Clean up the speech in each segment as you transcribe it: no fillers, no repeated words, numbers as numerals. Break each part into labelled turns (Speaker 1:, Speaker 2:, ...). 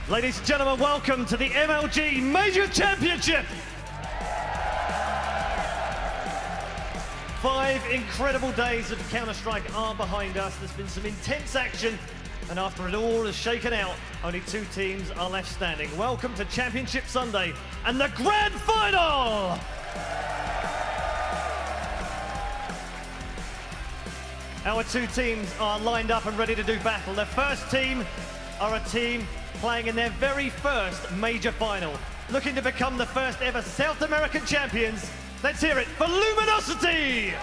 Speaker 1: Ladies and gentlemen, welcome to the MLG Major Championship. 5 incredible days of Counter-Strike are behind us. There's been some intense action, and after it all is shaken out, only 2 teams are left standing. Welcome to Championship Sunday and the Grand Final! Our 2 teams are lined up and ready to do battle. The first team are a team playing in their very first major final, looking to become the first ever South American champions. Let's hear it for Luminosity!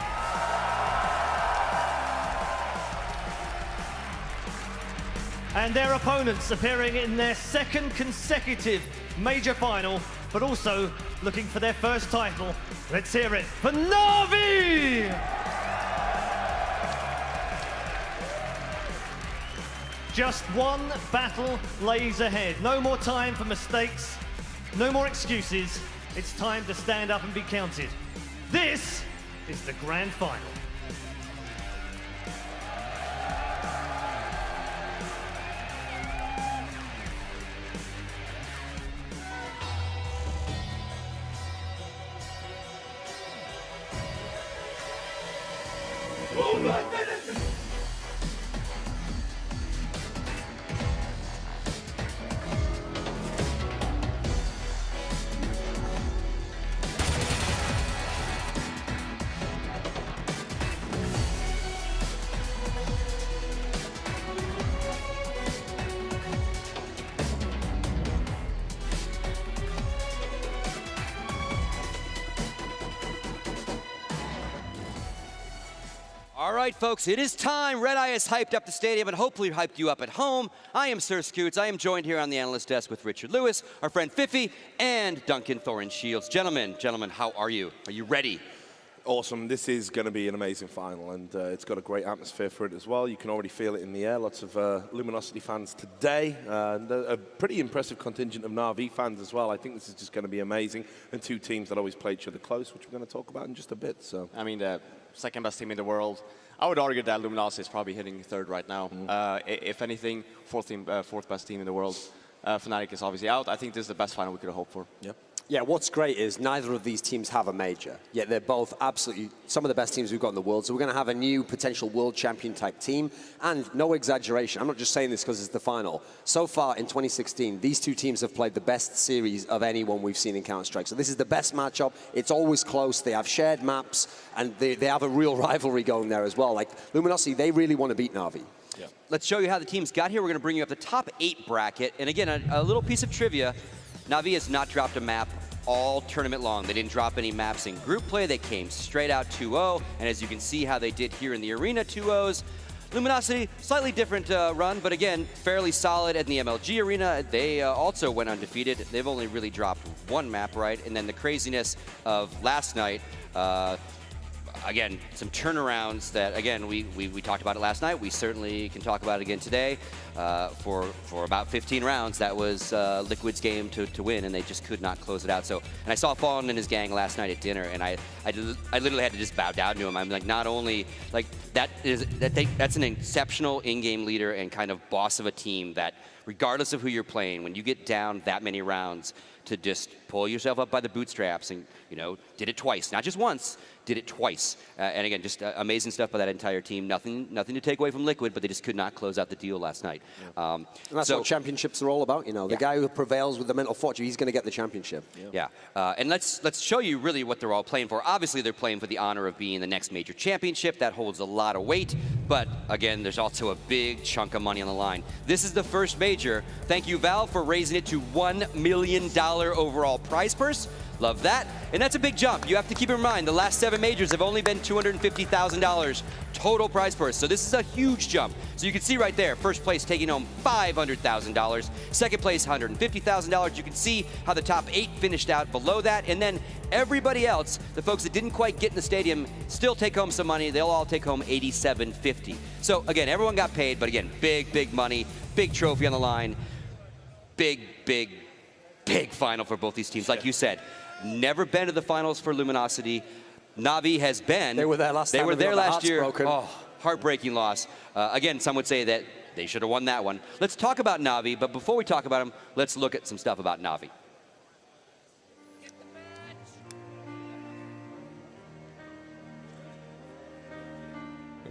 Speaker 1: And their opponents appearing in their 2nd consecutive major final, but also looking for their first title. Let's hear it for Na'Vi! Just 1 battle lays ahead. No more time for mistakes, no more excuses. It's time to stand up and be counted. This is the Grand Final.
Speaker 2: All right, folks, it is time. Red Eye has hyped up the stadium and hopefully hyped you up at home. I am Sir Scoots. I am joined here on the analyst desk with Richard Lewis, our friend Fifi, and Duncan Thorin Shields. Gentlemen, how are you? Are you ready?
Speaker 3: Awesome. This is going to be an amazing final, and it's got a great atmosphere for it as well. You can already feel it in the air. Lots of Luminosity fans today, and a pretty impressive contingent of Na'Vi fans as well. I think this is just going to be amazing, and 2 teams that always play each other close, which we're going to talk about in just a bit. So,
Speaker 4: I mean, the 2nd best team in the world. I would argue that Luminosity is probably hitting 3rd right now. If anything, 4th best team in the world. Fnatic is obviously out. I think this is the best final we could have hoped for.
Speaker 3: Yep.
Speaker 5: Yeah, what's great is neither of these teams have a major, yet they're both absolutely some of the best teams we've got in the world. So we're going to have a new potential world champion type team, and no exaggeration, I'm not just saying this because it's the final. So far in 2016, these 2 teams have played the best series of anyone we've seen in Counter-Strike. So this is the best matchup. It's always close. They have shared maps, and they have a real rivalry going there as well. Like Luminosity, they really want to beat Na'Vi.
Speaker 2: Yeah. Let's show you how the teams got here. We're going to bring you up the top 8 bracket. And again, a little piece of trivia. Na'Vi has not dropped a map all tournament long. They didn't drop any maps in group play. They came straight out 2-0. And as you can see how they did here in the arena, 2-0s. Luminosity, slightly different run, but again, fairly solid in the MLG arena. They also went undefeated. They've only really dropped 1 map, right? And then the craziness of last night, again, some turnarounds that, again, we talked about it last night. We certainly can talk about it again today. For about 15 rounds, that was Liquid's game to win, and they just could not close it out. So, and I saw Fallen and his gang last night at dinner, and I literally had to just bow down to him. I'm like, not only, like, that's an exceptional in-game leader and kind of boss of a team that, regardless of who you're playing, when you get down that many rounds, to just pull yourself up by the bootstraps and, you know, did it twice, not just once, did it twice. And again, just amazing stuff by that entire team. Nothing to take away from Liquid, but they just could not close out the deal last night.
Speaker 5: Yeah. And that's what championships are all about, you know. The guy who prevails with the mental fortune, he's going to get the championship.
Speaker 2: Yeah. And let's show you really what they're all playing for. Obviously, they're playing for the honor of being the next major championship. That holds a lot of weight. But again, there's also a big chunk of money on the line. This is the first major. Thank you, Valve, for raising it to $1 million overall prize purse. Love that. And that's a big jump. You have to keep in mind, the last 7 majors have only been $250,000 total prize purse. So this is a huge jump. So you can see right there, first place taking home $500,000. Second place, $150,000. You can see how the top 8 finished out below that. And then everybody else, the folks that didn't quite get in the stadium, still take home some money. They'll all take home $87.50. So again, everyone got paid, but again, big money, big trophy on the line. Big final for both these teams. Like you said, never been to the finals for Luminosity. Na'Vi has been.
Speaker 5: They were there last time.
Speaker 2: They were there last year.
Speaker 5: Broken.
Speaker 2: Oh, heartbreaking loss. Again, some would say that they should have won that one. Let's talk about Na'Vi, but before we talk about him, let's look at some stuff about Na'Vi.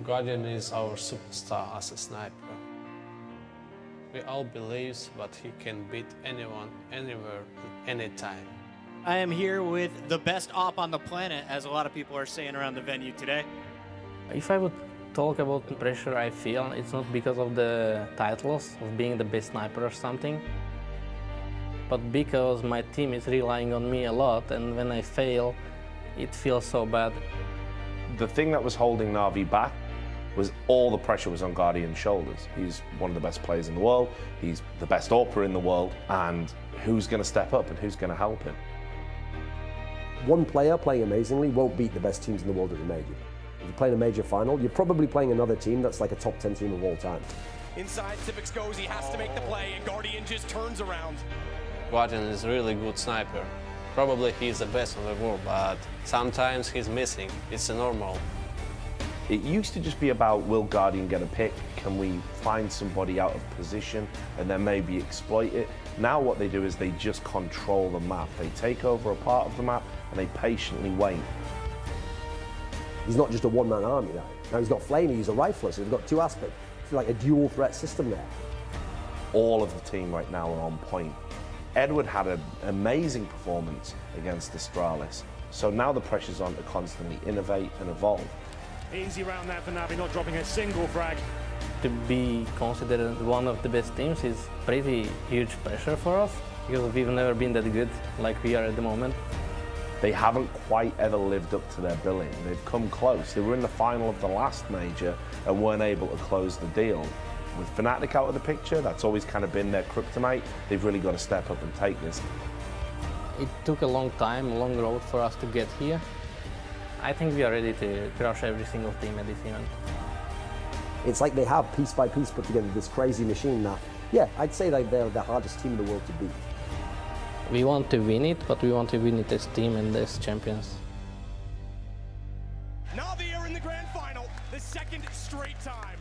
Speaker 6: Guardian is our superstar as a sniper. We all believe that he can beat anyone, anywhere, anytime.
Speaker 7: I am here with the best op on the planet, as a lot of people are saying around the venue today.
Speaker 8: If I would talk about the pressure I feel, it's not because of the titles, of being the best sniper or something, but because my team is relying on me a lot, and when I fail, it feels so bad.
Speaker 9: The thing that was holding Na'Vi back was all the pressure was on Guardian's shoulders. He's one of the best players in the world, he's the best AWPer in the world, and who's going to step up and who's going to help him?
Speaker 10: One player playing amazingly won't beat the best teams in the world at the major. If you're playing a major final, you're probably playing another team that's like a top 10 team of all time.
Speaker 11: Inside, Civics goes, he has to make the play, and Guardian just turns around.
Speaker 6: Guardian is a really good sniper. Probably he's the best in the world, but sometimes he's missing. It's normal.
Speaker 9: It used to just be about, will Guardian get a pick? Can we find somebody out of position and then maybe exploit it? Now what they do is they just control the map. They take over a part of the map and they patiently wait.
Speaker 10: He's not just a one-man army now. Now he's got Flamey, he's a rifler, so he's got two aspects. It's like a dual threat system there.
Speaker 9: All of the team right now are on point. Edward had an amazing performance against Astralis, so now the pressure's on to constantly innovate and evolve.
Speaker 11: Easy round there for Na'Vi, not dropping a single frag.
Speaker 8: To be considered one of the best teams is pretty huge pressure for us, because we've never been that good like we are at the moment.
Speaker 9: They haven't quite ever lived up to their billing. They've come close. They were in the final of the last major and weren't able to close the deal. With Fnatic out of the picture, that's always kind of been their kryptonite. They've really got to step up and take this.
Speaker 8: It took a long time, a long road for us to get here. I think we are ready to crush every single team at this event.
Speaker 10: It's like they have piece by piece put together this crazy machine that, yeah, I'd say like they're the hardest team in the world to beat.
Speaker 8: We want to win it, but we want to win it as team and as champions.
Speaker 11: Na'Vi are in the grand final, the second straight time.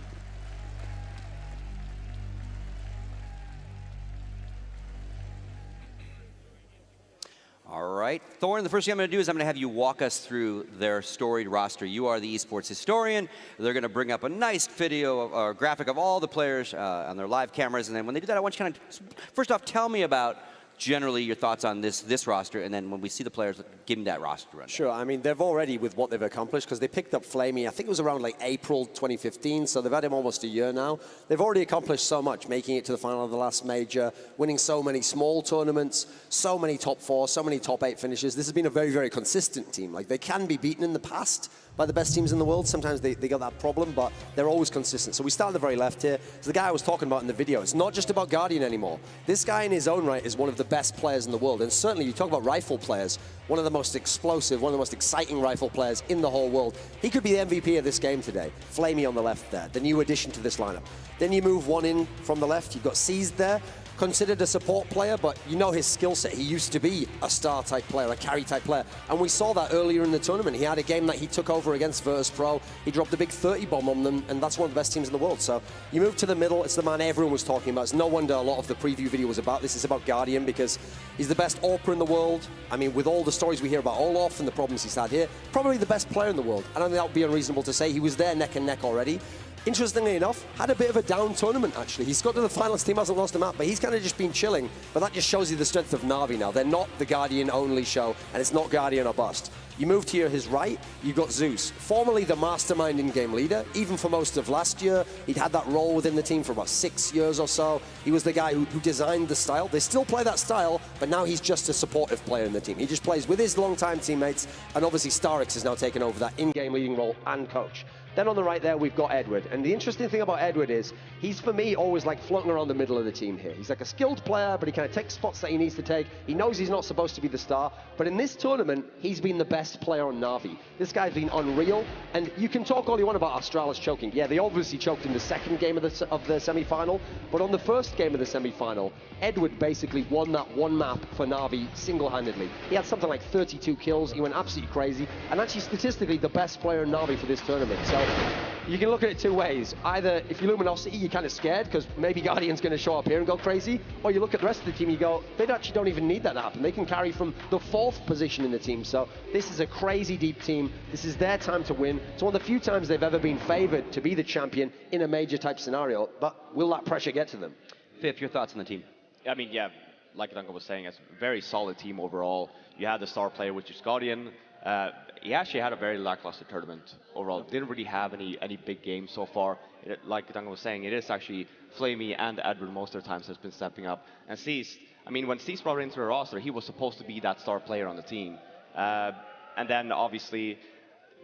Speaker 2: All right, Thorn, the first thing I'm going to do is I'm going to have you walk us through their storied roster. You are the esports historian. They're going to bring up a nice video or graphic of all the players on their live cameras, and then when they do that, I want you to kind of, first off, tell me about generally your thoughts on this roster, and then when we see the players, give me that roster run.
Speaker 5: Sure, I mean, they've already, with what they've accomplished, because they picked up Flamey, I think it was around like April 2015, so they've had him almost a year now. They've already accomplished so much, making it to the final of the last major, winning so many small tournaments, so many top 4, so many top 8 finishes. This has been a very, very consistent team. Like, they can be beaten in the past by the best teams in the world. Sometimes they got that problem, but they're always consistent. So we start at the very left here. So the guy I was talking about in the video, it's not just about Guardian anymore. This guy in his own right is one of the best players in the world. And certainly, you talk about rifle players, one of the most explosive, one of the most exciting rifle players in the whole world. He could be the MVP of this game today. Flamey on the left there, the new addition to this lineup. Then you move one in from the left. You've got Seized there, considered a support player, but you know his skill set. He used to be a star-type player, a carry-type player, and we saw that earlier in the tournament. He had a game that he took over against Virtus.pro. He dropped a big 30 bomb on them, and that's one of the best teams in the world. So you move to the middle. It's the man everyone was talking about. It's no wonder a lot of the preview video was about this. It's about Guardian because he's the best AWPer in the world. I mean, with all the stories we hear about Olaf and the problems he's had here, probably the best player in the world. I don't think that would be unreasonable to say. He was there neck and neck already. Interestingly enough, had a bit of a down tournament, actually. He's got to the finals, team hasn't lost a map, but he's kind of just been chilling. But that just shows you the strength of Na'Vi now. They're not the Guardian-only show, and it's not Guardian or bust. You move to his right, you've got Zeus, formerly the mastermind in-game leader. Even for most of last year, he'd had that role within the team for about 6 years or so. He was the guy who designed the style. They still play that style, but now he's just a supportive player in the team. He just plays with his longtime teammates, and obviously Starix has now taken over that in-game leading role and coach. Then on the right there, we've got Edward. And the interesting thing about Edward is, he's, for me, always like floating around the middle of the team here. He's like a skilled player, but he kind of takes spots that he needs to take. He knows he's not supposed to be the star. But in this tournament, he's been the best player on Na'Vi. This guy's been unreal. And you can talk all you want about Astralis choking. Yeah, they obviously choked in the second game of the semi-final. But on the first game of the semi-final, Edward basically won that one map for Na'Vi single-handedly. He had something like 32 kills. He went absolutely crazy. And actually, statistically, the best player in Na'Vi for this tournament. So you can look at it two ways. Either if you're Luminosity, you're kind of scared because maybe Guardian's going to show up here and go crazy, or you look at the rest of the team, you go, they actually don't even need that to happen. They can carry from the 4th position in the team. So this is a crazy deep team. This is their time to win. It's one of the few times they've ever been favored to be the champion in a major type scenario. But will that pressure get to them?
Speaker 2: Fifth, your thoughts on the team?
Speaker 4: I mean, yeah, like Duncan was saying, it's a very solid team overall. You had the star player, which is Guardian. He actually had a very lackluster tournament overall. Didn't really have any big games so far. Like Duncan was saying, it is actually Flamey and Edward most of the times has been stepping up. And Cease, I mean, when Cease brought into the roster, he was supposed to be that star player on the team. And then obviously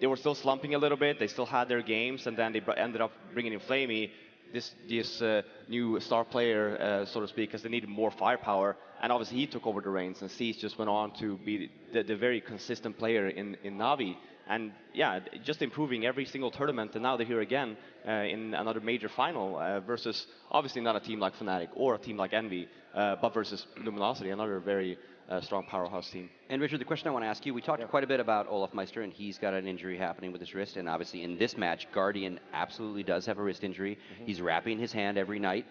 Speaker 4: they were still slumping a little bit. They still had their games, and then they ended up bringing in Flamey, this new star player, so to speak, because they needed more firepower. And obviously he took over the reins, and Cease just went on to be the very consistent player in Na'Vi. And yeah, just improving every single tournament, and now they're here again in another major final versus obviously not a team like Fnatic or a team like Envy, but versus Luminosity, another very strong powerhouse team.
Speaker 2: And Richard, the question I want to ask you, we talked quite a bit about Olaf Meister, and he's got an injury happening with his wrist, and obviously in this match, Guardian absolutely does have a wrist injury. He's wrapping his hand every night.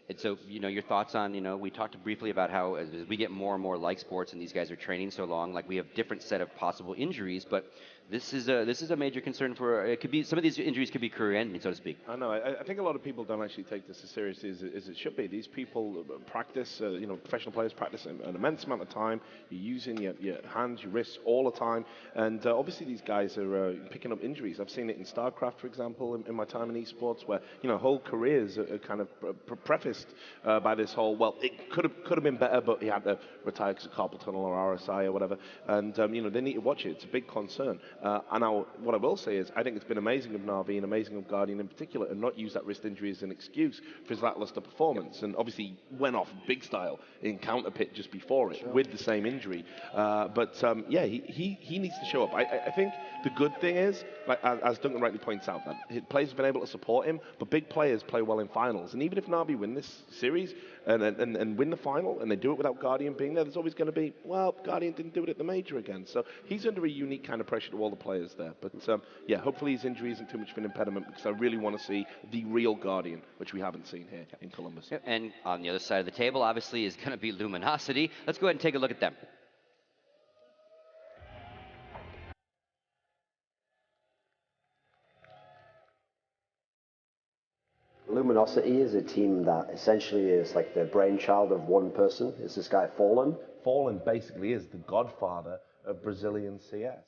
Speaker 2: And so, you know, your thoughts on, you know, we talked briefly about how as we get more and more like sports and these guys are training so long, like we have different set of possible injuries, but this is a major concern for, it could be, some of these injuries could be career-ending, so to speak.
Speaker 3: I know. I think a lot of people don't actually take this as seriously as it should be. These people practice, you know, professional players practice an immense amount of time. You're using your hands, your wrists all the time. And obviously these guys are picking up injuries. I've seen it in StarCraft, for example, in my time in esports, where, you know, whole careers are kind of prefaced by this whole, well, it could have been better, but he had to retire because of carpal tunnel or RSI or whatever. And, you know, they need to watch it. It's a big concern. And now, what I will say is, I think it's been amazing of Na'Vi and amazing of Guardian in particular, and not use that wrist injury as an excuse for his lackluster performance. And obviously, went off big style in Counterpit just before it with the same injury. But yeah, he needs to show up. I think the good thing is, like, as Duncan rightly points out, that his players have been able to support him, but big players play well in finals. And even if Na'Vi win this series and win the final, and they do it without Guardian being there, there's always going to be, well, Guardian didn't do it at the major again. So he's under a unique kind of pressure to all the players there. But yeah, hopefully his injury isn't too much of an impediment, because I really want to see the real Guardian, which we haven't seen here in Columbus.
Speaker 2: And on the other side of the table, obviously, is going to be Luminosity. Let's go ahead and take a look at them.
Speaker 10: Luminosity is a team that essentially is like the brainchild of one person. It's this guy, Fallen.
Speaker 9: Fallen basically is the godfather of Brazilian CS.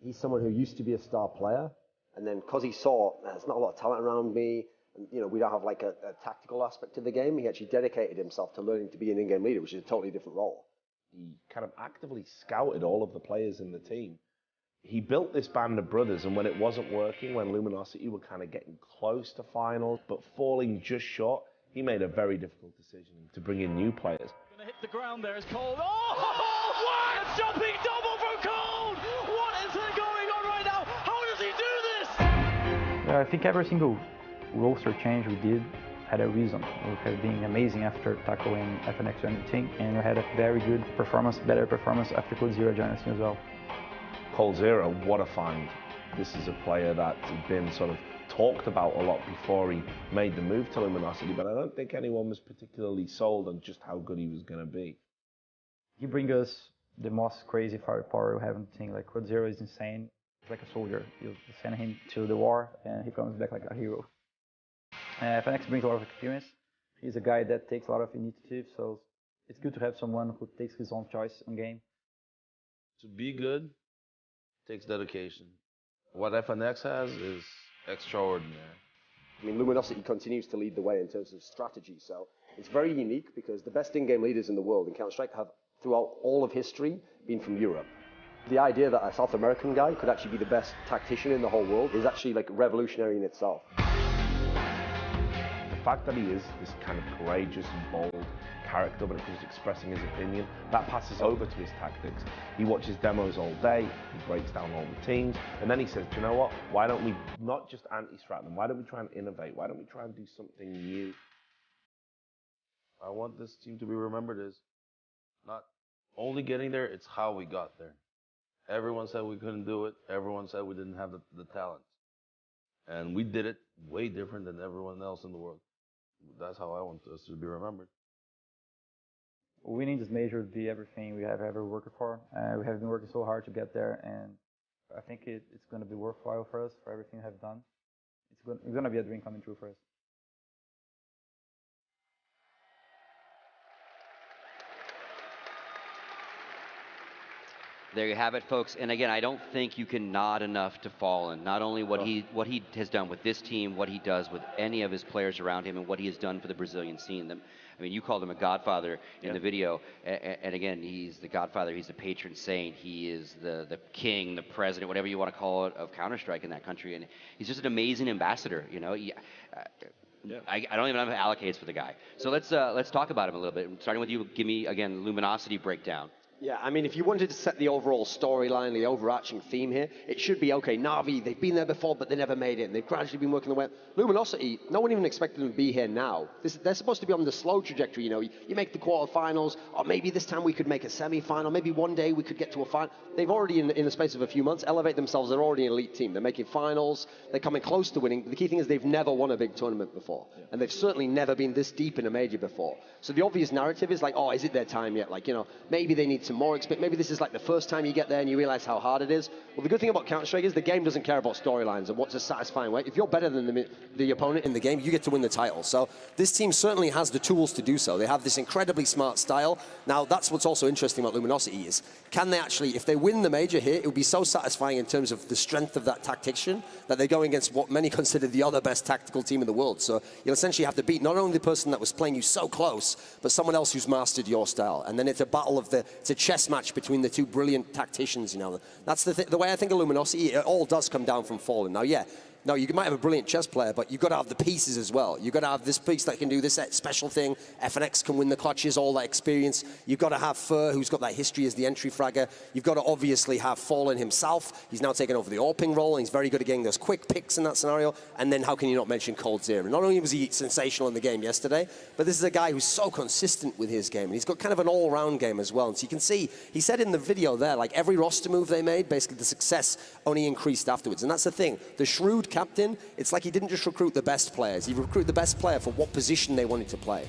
Speaker 10: He's someone who used to be a star player, and then because he saw there's not a lot of talent around me, and, you know, we don't have like a tactical aspect to the game, he actually dedicated himself to learning to be an in-game leader, which is a totally different role.
Speaker 9: He kind of actively scouted all of the players in the team. He built this band of brothers, and when it wasn't working, when Luminosity were kind of getting close to finals, but falling just short, he made a very difficult decision to bring in new players.
Speaker 11: Gonna hit the ground there as Cold. Oh, what a jumping double from Cold! What is going on right now? How does he do this?
Speaker 12: I think every single roster change we did had a reason. We have been amazing after tackling FNX and everything, and we had a very good performance, better performance after Code Zero joined us as well.
Speaker 9: Cold Zero, what a find. This is a player that's been sort of talked about a lot before he made the move to Luminosity, but I don't think anyone was particularly sold on just how good he was going to be.
Speaker 12: He brings us the most crazy firepower we haven't seen. Like, Code Zero is insane. He's like a soldier. You send him to the war, and he comes back like a hero. FNX brings a lot of experience. He's a guy that takes a lot of initiative, so it's good to have someone who takes his own choice on game.
Speaker 13: To be good takes dedication. What FNX has is extraordinary.
Speaker 10: I mean, Luminosity continues to lead the way in terms of strategy, so it's very unique because the best in-game leaders in the world in Counter-Strike have, throughout all of history, been from Europe. The idea that a South American guy could actually be the best tactician in the whole world is actually like revolutionary in itself.
Speaker 9: The fact that he is this kind of courageous and bold character when it comes to expressing his opinion, that passes over to his tactics. He watches demos all day, he breaks down all the teams, and then he says, do you know what, why don't we not just anti-strat them, why don't we try and innovate, why don't we try and do something new?
Speaker 13: I want this team to be remembered as not only getting there, it's how we got there. Everyone said we couldn't do it, everyone said we didn't have the talent. And we did it way different than everyone else in the world. That's how I want us to be remembered.
Speaker 12: Winning this major would be everything we have ever worked for. We have been working so hard to get there, and I think it's going to be worthwhile for us, for everything we have done. It's going to be a dream coming true for us.
Speaker 2: There you have it, folks. And again, I don't think you can nod enough to Fallen. Not only what he has done with this team, what he does with any of his players around him, and what he has done for the Brazilian scene. I mean, you called him a godfather in the video, and again, he's the godfather. He's the patron saint. He is the king, the president, whatever you want to call it, of Counter-Strike in that country. And he's just an amazing ambassador. You know, I don't even have allocates for the guy. So let's talk about him a little bit. Starting with you, give me again Luminosity breakdown.
Speaker 10: Yeah, I mean, if you wanted to set the overall storyline, the overarching theme here, it should be, okay, Na'Vi, they've been there before, but they never made it, and they've gradually been working their way up. Luminosity, no one even expected them to be here now. They're supposed to be on the slow trajectory, you know. You make the quarterfinals, or maybe this time we could make a semi-final, maybe one day we could get to a final. They've already, in the space of a few months, elevated themselves. They're already an elite team. They're making finals. They're coming close to winning. The key thing is they've never won a big tournament before, and they've certainly never been this deep in a major before. So the obvious narrative is like, oh, is it their time yet? Like, you know, maybe they need some more experience. Maybe this is like the first time you get there and you realize how hard it is. Well, the good thing about Counter-Strike is the game doesn't care about storylines and what's a satisfying way. If you're better than the opponent in the game, you get to win the title. So this team certainly has the tools to do so. They have this incredibly smart style. Now, that's what's also interesting about Luminosity is, can they actually, if they win the major here, it would be so satisfying in terms of the strength of that tactician that they're going against what many consider the other best tactical team in the world. So you'll essentially have to beat not only the person that was playing you so close, but someone else who's mastered your style. And then it's a battle of it's a chess match between the two brilliant tacticians, you know. That's the way I think of Luminosity. It all does come down from Fallen. Now, yeah, no, you might have a brilliant chess player, but you've got to have the pieces as well. You've got to have this piece that can do this special thing. FNX can win the clutches, all that experience. You've got to have Fur, who's got that history as the entry fragger. You've got to obviously have Fallen himself. He's now taken over the AWPing role, and he's very good at getting those quick picks in that scenario. And then how can you not mention coldzera? Not only was he sensational in the game yesterday, but this is a guy who's so consistent with his game. And he's got kind of an all-round game as well. And so you can see, he said in the video there, like every roster move they made, basically the success only increased afterwards. And that's the thing. The shrewd captain, it's like he didn't just recruit the best players. He recruited the best player for what position they wanted to play.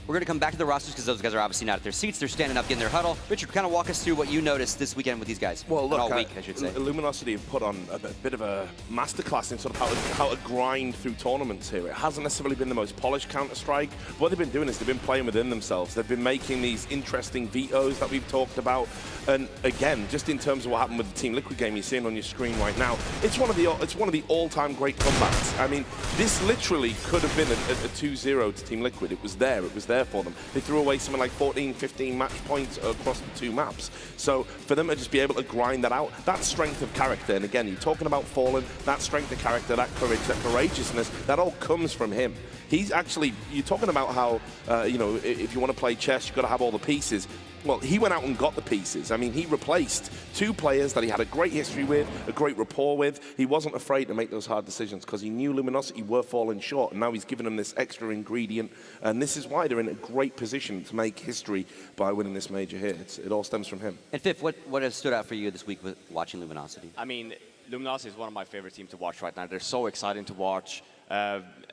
Speaker 2: We're going to come back to the rosters because those guys are obviously not at their seats. They're standing up, getting their huddle. Richard, kind of walk us through what you noticed this weekend with these guys.
Speaker 3: Well, look,
Speaker 2: all week, I should say.
Speaker 3: Luminosity have put on a bit of a masterclass in sort of how to grind through tournaments here. It hasn't necessarily been the most polished Counter-Strike. What they've been doing is they've been playing within themselves. They've been making these interesting vetoes that we've talked about. And again, just in terms of what happened with the Team Liquid game you're seeing on your screen right now, it's one of the all-time great comebacks. I mean, this literally could have been a 2-0 to Team Liquid. It was there for them. They threw away something like 14, 15 match points across the two maps. So for them to just be able to grind that out, that strength of character, and again, you're talking about Fallen, that strength of character, that courage, that courageousness, that all comes from him. He's actually, you're talking about how, you know, if you want to play chess, you've got to have all the pieces. Well, he went out and got the pieces. I mean, he replaced two players that he had a great history with, a great rapport with. He wasn't afraid to make those hard decisions because he knew Luminosity were falling short, and now he's given them this extra ingredient, and this is why they're in a great position to make history by winning this major here. It all stems from him.
Speaker 2: And Fifth, what has stood out for you this week with watching Luminosity?
Speaker 4: I mean, Luminosity is one of my favorite teams to watch right now. They're so exciting to watch.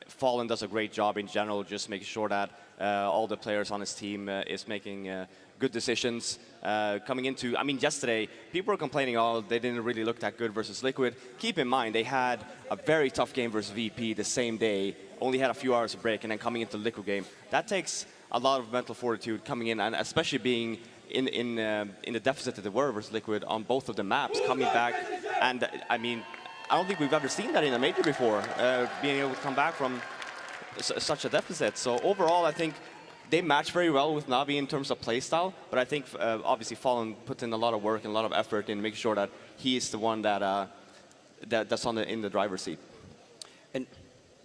Speaker 4: Fallen does a great job in general, just making sure that all the players on his team is making good decisions. Coming into, I mean, yesterday, people were complaining, oh, they didn't really look that good versus Liquid. Keep in mind, they had a very tough game versus VP the same day, only had a few hours of break, and then coming into the Liquid game. That takes a lot of mental fortitude coming in, and especially being in the deficit that they were versus Liquid on both of the maps, coming back. And, I mean, I don't think we've ever seen that in a major before, being able to come back from such a deficit. So overall, I think they match very well with Na'Vi in terms of playstyle, but I think obviously Fallen puts in a lot of work and a lot of effort in making sure that he is the one that's in the driver's seat.
Speaker 2: And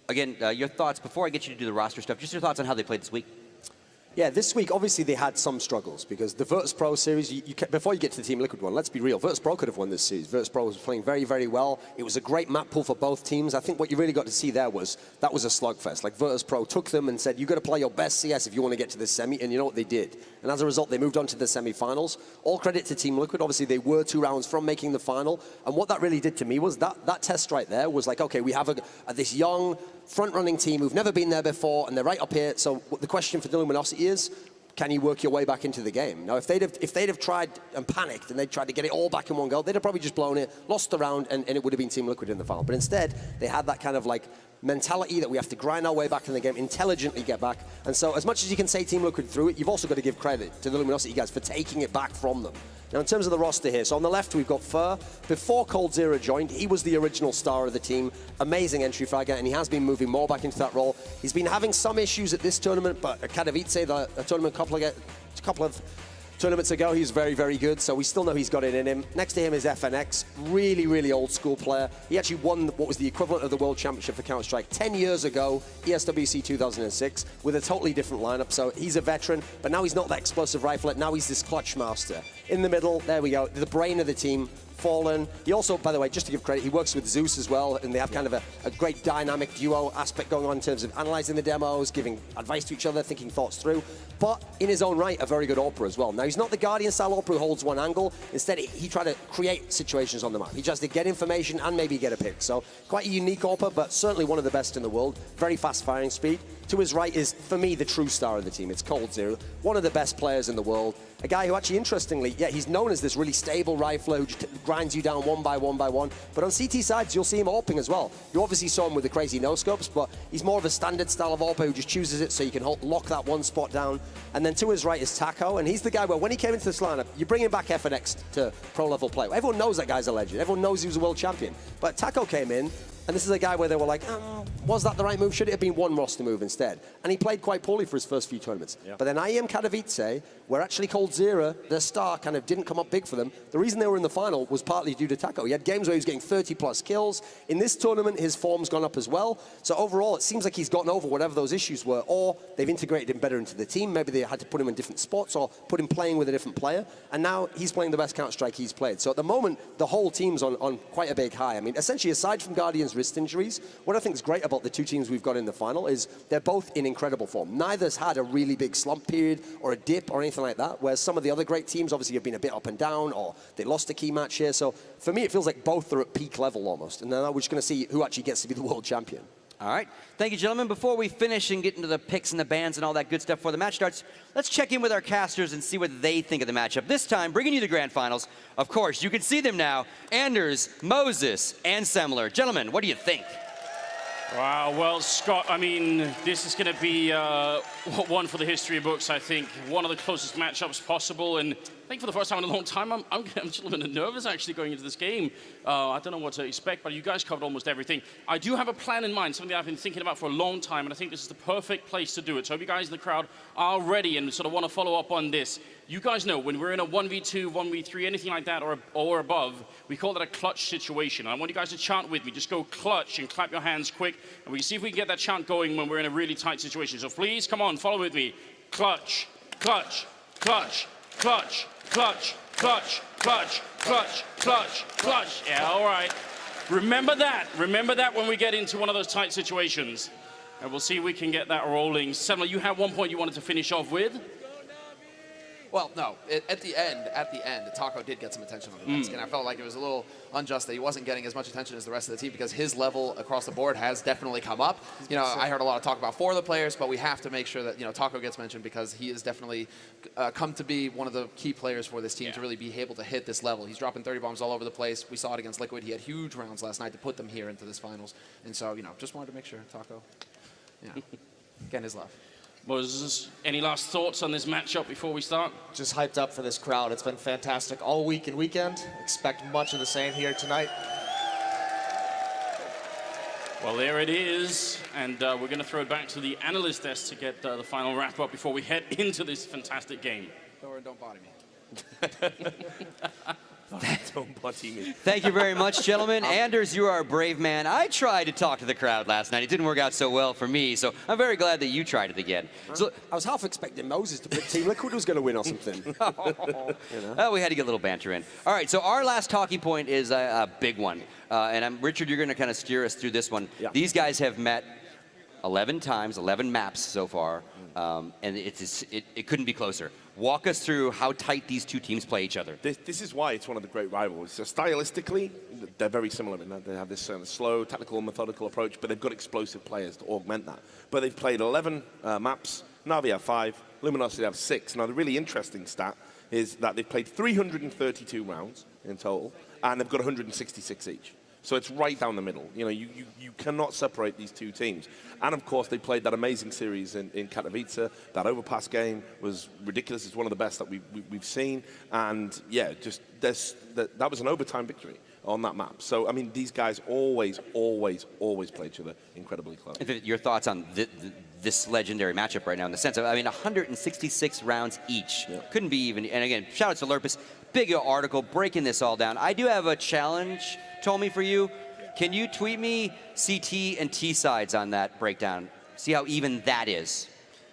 Speaker 2: again, your thoughts, before I get you to do the roster stuff, just your thoughts on how they played this week.
Speaker 5: Yeah, this week, obviously, they had some struggles because the Virtus Pro series, before you get to the Team Liquid one, let's be real, Virtus Pro could have won this series. Virtus Pro was playing very, very well. It was a great map pool for both teams. I think what you really got to see there was that was a slugfest. Like, Virtus Pro took them and said, you've got to play your best CS if you want to get to this semi, and you know what they did. And as a result, they moved on to the semi-finals. All credit to Team Liquid. Obviously, they were 2 rounds from making the final. And what that really did to me was that test right there was like, okay, we have this young, front-running team who've never been there before, and they're right up here. So the question for the Luminosity is, can you work your way back into the game? Now, if they'd have tried and panicked and they'd tried to get it all back in one go, they'd have probably just blown it, lost the round, and it would have been Team Liquid in the final. But instead, they had that kind of like mentality that we have to grind our way back in the game, intelligently get back. And so as much as you can say Team Liquid through it, you've also got to give credit to the Luminosity guys for taking it back from them. Now, in terms of the roster here, so on the left, we've got Fur. Before coldzera joined, he was the original star of the team. Amazing entry fragger, and he has been moving more back into that role. He's been having some issues at this tournament, but Katowice, the tournament a couple of tournaments ago, he was very, very good, so we still know he's got it in him. Next to him is FNX, really, really old school player. He actually won what was the equivalent of the World Championship for Counter-Strike 10 years ago, ESWC 2006, with a totally different lineup. So he's a veteran, but now he's not that explosive rifler. Now he's this clutch master. In the middle, there we go, the brain of the team, Fallen. He also, by the way, just to give credit, he works with Zeus as well, and they have kind of a great dynamic duo aspect going on in terms of analyzing the demos, giving advice to each other, thinking thoughts through. But in his own right, a very good AWPer as well. Now, he's not the Guardian-style AWPer who holds one angle. Instead, he tried to create situations on the map. He tries to get information and maybe get a pick. So quite a unique AWPer, but certainly one of the best in the world. Very fast firing speed. To his right is, for me, the true star of the team. It's coldzera, one of the best players in the world. A guy who actually, interestingly, yeah, he's known as this really stable rifler who just grinds you down one by one by one. But on CT sides, you'll see him AWPing as well. You obviously saw him with the crazy no-scopes, but he's more of a standard style of AWPer who just chooses it so you can lock that one spot down. And then to his right is Taco, and he's the guy where when he came into this lineup, you're bringing back FNX to pro-level play. Everyone knows that guy's a legend. Everyone knows he was a world champion. But Taco came in, and this is a guy where they were like, was that the right move? Should it have been one roster move instead? And he played quite poorly for his first few tournaments. Yeah. But then IEM Katowice, where actually coldzera, their star, kind of didn't come up big for them. The reason they were in the final was partly due to Taco. He had games where he was getting 30-plus kills. In this tournament, his form's gone up as well. So overall, it seems like he's gotten over whatever those issues were, or they've integrated him better into the team. Maybe they had to put him in different spots or put him playing with a different player. And now he's playing the best Counter-Strike he's played. So at the moment, the whole team's on quite a big high. I mean, essentially, aside from Guardian's wrist injuries, what I think is great about the two teams we've got in the final is they're both in incredible form. Neither's had a really big slump period or a dip or anything like that, whereas some of the other great teams obviously have been a bit up and down or they lost a key match here. So for me, it feels like both are at peak level almost. And now we're just going to see who actually gets to be the world champion.
Speaker 2: All right. Thank you, gentlemen. Before we finish and get into the picks and the bans and all that good stuff before the match starts, let's check in with our casters and see what they think of the matchup. This time, bringing you the grand finals. Of course, you can see them now. Anders, Moses, and Semler. Gentlemen, what do you think?
Speaker 14: Wow, well, Scott, I mean, this is going to be one for the history books, I think. One of the closest matchups possible, and I think for the first time in a long time, I'm just a little bit nervous actually going into this game. I don't know what to expect, but you guys covered almost everything. I do have a plan in mind, something that I've been thinking about for a long time, and I think this is the perfect place to do it. So I hope you guys in the crowd are ready and sort of want to follow up on this. You guys know when we're in a 1v2, 1v3, anything like that or above, we call that a clutch situation. I want you guys to chant with me. Just go clutch and clap your hands quick, and we can see if we can get that chant going when we're in a really tight situation. So please, come on, follow with me. Clutch, clutch, clutch, clutch, clutch, clutch, clutch, clutch, clutch, clutch. Yeah, all right. Remember that. Remember that when we get into one of those tight situations. And we'll see if we can get that rolling. Semler, you had one point you wanted to finish off with?
Speaker 15: Well, no. At the end, Taco did get some attention on the desk, and I felt like it was a little unjust that he wasn't getting as much attention as the rest of the team because his level across the board has definitely come up. You know, I heard a lot of talk about 4 of the players, but we have to make sure that, you know, Taco gets mentioned because he has definitely come to be one of the key players for this team to really be able to hit this level. He's dropping 30 bombs all over the place. We saw it against Liquid. He had huge rounds last night to put them here into this finals. And so, you know, just wanted to make sure Taco, getting his love.
Speaker 14: Moses, any last thoughts on this matchup before we start?
Speaker 16: Just hyped up for this crowd. It's been fantastic all week and weekend. Expect much of the same here tonight.
Speaker 14: Well, there it is. And we're going to throw it back to the analyst desk to get the final wrap-up before we head into this fantastic game.
Speaker 15: Thor, don't body me.
Speaker 2: Thank you very much, gentlemen. Anders, you are a brave man. I tried to talk to the crowd last night. It didn't work out so well for me, so I'm very glad that you tried it again. So,
Speaker 5: I was half expecting Moses to pick Team Liquid was going to win or something.
Speaker 2: Well, we had to get a little banter in. All right, so our last talking point is a big one. And Richard, you're going to kind of steer us through this one.
Speaker 3: Yeah.
Speaker 2: These guys have met 11 times, 11 maps so far, and it couldn't be closer. Walk us through how tight these two teams play each other.
Speaker 3: This is why it's one of the great rivalries. So stylistically, they're very similar in that they have this slow, tactical, methodical approach, but they've got explosive players to augment that. But they've played 11 maps. Na'Vi have 5. Luminosity have 6. Now, the really interesting stat is that they've played 332 rounds in total, and they've got 166 each. So it's right down the middle. You know, you cannot separate these two teams. And of course, they played that amazing series in Katowice. That overpass game was ridiculous. It's one of the best that we've seen. And yeah, just that was an overtime victory on that map. So I mean, these guys always play each other incredibly close.
Speaker 2: Your thoughts on this legendary matchup right now, in the sense of, I mean, 166 rounds each. Yeah. Couldn't be even. And again, shout out to Lurpus. Big article breaking this all down. I do have a challenge, Tommy, for you. Can you tweet me CT and T sides on that breakdown? See how even that is.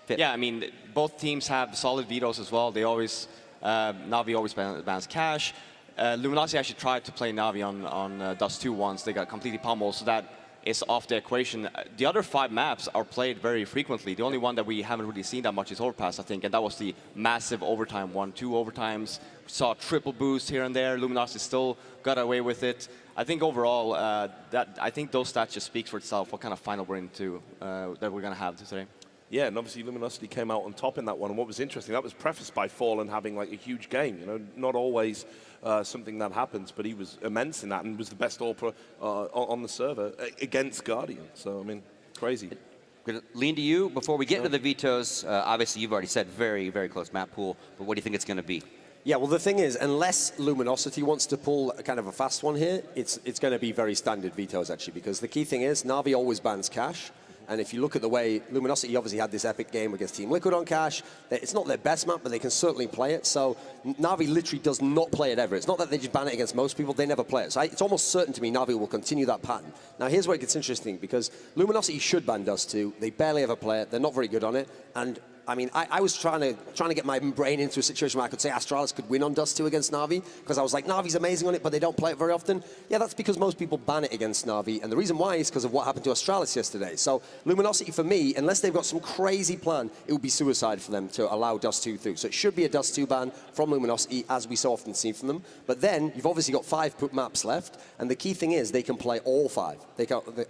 Speaker 4: Yeah, I mean, both teams have solid vetoes as well. They always, Na'Vi always bans cash. Luminosity actually tried to play Na'Vi on Dust 2 once. They got completely pummeled, so that is off the equation. The other 5 maps are played very frequently. The only one that we haven't really seen that much is Overpass, I think, and that was the massive overtime one. 2 overtimes. We saw triple boost here and there. Luminosity still got away with it. I think overall, I think those stats just speak for itself. What kind of final we're into that we're going to have today.
Speaker 3: Yeah, and obviously Luminosity came out on top in that one. And what was interesting, that was prefaced by Fallen having like a huge game. You know, not always something that happens, but he was immense in that and was the best AWP on the server against Guardian. So I mean, crazy.
Speaker 2: Going to lean to you before we get into the vetoes. Obviously, you've already said very, very close map pool. But what do you think it's going to be?
Speaker 5: Yeah, well, the thing is, unless Luminosity wants to pull a kind of a fast one here, it's going to be very standard vetoes, actually, because the key thing is Na'Vi always bans cash. And if you look at the way Luminosity obviously had this epic game against Team Liquid on cash, it's not their best map, but they can certainly play it. So Na'Vi literally does not play it ever. It's not that they just ban it against most people, they never play it. So it's almost certain to me Na'Vi will continue that pattern. Now here's where it gets interesting, because Luminosity should ban Dust 2. They barely ever play it. They're not very good on it. And I mean, I was trying to get my brain into a situation where I could say Astralis could win on Dust 2 against Na'Vi, because I was like, Na'Vi's amazing on it, but they don't play it very often. Yeah, that's because most people ban it against Na'Vi, and the reason why is because of what happened to Astralis yesterday. So Luminosity, for me, unless they've got some crazy plan, it would be suicide for them to allow Dust 2 through. So it should be a Dust 2 ban from Luminosity, as we so often see from them. But then, you've obviously got 5 maps left, and the key thing is they can play all 5.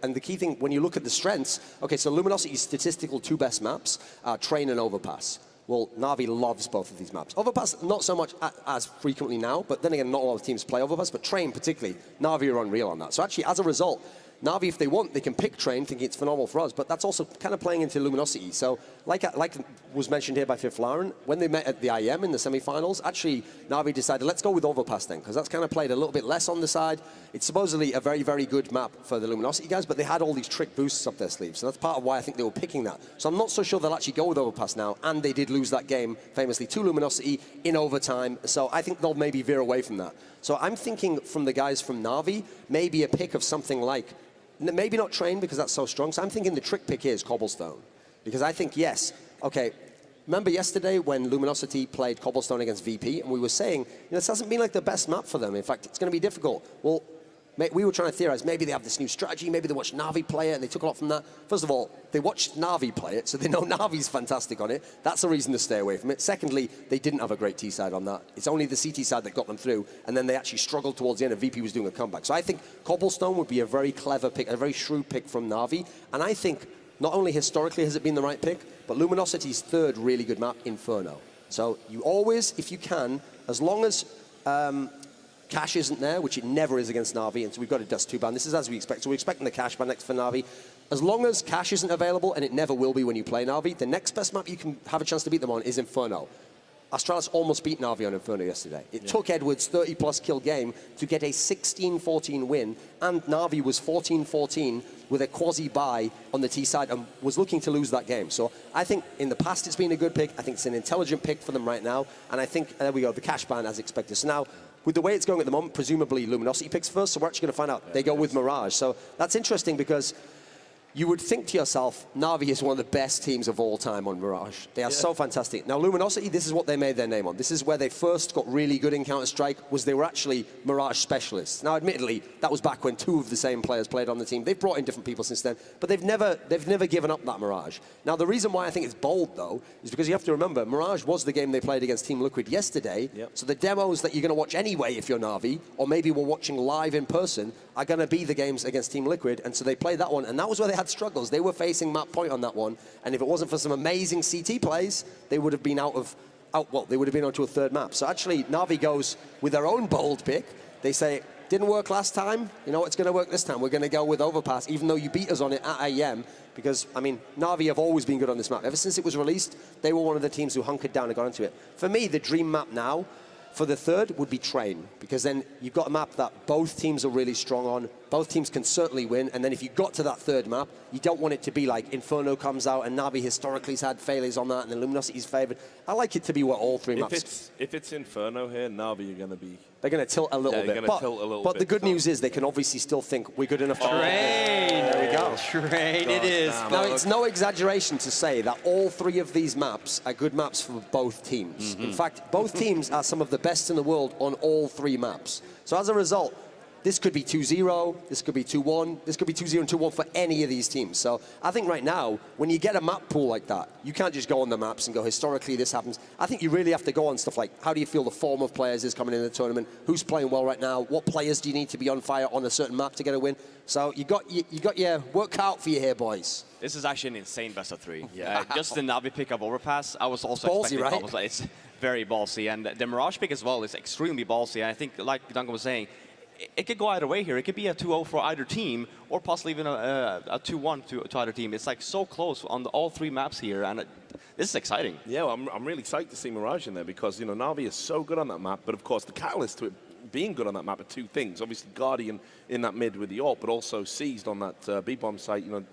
Speaker 5: And the key thing, when you look at the strengths, okay, so Luminosity's statistical 2 best maps are Train and Overpass. Well, Na'Vi loves both of these maps. Overpass, not so much as frequently now, but then again, not a lot of teams play Overpass, but Train particularly, Na'Vi are unreal on that. So actually, as a result, Na'Vi, if they want, they can pick Train, thinking it's phenomenal for us, but that's also kind of playing into Luminosity. So, like was mentioned here by Fifth Laren, when they met at the IEM in the semi-finals, actually, Na'Vi decided, let's go with Overpass then, because that's kind of played a little bit less on the side. It's supposedly a very, very good map for the Luminosity guys, but they had all these trick boosts up their sleeves, so that's part of why I think they were picking that. So I'm not so sure they'll actually go with Overpass now, and they did lose that game, famously, to Luminosity in overtime, so I think they'll maybe veer away from that. So I'm thinking from the guys from Na'Vi, maybe a pick of something like, maybe not Train because that's so strong. So I'm thinking the trick pick here is Cobblestone. Because I think, yes, okay, remember yesterday when Luminosity played Cobblestone against VP and we were saying, this hasn't been like the best map for them. In fact, it's going to be difficult. Well, we were trying to theorize, maybe they have this new strategy, maybe they watched Na'Vi play it and they took a lot from that. First of all, they watched Na'Vi play it, so they know Na'Vi's fantastic on it. That's a reason to stay away from it. Secondly, they didn't have a great T side on that. It's only the CT side that got them through, and then they actually struggled towards the end and VP was doing a comeback. So I think Cobblestone would be a very clever pick, a very shrewd pick from Na'Vi, and I think not only historically has it been the right pick, but Luminosity's 3rd really good map, Inferno. So you always, if you can, as long as cash isn't there, which it never is against Na'Vi, and so we've got a Dust 2 ban. This is as we expect. So we're expecting the cash ban next for Na'Vi. As long as cash isn't available, and it never will be when you play Na'Vi, the next best map you can have a chance to beat them on is Inferno. Astralis almost beat Na'Vi on Inferno yesterday. It took Edwards' 30-plus kill game to get a 16-14 win, and Na'Vi was 14-14 with a quasi-bye on the T side and was looking to lose that game. So I think in the past it's been a good pick. I think it's an intelligent pick for them right now, and I think, there we go, the cash ban as expected. So now, with the way it's going at the moment, presumably Luminosity picks first, so we're actually going to find out. They go with Mirage. So that's interesting because you would think to yourself, Na'Vi is one of the best teams of all time on Mirage. They are so fantastic. Now, Luminosity, this is what they made their name on. This is where they first got really good in Counter-Strike, was they were actually Mirage specialists. Now, admittedly, that was back when 2 of the same players played on the team. They've brought in different people since then, but they've never given up that Mirage. Now, the reason why I think it's bold, though, is because you have to remember, Mirage was the game they played against Team Liquid yesterday, so the demos that you're going to watch anyway if you're Na'Vi, or maybe we're watching live in person, are going to be the games against Team Liquid, and so they played that one, and that was where they had struggles. They were facing map point on that one, and if it wasn't for some amazing CT plays, they would have been they would have been onto a third map. So actually, Na'Vi goes with their own bold pick. They say, didn't work last time, you know, it's going to work this time. We're going to go with Overpass, even though you beat us on it at IEM, because, I mean, Na'Vi have always been good on this map. Ever since it was released, they were one of the teams who hunkered down and got into it. For me, the dream map now, for the third, would be Train, because then you've got a map that both teams are really strong on, both teams can certainly win, and then if you got to that third map, you don't want it to be like Inferno comes out, and Na'Vi historically has had failures on that, and then Luminosity's favored. I like it to be where all 3 maps...
Speaker 3: If it's Inferno here, Na'Vi are going to be...
Speaker 5: They're going to tilt a little bit. But the good news is they can obviously still think we're good enough to
Speaker 2: Train!
Speaker 5: There we go.
Speaker 2: Train it is.
Speaker 5: Now, it's no exaggeration to say that all 3 of these maps are good maps for both teams. In fact, both teams are some of the best in the world on all 3 maps. So as a result, this could be 2-0, this could be 2-1, this could be 2-0 and 2-1 for any of these teams. So I think right now, when you get a map pool like that, you can't just go on the maps and go, historically this happens. I think you really have to go on stuff like, how do you feel the form of players is coming in the tournament? Who's playing well right now? What players do you need to be on fire on a certain map to get a win? So you got your work cut out for you here, boys.
Speaker 4: This is actually an insane best of 3. Just the Na'Vi pick of Overpass, I was also
Speaker 5: ballsy,
Speaker 4: expecting
Speaker 5: right?
Speaker 4: It's very ballsy, and the Mirage pick as well is extremely ballsy. I think, like Duncan was saying, it could go either way here. It could be a 2-0 for either team, or possibly even a 2-1 to either team. It's like so close on all 3 maps here, and this is exciting.
Speaker 3: Yeah, well, I'm really psyched to see Mirage in there because, you know, Na'Vi is so good on that map, but of course the catalyst to it being good on that map are 2 things. Obviously Guardian in that mid with the AWP, but also Seized on that B-bomb site. You know,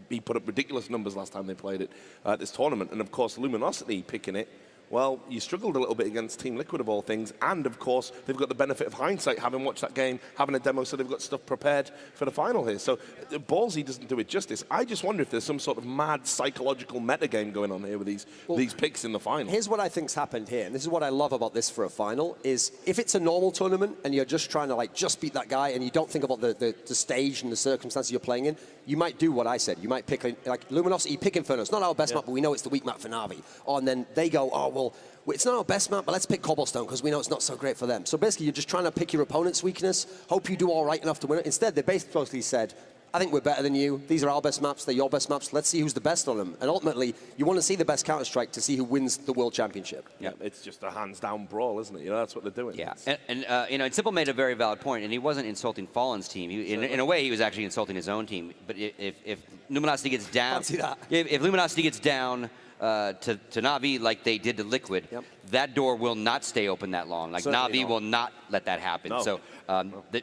Speaker 3: he put up ridiculous numbers last time they played it at this tournament, and of course Luminosity picking it. Well, you struggled a little bit against Team Liquid of all things, and of course, they've got the benefit of hindsight, having watched that game, having a demo, so they've got stuff prepared for the final here. So ballsy doesn't do it justice. I just wonder if there's some sort of mad psychological meta game going on here with these picks in the final.
Speaker 5: Here's what I think's happened here, and this is what I love about this for a final, is if it's a normal tournament and you're just trying to like just beat that guy and you don't think about the stage and the circumstances you're playing in, you might do what I said. You might pick, like Luminosity, pick Inferno. It's not our best map, but we know it's the weak map for Na'Vi. Oh, and then they go, oh, well, it's not our best map, but let's pick Cobblestone because we know it's not so great for them. So basically, you're just trying to pick your opponent's weakness, hope you do all right enough to win it. Instead, they basically said, I think we're better than you. These are our best maps. They're your best maps. Let's see who's the best on them. And ultimately, you want to see the best Counter-Strike to see who wins the World Championship.
Speaker 3: Yeah, it's just a hands-down brawl, isn't it? You know, that's what they're doing.
Speaker 2: Yeah, and you know, Simple made a very valid point, and he wasn't insulting Fallen's team. In a way, he was actually insulting his own team. But if Luminosity gets down, if Luminosity gets down to Na'Vi like they did to Liquid, that door will not stay open that long. Like Na'Vi will not let that happen.
Speaker 3: No.
Speaker 2: So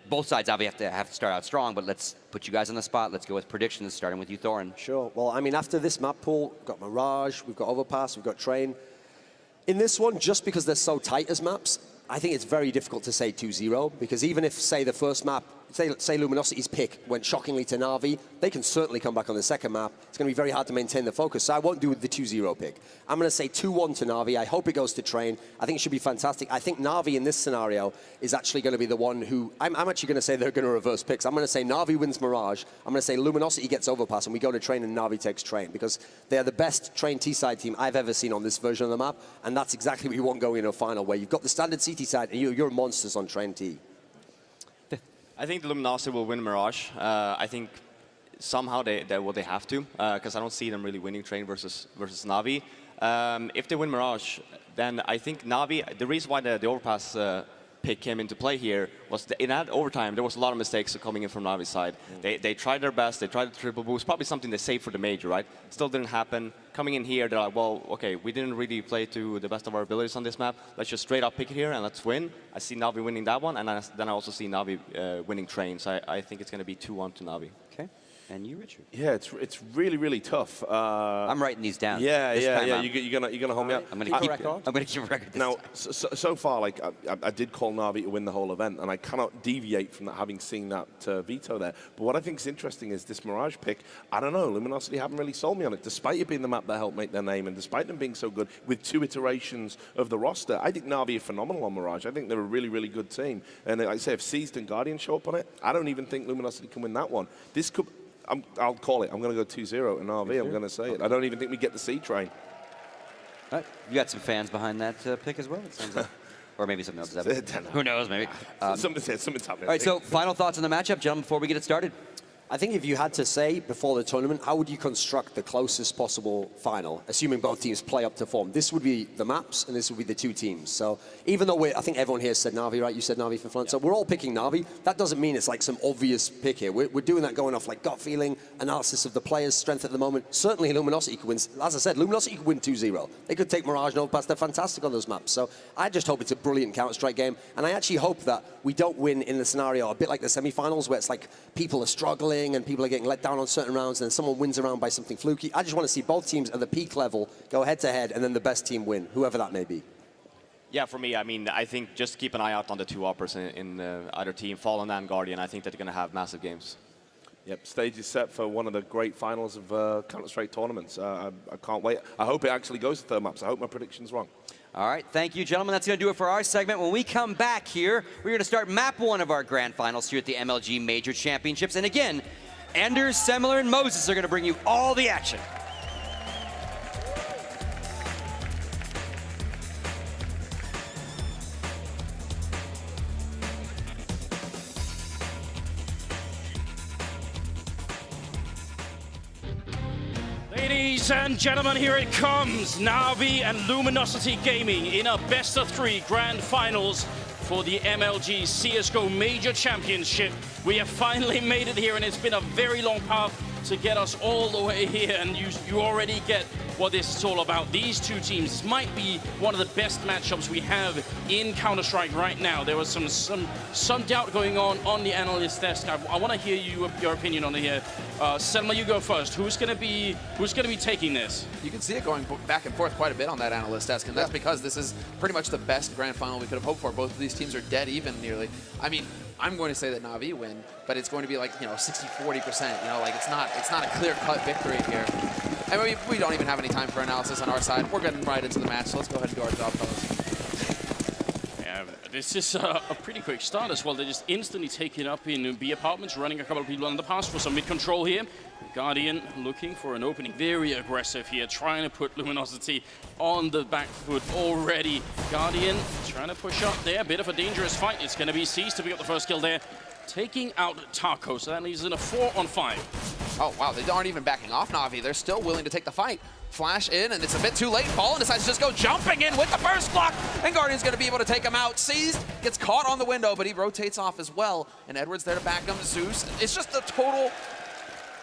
Speaker 2: both sides obviously have to start out strong, but let's put you guys on the spot. Let's go with predictions, starting with you, Thorin.
Speaker 5: Sure. Well, I mean, after this map pool, we've got Mirage, we've got Overpass, we've got Train. In this one, just because they're so tight as maps, I think it's very difficult to say 2-0, because even if, say, the first map, say Luminosity's pick went shockingly to Na'Vi, they can certainly come back on the second map. It's going to be very hard to maintain the focus, so I won't do the 2-0 pick. I'm going to say 2-1 to Na'Vi. I hope it goes to Train. I think it should be fantastic. I think Na'Vi in this scenario is actually going to be the one who... I'm actually going to say they're going to reverse picks. I'm going to say Na'Vi wins Mirage. I'm going to say Luminosity gets Overpass, and we go to Train and Na'Vi takes Train, because they're the best Train T-side team I've ever seen on this version of the map, and that's exactly what you want going into a final, where you've got the standard CT side, and you're monsters on Train T.
Speaker 4: I think the Luminosity will win Mirage. I think somehow they have to, because I don't see them really winning Train versus Na'Vi. If they win Mirage, then I think Na'Vi, the reason why the Overpass pick came into play here was in that overtime, there was a lot of mistakes coming in from Navi's side. They tried their best. They tried the triple boost, probably something they saved for the major, right? Still didn't happen. Coming in here, they're like, well, okay, we didn't really play to the best of our abilities on this map. Let's just straight up pick it here and let's win. I see Navi winning that one, and then I also see Navi winning Train. So I think it's going to be 2-1 to Navi.
Speaker 2: Okay. And you, Richard?
Speaker 3: Yeah, it's really, really tough.
Speaker 2: I'm writing these down.
Speaker 3: Yeah. You're gonna hold me up.
Speaker 2: I'm gonna keep a record.
Speaker 3: Now, so far, like I did call Navi to win the whole event, and I cannot deviate from that, having seen that veto there. But what I think is interesting is this Mirage pick. I don't know, Luminosity haven't really sold me on it, despite it being the map that helped make their name, and despite them being so good with 2 iterations of the roster. I think Navi are phenomenal on Mirage. I think they're a really, really good team. And like I say, if Seized and Guardian show up on it, I don't even think Luminosity can win that one. This could. I'll call it. I'm going to go 2-0 in RV. I'm going to say it. I don't even think we get the C train.
Speaker 2: Right. You got some fans behind that pick as well, it sounds like. Or maybe something else. Who knows, maybe.
Speaker 3: Something's happening.
Speaker 2: All right, so final thoughts on the matchup, gentlemen, before we get it started.
Speaker 5: I think if you had to say before the tournament, how would you construct the closest possible final, assuming both teams play up to form? This would be the maps, and this would be the 2 teams. So even though I think everyone here said Na'Vi, right? You said Na'Vi for fun. Yeah. So we're all picking Na'Vi. That doesn't mean it's like some obvious pick here. We're doing that going off like gut feeling, analysis of the players' strength at the moment. Certainly Luminosity could win. As I said, Luminosity could win 2-0. They could take Mirage and Overpass. They're fantastic on those maps. So I just hope it's a brilliant Counter-Strike game. And I actually hope that we don't win in the scenario a bit like the semifinals, where it's like people are struggling and people are getting let down on certain rounds, and then someone wins a round by something fluky. I just want to see both teams at the peak level go head-to-head, and then the best team win, whoever that may be.
Speaker 4: Yeah, for me, I mean, I think just keep an eye out on the 2 uppers in either team, Fallen and Guardian. I think that they're going to have massive games.
Speaker 3: Yep, stage is set for one of the great finals of Counter-Strike tournaments. I can't wait. I hope it actually goes to 3rd maps. I hope my prediction's wrong.
Speaker 2: All right, thank you, gentlemen. That's going to do it for our segment. When we come back here, we're going to start map 1 of our grand finals here at the MLG Major Championships. And again, Anders, Semler, and Moses are going to bring you all the action.
Speaker 14: Ladies and gentlemen, here it comes. Na'Vi and Luminosity Gaming in a best-of-3 grand finals for the MLG CSGO Major Championship. We have finally made it here, and it's been a very long path to get us all the way here, and you already get what this is all about. These 2 teams might be one of the best matchups we have in Counter-Strike right now. There was some doubt going on the analyst desk. I want to hear your opinion on it here. Selma, you go first. Who's going to be taking this?
Speaker 15: You can see it going back and forth quite a bit on that analyst desk, and that's because this is pretty much the best grand final we could have hoped for. Both of these teams are dead even nearly. I mean, I'm going to say that Na'Vi win, but it's going to be like, 60-40%. Like it's not a clear-cut victory here. I mean, we don't even have any time for analysis on our side. We're getting right into the match, so let's go ahead and do our job, fellas.
Speaker 14: Yeah, this is a pretty quick start as well. They're just instantly taken up in B apartments, running a couple of people on the pass for some mid-control here. Guardian looking for an opening, very aggressive here, trying to put Luminosity on the back foot already. Guardian trying to push up there, a bit of a dangerous fight. It's going to be Seized to pick up the first kill there, taking out Taco, so that leaves in a 4-on-5.
Speaker 15: Oh, wow, they aren't even backing off Na'Vi. They're still willing to take the fight. Flash in, and it's a bit too late. Fallen decides to just go jumping in with the first block, and Guardian's going to be able to take him out. Seized, gets caught on the window, but he rotates off as well, and Edward's there to back him. Zeus, it's just a total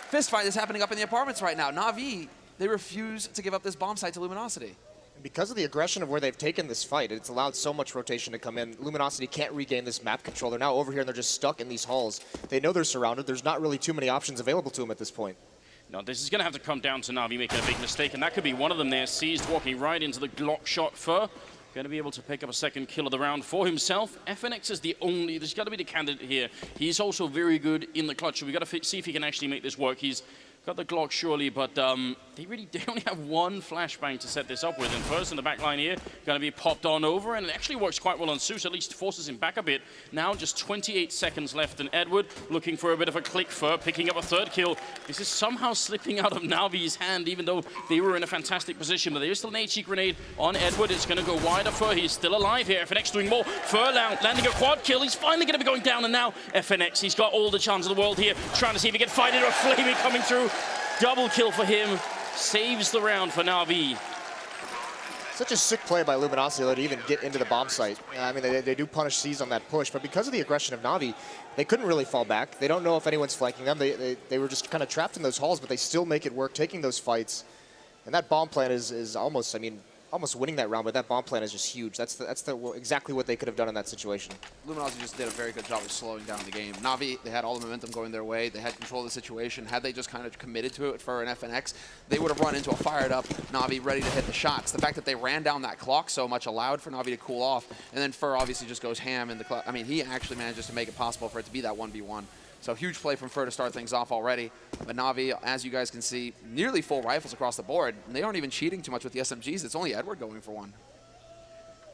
Speaker 15: fist fight that's happening up in the apartments right now. Na'Vi, they refuse to give up this bomb site to Luminosity.
Speaker 17: Because of the aggression of where they've taken this fight, it's allowed so much rotation to come in. Luminosity can't regain this map control. They're now over here and they're just stuck in these halls. They know they're surrounded. There's not really too many options available to them at this point.
Speaker 14: No, this is going to have to come down to Na'Vi making a big mistake, and that could be one of them there. Seized walking right into the Glock shot for. Going to be able to pick up a second kill of the round for himself. FNX is the only, there's got to be the candidate here. He's also very good in the clutch, so we've got to see if he can actually make this work. He's got the Glock surely, but they only have 1 flashbang to set this up with. And first in the back line here, going to be popped on over, and it actually works quite well on Zeus, at least forces him back a bit. Now just 28 seconds left, and Edward looking for a bit of a click for picking up a 3rd kill. This is somehow slipping out of Na'Vi's hand, even though they were in a fantastic position, but there is still an HE grenade on Edward. It's going to go wider for, he's still alive here. FNX doing more. Fur landing a quad kill. He's finally going to be going down, and now FNX, he's got all the chance of the world here, trying to see if he can fight it, or Flamey coming through. Double kill for him, saves the round for Na'Vi.
Speaker 17: Such a sick play by Luminosity to even get into the bomb site. I mean, they do punish C's on that push, but because of the aggression of Na'Vi, they couldn't really fall back. They don't know if anyone's flanking them. They were just kind of trapped in those halls, but they still make it work, taking those fights. And that bomb plan is almost, I mean, almost winning that round, but that bomb plan is just huge. That's exactly what they could have done in that situation.
Speaker 15: Luminosity just did a very good job of slowing down the game. Na'Vi, they had all the momentum going their way. They had control of the situation. Had they just kind of committed to it for an FNX, they would have run into a fired-up Na'Vi ready to hit the shots. The fact that they ran down that clock so much allowed for Na'Vi to cool off, and then Fur obviously just goes ham in the clock. I mean, he actually manages to make it possible for it to be that 1v1. So huge play from Fur to start things off already. But Na'Vi, as you guys can see, nearly full rifles across the board. And they aren't even cheating too much with the SMGs. It's only Edward going for one.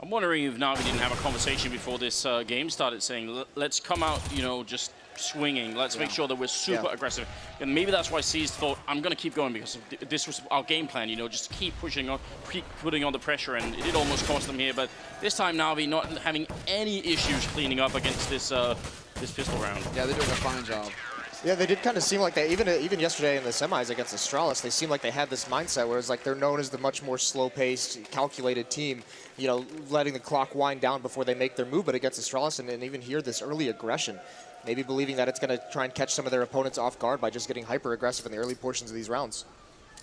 Speaker 14: I'm wondering if Na'Vi didn't have a conversation before this game started saying, let's come out, you know, just swinging. Let's make sure that we're super aggressive. And maybe that's why C's thought, I'm going to keep going because this was our game plan, you know, just keep pushing on, keep putting on the pressure. And it did almost cost them here. But this time Na'Vi not having any issues cleaning up against this this pistol round.
Speaker 15: Yeah, they're doing a fine job.
Speaker 17: Yeah, they did kind of seem like they, even yesterday in the semis against Estados, they seemed like they had this mindset where it's like they're known as the much more slow-paced, calculated team, you know, letting the clock wind down before they make their move. But against Estados, and even here, this early aggression, maybe believing that it's going to try and catch some of their opponents off guard by just getting hyper-aggressive in the early portions of these rounds.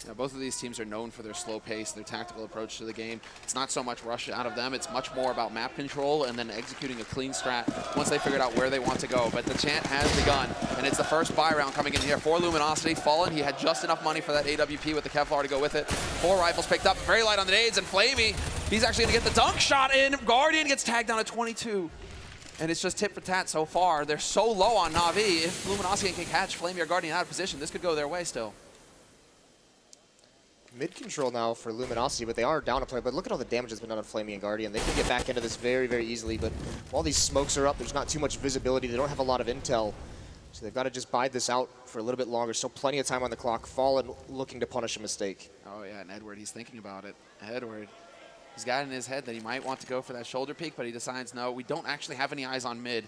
Speaker 15: Yeah, both of these teams are known for their slow pace, their tactical approach to the game. It's not so much rush out of them. It's much more about map control and then executing a clean strat once they figured out where they want to go. But the chant has begun, and it's the first buy round coming in here for Luminosity. Fallen, he had just enough money for that AWP with the Kevlar to go with it. 4 rifles picked up, very light on the nades, and Flamey, he's actually going to get the dunk shot in. Guardian gets tagged down at 22. And it's just tit for tat so far. They're so low on Na'Vi. If Luminosity can catch Flamey or Guardian out of position, this could go their way still.
Speaker 17: Mid-control now for Luminosity, but they are down a player. But look at all the damage that's been done on Flamey and Guardian. They can get back into this very, very easily, but while these smokes are up, there's not too much visibility. They don't have a lot of intel, so they've got to just bide this out for a little bit longer. So plenty of time on the clock. Fallen looking to punish a mistake.
Speaker 15: Oh yeah, and Edward, he's thinking about it. Edward, he's got in his head that he might want to go for that shoulder peek, but he decides, no, we don't actually have any eyes on mid.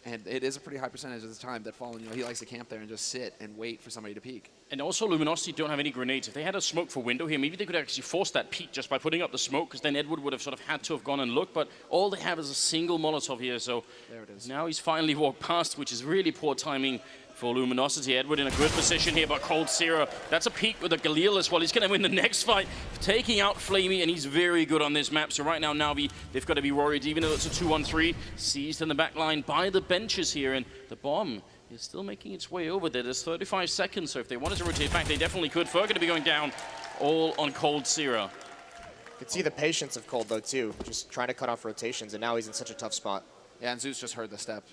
Speaker 15: And it is a pretty high percentage of the time that Fallen, you know, he likes to camp there and just sit and wait for somebody to peek.
Speaker 14: And also Luminosity don't have any grenades. If they had a smoke for window here, maybe they could actually force that peek just by putting up the smoke, because then Edward would have sort of had to have gone and looked, but all they have is a single Molotov here, so
Speaker 15: there it is.
Speaker 14: Now he's finally walked past, which is really poor timing for Luminosity. Edward in a good position here, but coldzera, that's a peek with a Galil as well. He's going to win the next fight, taking out Flamey, and he's very good on this map. So right now, Na'Vi, they've got to be worried, even though it's a 2-on-3, seized in the back line by the benches here, and the bomb is still making its way over there. There's 35 seconds, so if they wanted to rotate back, they definitely could. Fur going to be going down, all on coldzera.
Speaker 17: You can see the patience of Cold, though, too, just trying to cut off rotations, and now he's in such a tough spot.
Speaker 15: Yeah, and Zeus just heard the step.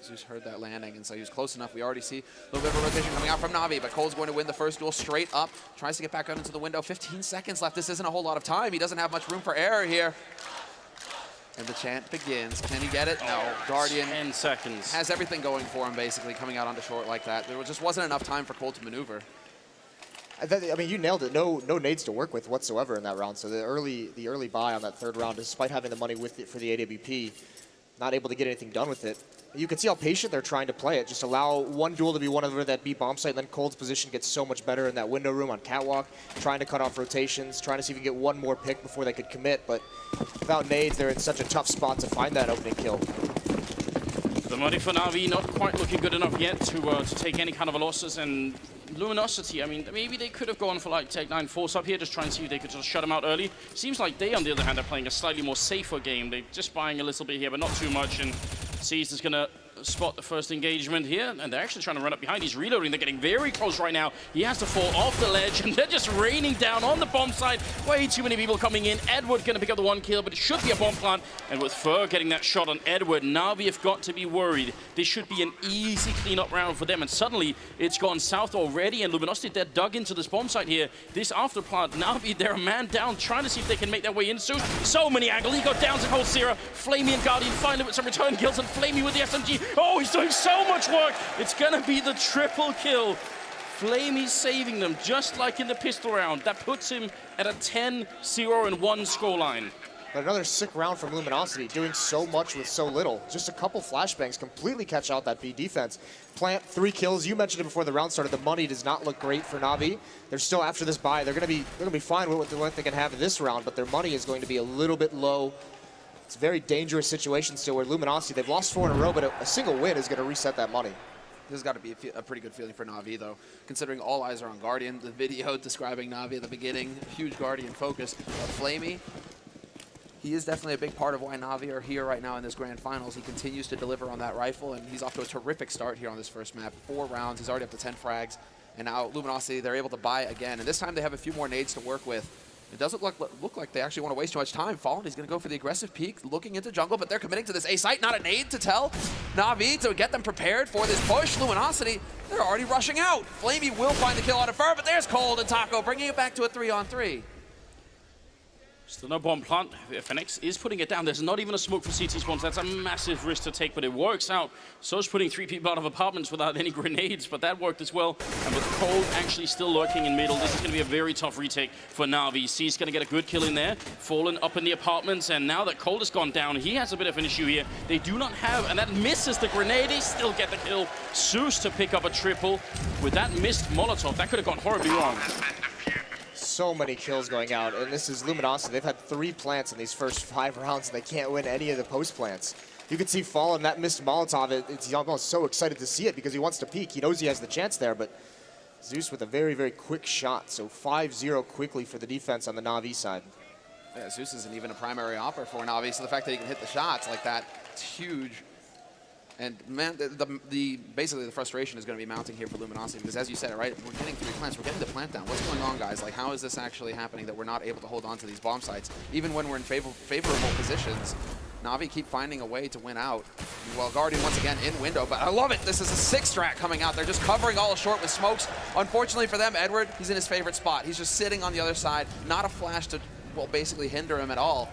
Speaker 15: Zeus heard that landing, and so he was close enough. We already see a little bit of a rotation coming out from Na'Vi, but Cole's going to win the first duel straight up. Tries to get back out into the window. 15 seconds left. This isn't a whole lot of time. He doesn't have much room for error here. And the chant begins. Can he get it? No. Guardian
Speaker 14: 10 seconds.
Speaker 15: Has everything going for him, basically, coming out onto short like that. There just wasn't enough time for Cole to maneuver.
Speaker 17: I mean, you nailed it. No nades to work with whatsoever in that round. So the early buy on that third round, despite having the money with it for the AWP, not able to get anything done with it. You can see how patient they're trying to play it. Just allow one duel to be one over that B bomb site, and then Cold's position gets so much better in that window room on Catwalk, trying to cut off rotations, trying to see if you can get one more pick before they could commit. But without nades, they're in such a tough spot to find that opening kill.
Speaker 14: The money for Na'Vi not quite looking good enough yet to take any kind of losses, and Luminosity, I mean, maybe they could have gone for like Tech 9 force up here, just try and see if they could just shut them out early. Seems like they, on the other hand, are playing a slightly more safer game. They're just buying a little bit here, but not too much, and C's is gonna spot the first engagement here, and they're actually trying to run up behind. He's reloading. They're getting very close right now. He has to fall off the ledge, and they're just raining down on the bomb site. Way too many people coming in. Edward going to pick up the one kill, but it should be a bomb plant. And with Fur getting that shot on Edward, Na'Vi have got to be worried. This should be an easy cleanup round for them, and suddenly it's gone south already, and Luminosity, they're dug into this bomb site here. This after plant, Na'Vi, they're a man down, trying to see if they can make their way in. So many angles. He got down to coldzera. Flamey and Guardian finally with some return kills, and Flamey with the SMG. Oh, he's doing so much work. It's gonna be the triple kill. Flamey saving them, just like in the pistol round. That puts him at a 10-0-1 scoreline.
Speaker 17: But another sick round from Luminosity, doing so much with so little. Just a couple flashbangs completely catch out that B defense. Plant 3 kills. You mentioned it before the round started. The money does not look great for Na'Vi. They're still after this buy. They're gonna be fine with what they can have in this round, but their money is going to be a little bit low. It's a very dangerous situation still where Luminosity, they've lost 4 in a row, but a single win is gonna reset that money.
Speaker 15: This has got to be a pretty good feeling for Na'Vi, though, considering all eyes are on Guardian. The video describing Na'Vi at the beginning, huge Guardian focus. Flamey, he is definitely a big part of why Na'Vi are here right now in this grand finals. He continues to deliver on that rifle, and he's off to a terrific start here on this first map. 4 rounds, he's already up to 10 frags, and now Luminosity, they're able to buy again, and this time they have a few more nades to work with. It doesn't look like they actually want to waste too much time. Fallen, he's going to go for the aggressive peek, looking into jungle, but they're committing to this A site. Not a nade to tell Na'Vi to get them prepared for this push. Luminosity, they're already rushing out. Flamey will find the kill out of Fur, but there's Cold and Taco, bringing it back to a 3-on-3.
Speaker 14: Still no bomb plant. FNX is putting it down. There's not even a smoke for CT spawns. That's a massive risk to take, but it works out. So's putting 3 people out of apartments without any grenades, but that worked as well. And with Cold actually still lurking in middle, this is going to be a very tough retake for Na'Vi. C's going to get a good kill in there. Fallen up in the apartments, and now that Cold has gone down, he has a bit of an issue here. They do not have, and that misses the grenade. They still get the kill. Zeus to pick up a triple. With that missed Molotov, that could have gone horribly wrong.
Speaker 17: So many kills going out, and this is Luminosity. They've had 3 plants in these first 5 rounds, and they can't win any of the post plants. You can see Fallen, that missed Molotov, he's almost so excited to see it because he wants to peek. He knows he has the chance there, but Zeus with a very, very quick shot. So 5-0 quickly for the defense on the Na'Vi side.
Speaker 15: Yeah, Zeus isn't even a primary opper for Na'Vi, so the fact that he can hit the shots like that, it's huge. And man, basically the frustration is going to be mounting here for Luminosity because, as you said, right, we're getting 3 plants, we're getting the plant down. What's going on, guys? Like, how is this actually happening that we're not able to hold on to these bomb sites, even when we're in favorable positions? Na'Vi keep finding a way to win out. Well, Guardian once again in window, but I love it. This is a 6-strat coming out. They're just covering all short with smokes. Unfortunately for them, Edward, he's in his favorite spot. He's just sitting on the other side, not a flash to, well, basically hinder him at all.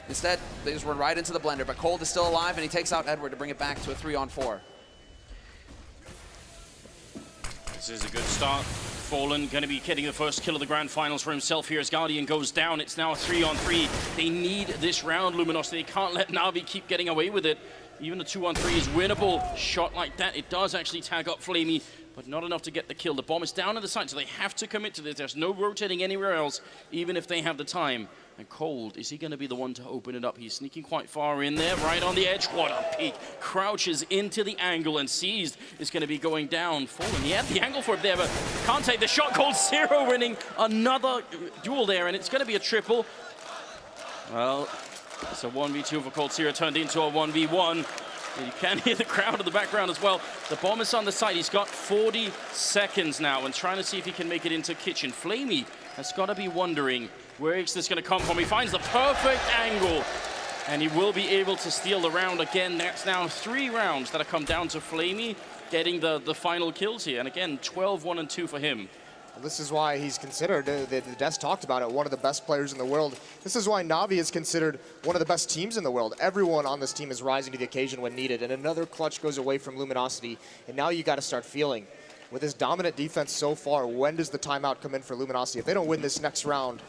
Speaker 15: Instead, they just run right into the blender, but Cold is still alive, and he takes out Edward to bring it back to a 3-on-4.
Speaker 14: This is a good start. Fallen going to be getting the first kill of the grand finals for himself here as Guardian goes down. It's now a 3-on-3. They need this round, Luminosity. They can't let Na'Vi keep getting away with it. Even the 2-on-3 is winnable. Shot like that, it does actually tag up Flamey, but not enough to get the kill. The bomb is down at the site, so they have to commit to this. There's no rotating anywhere else, even if they have the time. And Cold, is he going to be the one to open it up? He's sneaking quite far in there, right on the edge. What a peek. Crouches into the angle, and Seized is going to be going down. Fallen, he had the angle for it there, but can't take the shot. Cold Zero winning another duel there, and it's going to be a triple. Well, it's a 1v2 for Cold Zero, turned into a 1v1. You can hear the crowd in the background as well. The bomb is on the side. He's got 40 seconds now and trying to see if he can make it into kitchen. Flamey has got to be wondering where is this going to come from. He finds the perfect angle, and he will be able to steal the round again. That's now 3 rounds that have come down to Flamey getting the final kills here. And again, 12-1-2 for him.
Speaker 17: This is why he's considered, the Des talked about it, one of the best players in the world. This is why Na'Vi is considered one of the best teams in the world. Everyone on this team is rising to the occasion when needed, and another clutch goes away from Luminosity, and now you got to start feeling. With this dominant defense so far, when does the timeout come in for Luminosity? If they don't win this next round,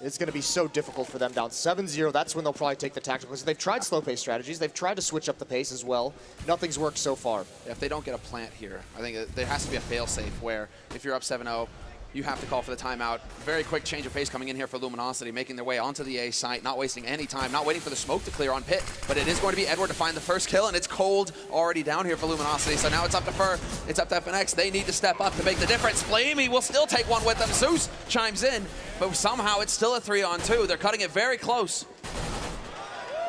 Speaker 17: it's going to be so difficult for them. Down 7-0, that's when they'll probably take the tactical. They've tried slow pace strategies. They've tried to switch up the pace as well. Nothing's worked so far.
Speaker 15: If they don't get a plant here, I think there has to be a fail-safe where if you're up 7-0, you have to call for the timeout. Very quick change of pace coming in here for Luminosity, making their way onto the A site, not wasting any time, not waiting for the smoke to clear on pit, but it is going to be Edward to find the first kill, and it's Cold already down here for Luminosity, so now it's up to Fur, it's up to FNX. They need to step up to make the difference. Flamey will still take one with them. Zeus chimes in, but somehow it's still a 3-on-2. They're cutting it very close.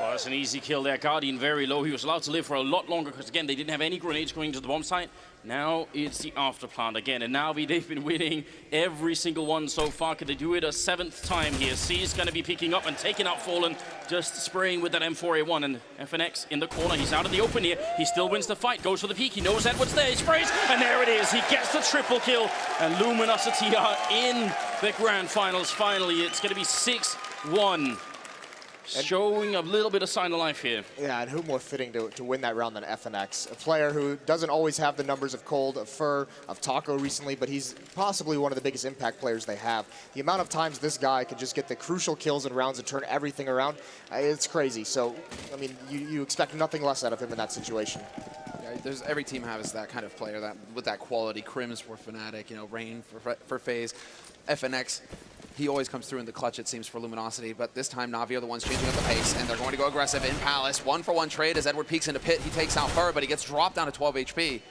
Speaker 14: Well, that's an easy kill there. Guardian very low. He was allowed to live for a lot longer because, again, they didn't have any grenades going to the bomb site. Now it's the after plant again. And Na'Vi, they've been winning every single one so far. Could they do it a 7th time here? C is going to be picking up and taking out Fallen, just spraying with that M4A1. And FNX in the corner. He's out in the open here. He still wins the fight. Goes for the peek. He knows Edward's there. He sprays. And there it is. He gets the triple kill. And Luminosity are in the grand finals finally. It's going to be 6-1. showing a little bit of sign of life here.
Speaker 17: Yeah, and who more fitting to win that round than FNX? A player who doesn't always have the numbers of Cold, of Fur, of Taco recently, but he's possibly one of the biggest impact players they have. The amount of times this guy can just get the crucial kills in rounds and turn everything around, it's crazy. So, I mean, you expect nothing less out of him in that situation.
Speaker 15: Yeah, every team has that kind of player that with that quality. Crims for Fnatic, you know, Rain for FaZe, FNX. He always comes through in the clutch, it seems, for Luminosity, but this time Na'Vi are the ones changing up the pace, and they're going to go aggressive in Palace. 1-for-1 trade as Edward peeks into pit. He takes out Fur, but he gets dropped down to 12 HP.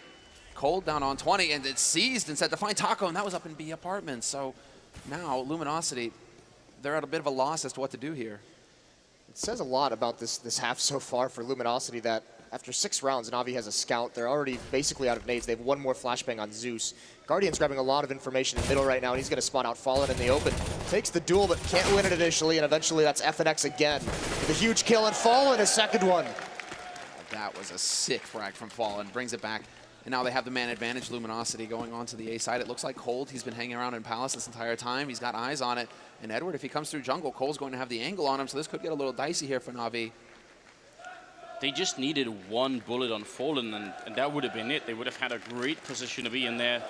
Speaker 15: Cold down on 20, and it's seized instead to find Taco, and that was up in B apartments. So now Luminosity, they're at a bit of a loss as to what to do here.
Speaker 17: It says a lot about this half so far for Luminosity that after 6 rounds, Na'Vi has a scout. They're already basically out of nades. They have one more flashbang on Zeus. Guardian's grabbing a lot of information in the middle right now, and he's going to spawn out Fallen in the open. Takes the duel, but can't win it initially, and eventually that's FNX again. With a huge kill, and Fallen, a second one.
Speaker 15: That was a sick frag from Fallen. Brings it back. And now they have the man advantage. Luminosity going on to the A side. It looks like Cold, he's been hanging around in Palace this entire time. He's got eyes on it. And Edward, if he comes through jungle, Cole's going to have the angle on him, so this could get a little dicey here for Na'Vi.
Speaker 14: They just needed one bullet on Fallen, and that would have been it. They would have had a great position to be in there.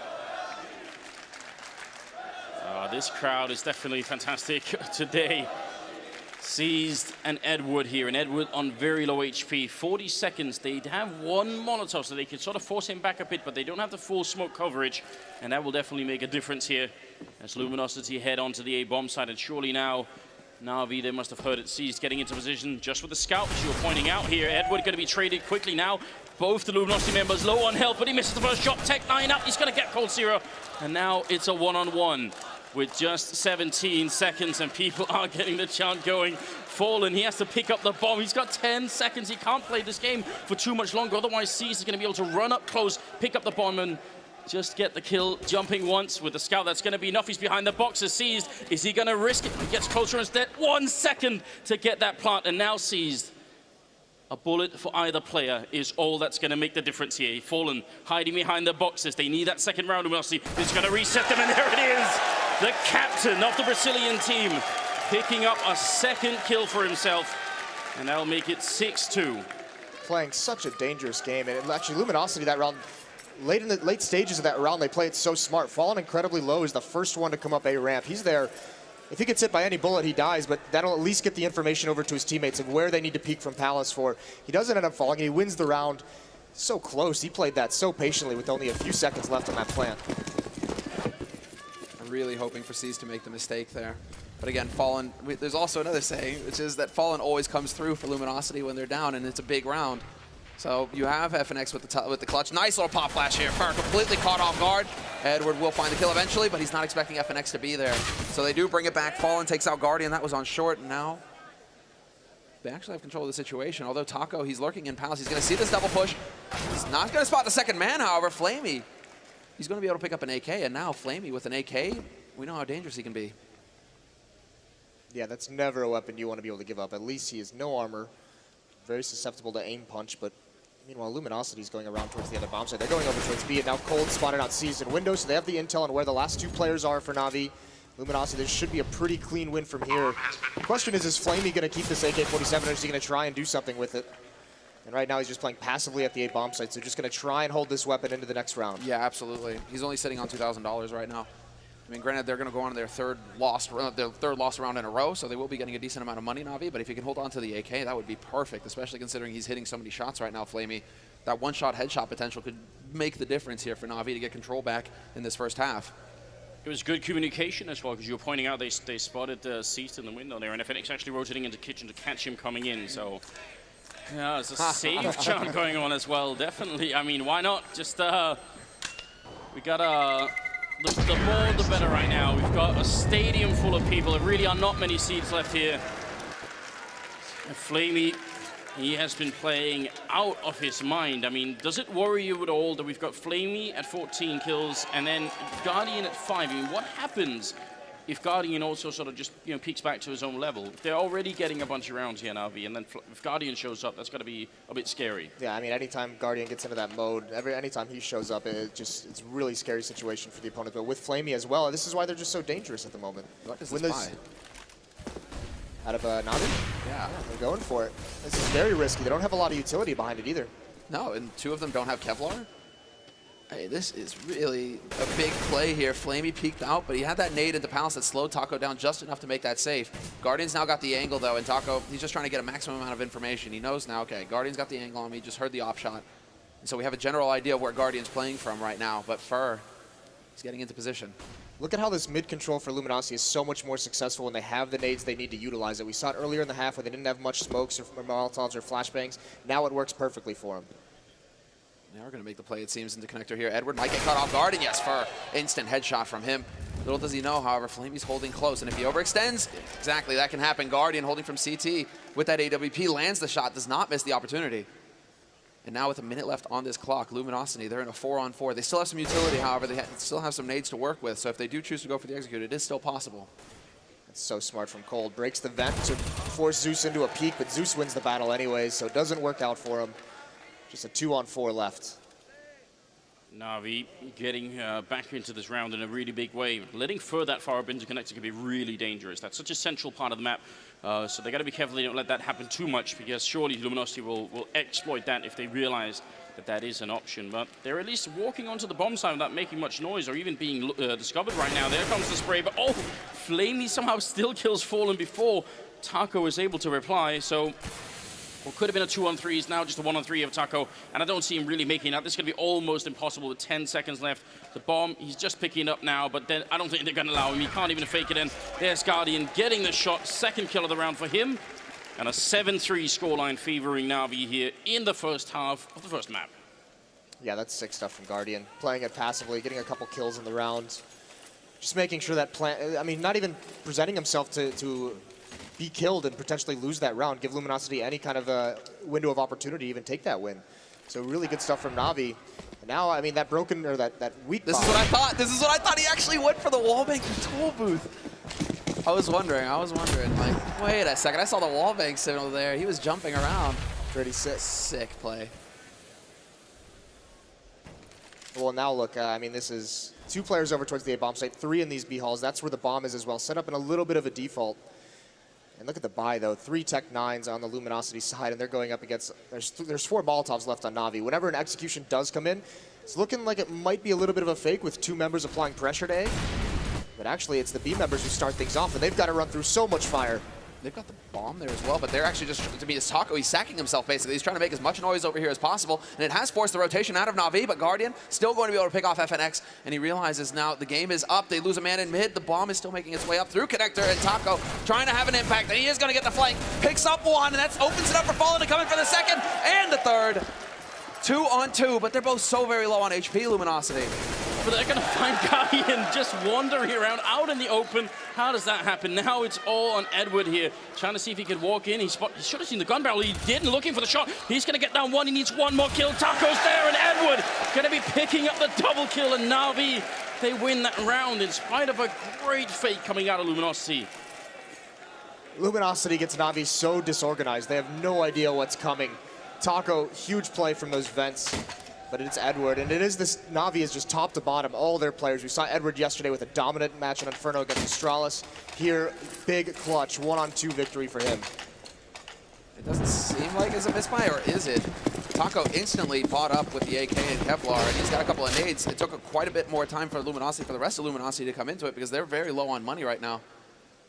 Speaker 14: This crowd is definitely fantastic today. Seized and Edward here, and Edward on very low HP. 40 seconds, they'd have one Molotov, so they could sort of force him back a bit, but they don't have the full smoke coverage, and that will definitely make a difference here as Luminosity head onto the A bomb side, and surely now Na'Vi, they must have heard it. Seized getting into position just with the scout, as you're pointing out here. Edward going to be traded quickly now. Both the Luminosity members low on health, but he misses the first shot. Tech 9 up, he's going to get Cold Zero. And now it's a one-on-one with just 17 seconds, and people are getting the chant going. Fallen, he has to pick up the bomb. He's got 10 seconds. He can't play this game for too much longer. Otherwise, Seized is going to be able to run up close, pick up the bomb, and just get the kill, jumping once with the scout. That's going to be enough. He's behind the boxes. Seized. Is he going to risk it? He gets closer instead. 1 second to get that plant, and now Seized. A bullet for either player is all that's going to make the difference here. Fallen hiding behind the boxes. They need that second round. Luminosity is going to reset them, and there it is. The captain of the Brazilian team picking up a second kill for himself, and that'll make it 6-2.
Speaker 17: Playing such a dangerous game, and actually Luminosity that round, late in the late stages of that round, they play it so smart. Fallen incredibly low is the first one to come up A ramp. He's there. If he gets hit by any bullet, he dies, but that'll at least get the information over to his teammates of where they need to peek from Palace for. He doesn't end up falling, and he wins the round so close. He played that so patiently with only a few seconds left on that plant.
Speaker 15: I'm really hoping for Seized to make the mistake there. But again, Fallen, there's also another saying, which is that Fallen always comes through for Luminosity when they're down, and it's a big round. So you have FNX with the clutch. Nice little pop flash here. Fur completely caught off guard. Edward will find the kill eventually, but he's not expecting FNX to be there. So they do bring it back. Fallen takes out Guardian. That was on short, and now they actually have control of the situation. Although Taco, he's lurking in Palace. He's going to see this double push. He's not going to spot the second man, however. Flamey, he's going to be able to pick up an AK, and now Flamey with an AK, we know how dangerous he can be.
Speaker 17: Yeah, that's never a weapon you want to be able to give up. At least he has no armor. Very susceptible to aim punch, but meanwhile, Luminosity's going around towards the other bomb site. They're going over towards B, and now Cold spotted out Seized and Windows, so they have the intel on where the last 2 players are for Na'Vi. Luminosity, this should be a pretty clean win from here. The question is Flamey going to keep this AK-47, or is he going to try and do something with it? And right now he's just playing passively at the A bomb site, so just going to try and hold this weapon into the next round.
Speaker 15: Yeah, absolutely. He's only sitting on $2,000 right now. I mean, granted, they're going to go on to their third loss round in a row, so they will be getting a decent amount of money, Na'Vi, but if he can hold on to the AK, that would be perfect, especially considering he's hitting so many shots right now, Flamey. That one-shot headshot potential could make the difference here for Na'Vi to get control back in this first half.
Speaker 14: It was good communication as well, because you were pointing out they spotted Seized in the window there, and FNX actually rotating into kitchen to catch him coming in, so yeah, there's a save chant going on as well, definitely. I mean, why not? Just, we got the more the better right now. We've got a stadium full of people. There really are not many seats left here. And Flamey, he has been playing out of his mind. I mean, does it worry you at all that we've got Flamey at 14 kills and then Guardian at 5? I mean, what happens if Guardian also sort of just, you know, peaks back to his own level? They're already getting a bunch of rounds here, Na'Vi, and then if Guardian shows up, that's got to be a bit scary.
Speaker 17: Yeah, I mean, anytime Guardian gets into that mode, anytime he shows up, it's a really scary situation for the opponent. But with Flamey as well, this is why they're just so dangerous at the moment.
Speaker 15: What does this buy?
Speaker 17: out of Natus.
Speaker 15: Yeah.
Speaker 17: They're going for it. This is very risky. They don't have a lot of utility behind it either.
Speaker 15: No, and 2 of them don't have Kevlar. Hey, this is really a big play here. Flamey peeked out, but he had that nade into Palace that slowed Taco down just enough to make that safe. Guardian's now got the angle, though, and Taco, he's just trying to get a maximum amount of information. He knows now, okay, Guardian's got the angle on me, just heard the op shot. And so we have a general idea of where Guardian's playing from right now, but Fur is getting into position.
Speaker 17: Look at how this mid control for Luminosity is so much more successful when they have the nades they need to utilize it. We saw it earlier in the half where they didn't have much smokes or Molotovs or flashbangs. Now it works perfectly for them.
Speaker 15: Now we're going to make the play, it seems, into connector here. Edward might get caught off guard, and yes, Fur, instant headshot from him. Little does he know, however, Flamey's holding close, and if he overextends, exactly, that can happen. Guardian holding from CT with that AWP, lands the shot, does not miss the opportunity. And now with a minute left on this clock, Luminosity, they're in a 4-on-4. They still have some utility, however, they still have some nades to work with, so if they do choose to go for the execute, it is still possible.
Speaker 17: That's so smart from Cold. Breaks the vent to force Zeus into a peek, but Zeus wins the battle anyways, so it doesn't work out for him. Just a 2-on-4 left.
Speaker 14: Na'Vi getting back into this round in a really big way. Letting Fur that far up into connector can be really dangerous. That's such a central part of the map. So they got to be careful they don't let that happen too much, because surely Luminosity will exploit that if they realize that that is an option. But they're at least walking onto the bomb side without making much noise or even being discovered right now. There comes the spray, but oh, Flamey somehow still kills Fallen before Taco is able to reply. So what could have been a 2-on-3 is now just a 1-on-3 of Taco, and I don't see him really making that. This is going to be almost impossible with 10 seconds left. The bomb, he's just picking it up now, but then I don't think they're going to allow him. He can't even fake it in. There's Guardian getting the shot, second kill of the round for him, and a 7-3 scoreline favoring Na'Vi here in the first half of the first map.
Speaker 17: Yeah, that's sick stuff from Guardian. Playing it passively, getting a couple kills in the round. Just making sure that not even presenting himself to be killed and potentially lose that round, give Luminosity any kind of a window of opportunity to even take that win. So really good stuff from Na'Vi. And now, I mean, that broken, or that weak
Speaker 15: This is what I thought. This is what I thought. He actually went for the wallbang control booth. I was wondering, like, wait a second. I saw the wallbang signal there. He was jumping around.
Speaker 17: Pretty sick.
Speaker 15: Sick play.
Speaker 17: Well, now look, I mean, this is 2 players over towards the A-bomb site, 3 in these B halls. That's where the bomb is as well. Set up in a little bit of a default. And look at the buy, though. 3 Tech 9s on the Luminosity side, and they're going up against... There's 4 Molotovs left on Na'Vi. Whenever an execution does come in, it's looking like it might be a little bit of a fake with 2 members applying pressure to A. But actually, it's the B members who start things off, and they've got to run through so much fire.
Speaker 15: They've got the bomb there as well, but they're actually just, to be his Taco, he's sacking himself basically. He's trying to make as much noise over here as possible, and it has forced the rotation out of Na'Vi, but Guardian still going to be able to pick off FNX, and he realizes now the game is up. They lose a man in mid. The bomb is still making its way up through connector, and Taco trying to have an impact, and he is going to get the flank. Picks up one, and that opens it up for Fallen to come in for the second and the third. 2-on-2, but they're both so very low on HP, Luminosity.
Speaker 14: But they're going to find Guardian just wandering around out in the open. How does that happen? Now it's all on Edward here, trying to see if he could walk in. He should have seen the gun barrel. He didn't, looking for the shot. He's going to get down one. He needs one more kill. Taco's there, and Edward going to be picking up the double kill, and Na'Vi, they win that round in spite of a great fake coming out of Luminosity.
Speaker 17: Luminosity gets Na'Vi so disorganized. They have no idea what's coming. Taco, huge play from those vents. But it's Edward, and it is this, Na'Vi is just top to bottom, all their players. We saw Edward yesterday with a dominant match on Inferno against Astralis. Here, big clutch, 1-on-2 victory for him.
Speaker 15: It doesn't seem like it's a misbuy, or is it? Taco instantly bought up with the AK and Kevlar, and he's got a couple of nades. It took quite a bit more time for Luminosity, for the rest of Luminosity to come into it, because they're very low on money right now.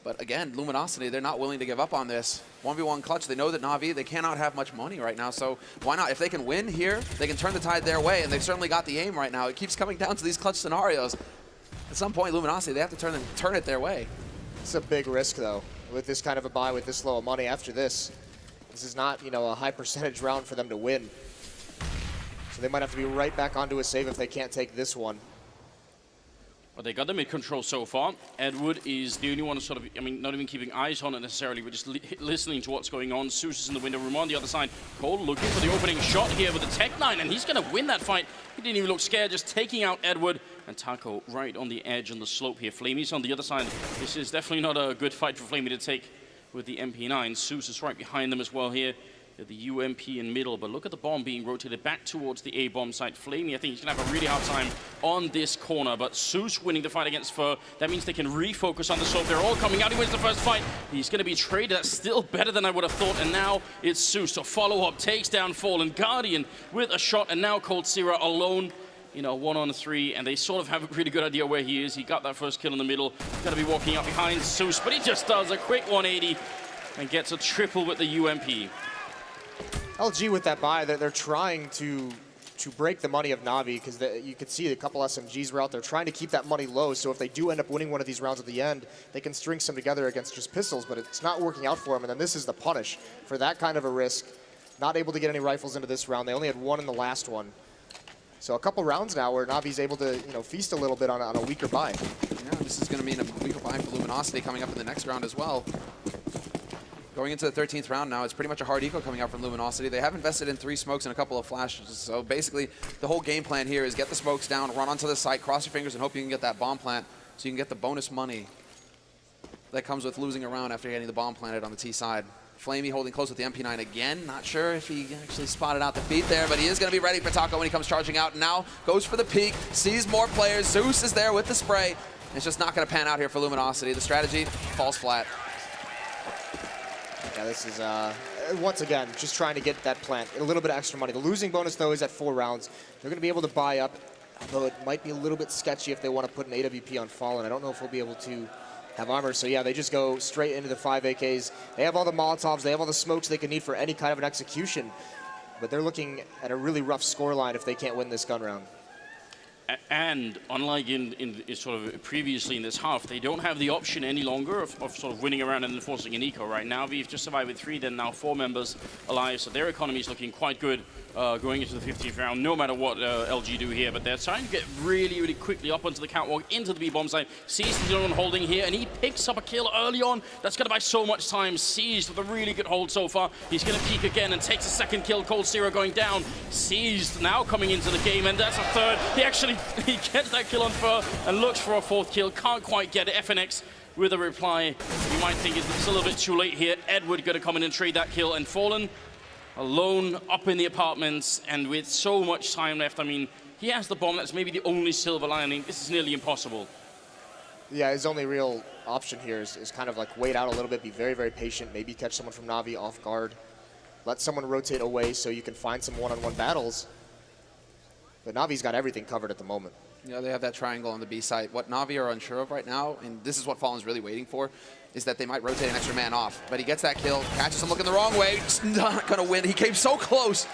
Speaker 15: But again, Luminosity, they're not willing to give up on this. 1v1 clutch, they know that Na'Vi, they cannot have much money right now, so why not? If they can win here, they can turn the tide their way, and they've certainly got the aim right now. It keeps coming down to these clutch scenarios. At some point, Luminosity, they have to turn it their way.
Speaker 17: It's a big risk, though, with this kind of a buy, with this low of money after this. This is not, a high percentage round for them to win. So they might have to be right back onto a save if they can't take this one.
Speaker 14: Well, they got the mid-control so far. Edward is the only one sort of, not even keeping eyes on it necessarily, but just listening to what's going on. Zeus is in the window room on the other side. Cole looking for the opening shot here with the Tech 9, and he's going to win that fight. He didn't even look scared, just taking out Edward. And Taco right on the edge on the slope here. Flamey's on the other side. This is definitely not a good fight for Flamey to take with the MP9. Zeus is right behind them as well here. The UMP in middle, but look at the bomb being rotated back towards the A bomb site. Flamey, I think he's gonna have a really hard time on this corner, but Zeus winning the fight against Fur. That means they can refocus on the Soap. They're all coming out. He wins the first fight. He's gonna be traded. That's still better than I would have thought, and now it's Zeus. So follow-up, takes down Fallen. Guardian with a shot, and now Cold Zero alone. 1-on-3, and they sort of have a really good idea where he is. He got that first kill in the middle. He's gonna be walking up behind Zeus, but he just does a quick 180 and gets a triple with the UMP.
Speaker 17: LG with that buy, they're trying to break the money of Na'Vi, because you could see a couple SMGs were out there trying to keep that money low, so if they do end up winning one of these rounds at the end, they can string some together against just pistols, but it's not working out for them, and then this is the punish for that kind of a risk. Not able to get any rifles into this round. They only had one in the last one. So a couple rounds now where Na'Vi's able to feast a little bit on a weaker buy.
Speaker 15: Yeah, this is going to mean a weaker buy for Luminosity coming up in the next round as well. Going into the 13th round now, it's pretty much a hard eco coming out from Luminosity. They have invested in 3 smokes and a couple of flashes. So basically, the whole game plan here is get the smokes down, run onto the site, cross your fingers, and hope you can get that bomb plant so you can get the bonus money that comes with losing a round after getting the bomb planted on the T side. Flamey holding close with the MP9 again. Not sure if he actually spotted out the feet there, but he is going to be ready for Taco when he comes charging out. And now goes for the peek, sees more players. Zeus is there with the spray. It's just not going to pan out here for Luminosity. The strategy falls flat.
Speaker 17: Yeah, this is, once again, just trying to get that plant. A little bit of extra money. The losing bonus, though, is at 4 rounds. They're going to be able to buy up, although it might be a little bit sketchy if they want to put an AWP on Fallen. I don't know if we'll be able to have armor. So, yeah, they just go straight into the 5 AKs. They have all the Molotovs. They have all the smokes they can need for any kind of an execution. But they're looking at a really rough scoreline if they can't win this gun round.
Speaker 14: And unlike in sort of previously in this half, they don't have the option any longer of sort of winning around and enforcing an eco. Right now, we've just survived with 3, then now 4 members alive, so their economy is looking quite good going into the 15th round, no matter what LG do here. But they're trying to get really, really quickly up onto the catwalk, into the B-bomb site. Seized the one holding here, and he picks up a kill early on. That's going to buy so much time. Seized with a really good hold so far. He's going to peek again and takes a second kill. Cold Zero going down. Seized now coming into the game, and that's a third. He gets that kill on Fur and looks for a 4th kill. Can't quite get it. FNX with a reply. You might think it's a little bit too late here. Edward going to come in and trade that kill, and Fallen alone up in the apartments, and with so much time left. I mean, he has the bomb. That's maybe the only silver lining. This is nearly impossible.
Speaker 17: Yeah, his only real option here is kind of like wait out a little bit, be very, very patient, maybe catch someone from Na'Vi off guard, let someone rotate away so you can find some one-on-one battles. But Na'Vi's got everything covered at the moment.
Speaker 15: Yeah, they have that triangle on the B site. What Na'Vi are unsure of right now, and this is what Fallen's really waiting for, is that they might rotate an extra man off. But he gets that kill, catches him looking the wrong way, just not going to win. He came so close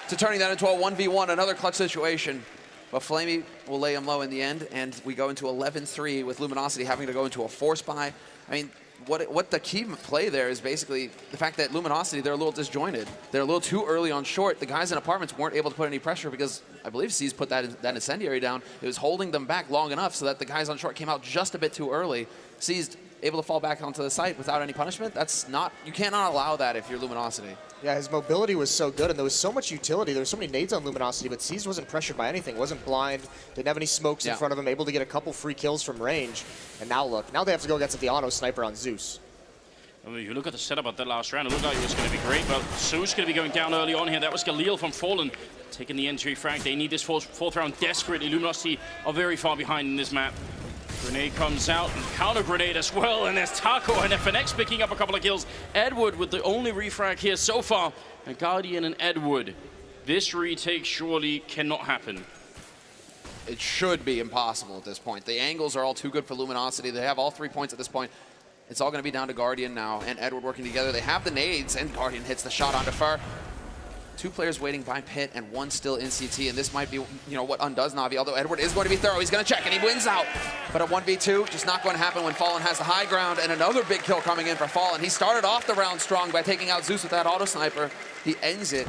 Speaker 15: to turning that into a 1v1, another clutch situation. But Flamey will lay him low in the end, and we go into 11-3 with Luminosity having to go into a force buy. I mean, what the key play there is basically the fact that Luminosity, they're a little disjointed. They're a little too early on short. The guys in apartments weren't able to put any pressure because I believe C's put that incendiary down. It was holding them back long enough so that the guys on short came out just a bit too early. C's able to fall back onto the site without any punishment. That's not, you cannot allow that if you're Luminosity.
Speaker 17: Yeah, his mobility was so good, and there was so much utility. There were so many nades on Luminosity, but C's wasn't pressured by anything, wasn't blind, didn't have any smokes in front of him, able to get a couple free kills from range. And now look, now they have to go against the auto sniper on Zeus.
Speaker 14: I mean, if you look at the setup of that last round, it looked like it was going to be great, but Zeus going to be going down early on here. That was Galil from Fallen taking the entry frag. They need this fourth round desperately. Luminosity are very far behind in this map. Grenade comes out, and counter grenade as well, and there's Taco and FNX picking up a couple of kills. Edward with the only refrag here so far, and Guardian and Edward. This retake surely cannot happen.
Speaker 15: It should be impossible at this point. The angles are all too good for Luminosity. They have all 3 points at this point. It's all going to be down to Guardian now and Edward working together. They have the nades, and Guardian hits the shot onto Fur. 2 players waiting by pit and 1 still in CT, and this might be, what undoes Na'Vi, although Edward is going to be thorough. He's going to check, and he wins out. But a 1v2, just not going to happen when Fallen has the high ground, and another big kill coming in for Fallen. He started off the round strong by taking out Zeus with that auto sniper. He ends it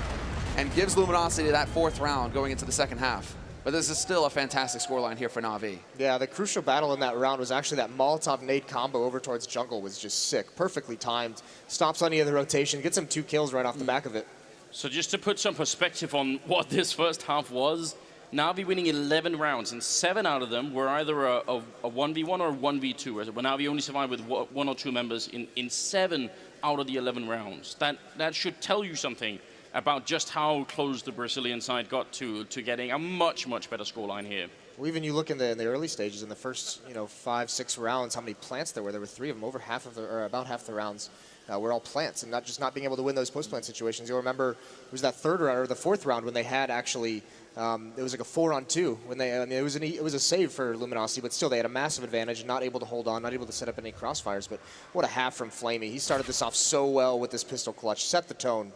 Speaker 15: and gives Luminosity that 4th round going into the second half. But this is still a fantastic scoreline here for Na'Vi.
Speaker 17: Yeah, the crucial battle in that round was actually that Molotov nade combo over towards jungle was just sick. Perfectly timed. Stops any of the rotation, gets him 2 kills right off the back of it.
Speaker 14: So just to put some perspective on what this first half was, Na'Vi winning 11 rounds, and 7 out of them were either a 1v1 or a 1v2. Where Na'Vi only survived with 1 or 2 members in 7 out of the 11 rounds. That should tell you something about just how close the Brazilian side got to getting a much, much better scoreline here.
Speaker 17: Well, even you look in the early stages, in the first 5-6 rounds, how many plants there were. There were 3 of them. Over half of the, or about half the rounds were all plants, and not being able to win those post-plant situations. You'll remember it was that 3rd round or the 4th round when they had actually it was like a 4-on-2 when they. I mean, it was a save for Luminosity, but still they had a massive advantage, not able to hold on, not able to set up any crossfires. But what a half from Flamey. He started this off so well with this pistol clutch, set the tone.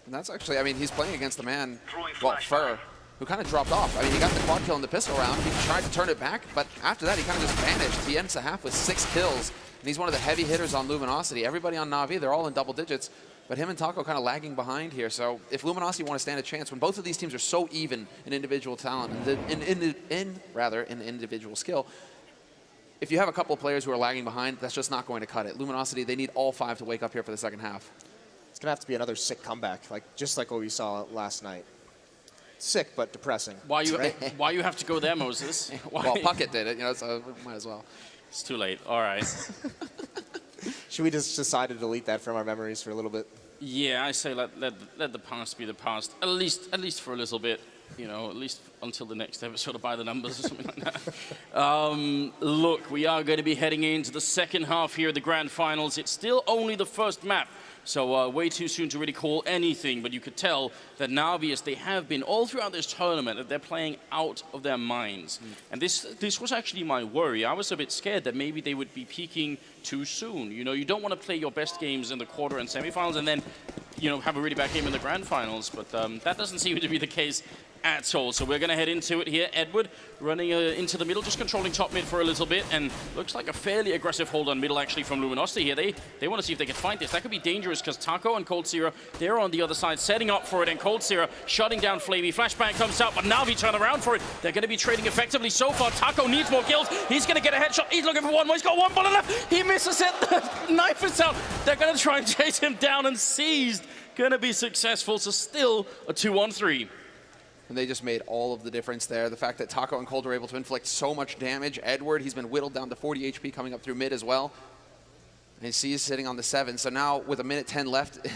Speaker 15: And that's actually, I mean, he's playing against the man, well, Fur, who kind of dropped off. I mean, he got the quad kill in the pistol round. He tried to turn it back, but after that, he kind of just vanished. He ends the half with 6 kills, and he's one of the heavy hitters on Luminosity. Everybody on Na'Vi, they're all in double digits, but him and Taco kind of lagging behind here. So if Luminosity want to stand a chance, when both of these teams are so even in individual talent, in individual skill, if you have a couple of players who are lagging behind, that's just not going to cut it. Luminosity, they need all 5 to wake up here for the second half.
Speaker 17: It's going to have to be another sick comeback, just like what we saw last night. Sick, but depressing.
Speaker 14: Why you have to go there, Moses?
Speaker 15: Well, Puckett did it, so might as well.
Speaker 14: It's too late. All right.
Speaker 17: Should we just decide to delete that from our memories for a little bit?
Speaker 14: Yeah, I say let the past be the past. At least for a little bit. At least until the next episode of By the Numbers or something like that. Look, we are going to be heading into the second half here of the Grand Finals. It's still only the first map. So way too soon to really call anything, but you could tell that Na'Vi, as they have been all throughout this tournament, that they're playing out of their minds. And this was actually my worry. I was a bit scared that maybe they would be peaking too soon. You don't want to play your best games in the quarter and semifinals and then, have a really bad game in the Grand Finals. But that doesn't seem to be the case at all. So we're going to head into it here. Edward running into the middle, just controlling top mid for a little bit, and looks like a fairly aggressive hold on middle actually from Luminosity here. They want to see if they can fight this. That could be dangerous because Taco and Cold Zero, they're on the other side setting up for it, and Cold Zero shutting down Flamey. Flashbang comes out, but Na'Vi turn around for it. They're going to be trading effectively so far. Taco needs more kills. He's going to get a headshot. He's looking for one more. He's got 1 bullet left. He misses it. The knife is out. They're going to try and chase him down, and Seized going to be successful. So still a 2-on-3.
Speaker 15: And they just made all of the difference there. The fact that Taco and Cold are able to inflict so much damage. Edward, he's been whittled down to 40 HP coming up through mid as well. And he's sitting on the 7. So now with 1:10 left,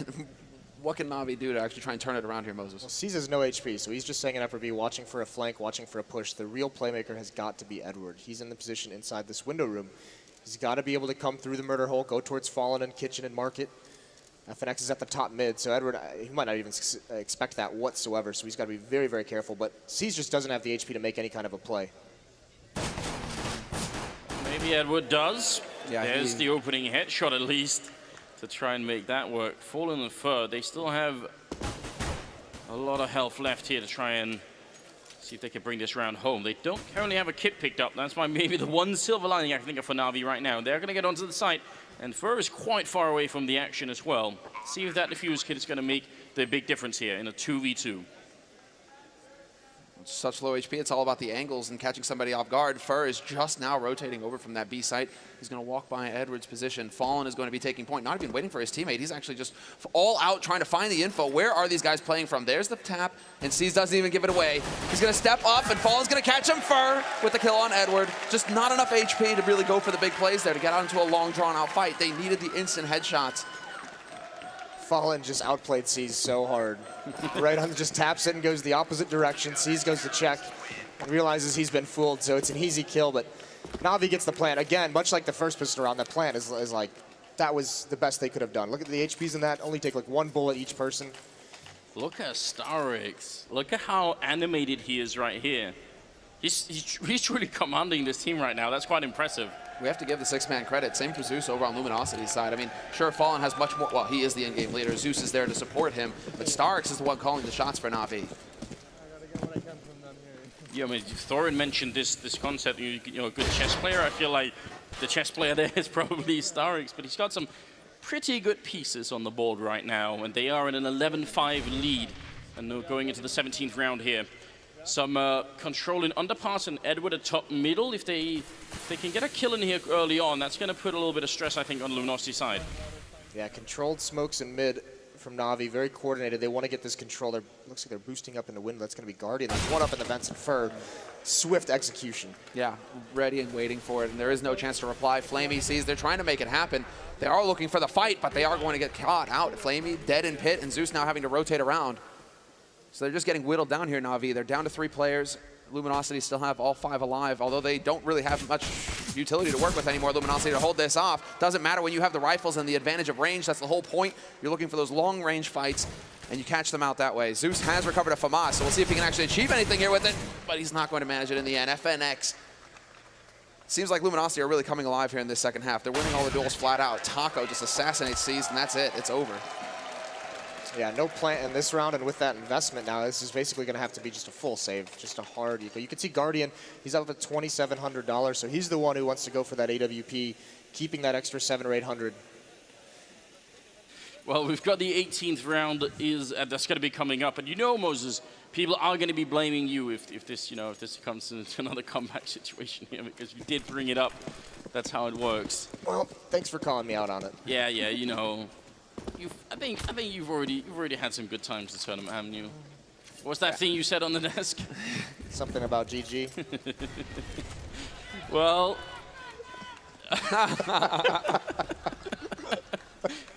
Speaker 15: what can Na'Vi do to actually try and turn it around here, Moses?
Speaker 17: Well, C's has no HP, so he's just staying in upper B, watching for a flank, watching for a push. The real playmaker has got to be Edward. He's in the position inside this window room. He's got to be able to come through the murder hole, go towards Fallen and Kitchen and Market. FNX is at the top mid, so Edward, he might not even expect that whatsoever, so he's got to be very, very careful. But C's just doesn't have the HP to make any kind of a play.
Speaker 14: Maybe Edward does.
Speaker 15: Yeah,
Speaker 14: there's the opening headshot at least to try and make that work. Fallen and Fur, they still have a lot of health left here to try and see if they can bring this round home. They don't currently have a kit picked up. That's why maybe the one silver lining I can think of for Na'Vi right now. They're going to get onto the site, and Fur is quite far away from the action as well. See if that defuse kit is going to make the big difference here in a 2v2.
Speaker 15: Such low HP, it's all about the angles and catching somebody off guard. Fur is just now rotating over from that B site. He's going to walk by Edward's position. Fallen is going to be taking point, not even waiting for his teammate. He's actually just all out trying to find the info. Where are these guys playing from? There's the tap, and Seas doesn't even give it away. He's going to step up, and Fallen's going to catch him. Fur with the kill on Edward. Just not enough HP to really go for the big plays there, to get out into a long, drawn-out fight. They needed the instant headshots.
Speaker 17: Fallen just outplayed Seas so hard. Right on, just taps it and goes the opposite direction. Seas goes to check and realizes he's been fooled, so it's an easy kill, but Na'Vi gets the plant. Again, much like the first pistol round, that plant is like, that was the best they could have done. Look at the HPs in that, only take like 1 bullet each person.
Speaker 14: Look at Starix. Look at how animated he is right here. He's truly commanding this team right now. That's quite impressive.
Speaker 15: We have to give the 6-man credit. Same for Zeus over on Luminosity's side. I mean, sure, Fallen has much more. Well, he is the in-game leader. Zeus is there to support him, but Starix is the one calling the shots for Na'Vi.
Speaker 14: Yeah, I mean, Thorin mentioned this concept. You know, a good chess player. I feel like the chess player there is probably Starix, but he's got some pretty good pieces on the board right now, and they are in an 11-5 lead, and they're going into the 17th round here. Some controlling underpass and Edward at top middle. If they can get a kill in here early on, that's going to put a little bit of stress, I think, on Luminosity's side.
Speaker 17: Yeah, controlled smokes in mid from Na'Vi, very coordinated. They want to get this control. Looks like they're boosting up in the window. That's going to be Guardian. There's one up in the vents and Fur. Swift execution.
Speaker 15: Yeah, ready and waiting for it, and there is no chance to reply. Flamey sees they're trying to make it happen. They are looking for the fight, but they are going to get caught out. Flamey dead in pit, and Zeus now having to rotate around. So they're just getting whittled down here, Na'Vi. They're down to 3 players. Luminosity still have all 5 alive, although they don't really have much utility to work with anymore. Luminosity to hold this off. Doesn't matter when you have the rifles and the advantage of range. That's the whole point. You're looking for those long-range fights, and you catch them out that way. Zeus has recovered a FAMAS, so we'll see if he can actually achieve anything here with it, but he's not going to manage it in the end. FNX. Seems like Luminosity are really coming alive here in this second half. They're winning all the duels flat out. Taco just assassinates Seized, and that's it. It's over.
Speaker 17: Yeah, no plant in this round, and with that investment now, this is basically going to have to be just a full save, just a hard eco. You can see Guardian, he's up at $2,700, so he's the one who wants to go for that AWP, keeping that extra 700 or 800.
Speaker 14: Well, we've got the 18th round that's going to be coming up, and you know, Moses, people are going to be blaming you if this comes into another comeback situation here, because you did bring it up. That's how it works.
Speaker 17: Well, thanks for calling me out on it.
Speaker 14: Yeah, you know. I think you've already had some good times this tournament, haven't you? What's that thing you said on the desk?
Speaker 17: Something about GG.
Speaker 14: Well,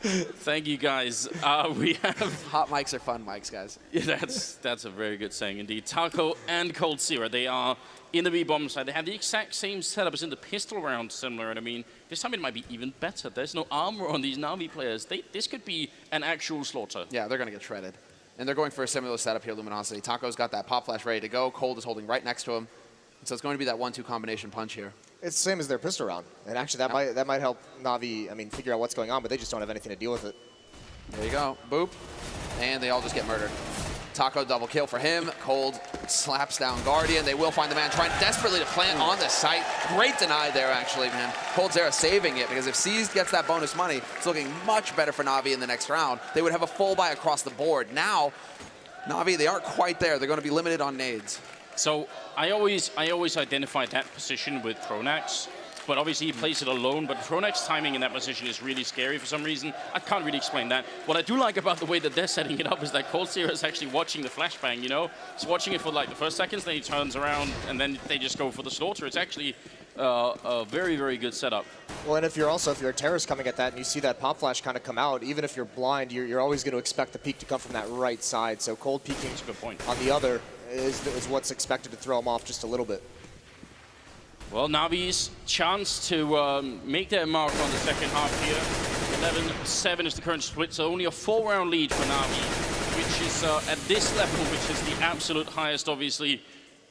Speaker 14: thank you guys. We have
Speaker 15: hot mics are fun mics, guys.
Speaker 14: Yeah, that's a very good saying indeed. Taco and Cold Zero, they are in the B-bomb side. They have the exact same setup as in the pistol round, similar, and I mean, this time it might be even better. There's no armor on these Na'Vi players. This could be an actual slaughter.
Speaker 15: Yeah, they're going to get shredded. And they're going for a similar setup here, Luminosity. Taco's got that pop flash ready to go. Cold is holding right next to him. So it's going to be that 1-2 combination punch here.
Speaker 17: It's the same as their pistol round. And actually, that might help Na'Vi, figure out what's going on, but they just don't have anything to deal with it.
Speaker 15: There you go. Boop. And they all just get murdered. Taco double kill for him. Cold slaps down Guardian. They will find the man trying desperately to plant on the site. Great deny there, actually, man. Cold Zero saving it, because if Seized gets that bonus money, it's looking much better for Na'Vi in the next round. They would have a full buy across the board. Now, Na'Vi, they aren't quite there. They're going to be limited on nades.
Speaker 14: So I always identify that position with Pronax, but obviously he plays it alone, but Pronax's timing in that position is really scary for some reason. I can't really explain that. What I do like about the way that they're setting it up is that Cold Zero is actually watching the flashbang, you know? He's watching it for like the first seconds, then he turns around, and then they just go for the slaughter. It's actually a very, very good setup.
Speaker 17: Well, and if you're a terrorist coming at that and you see that pop flash kind of come out, even if you're blind, you're always going to expect the peek to come from that right side. So Cold peeking on the other is what's expected to throw him off just a little bit.
Speaker 14: Well, Na'Vi's chance to make their mark on the second half here. 11-7 is the current split, so only a 4-round lead for Na'Vi, which is at this level, which is the absolute highest, obviously.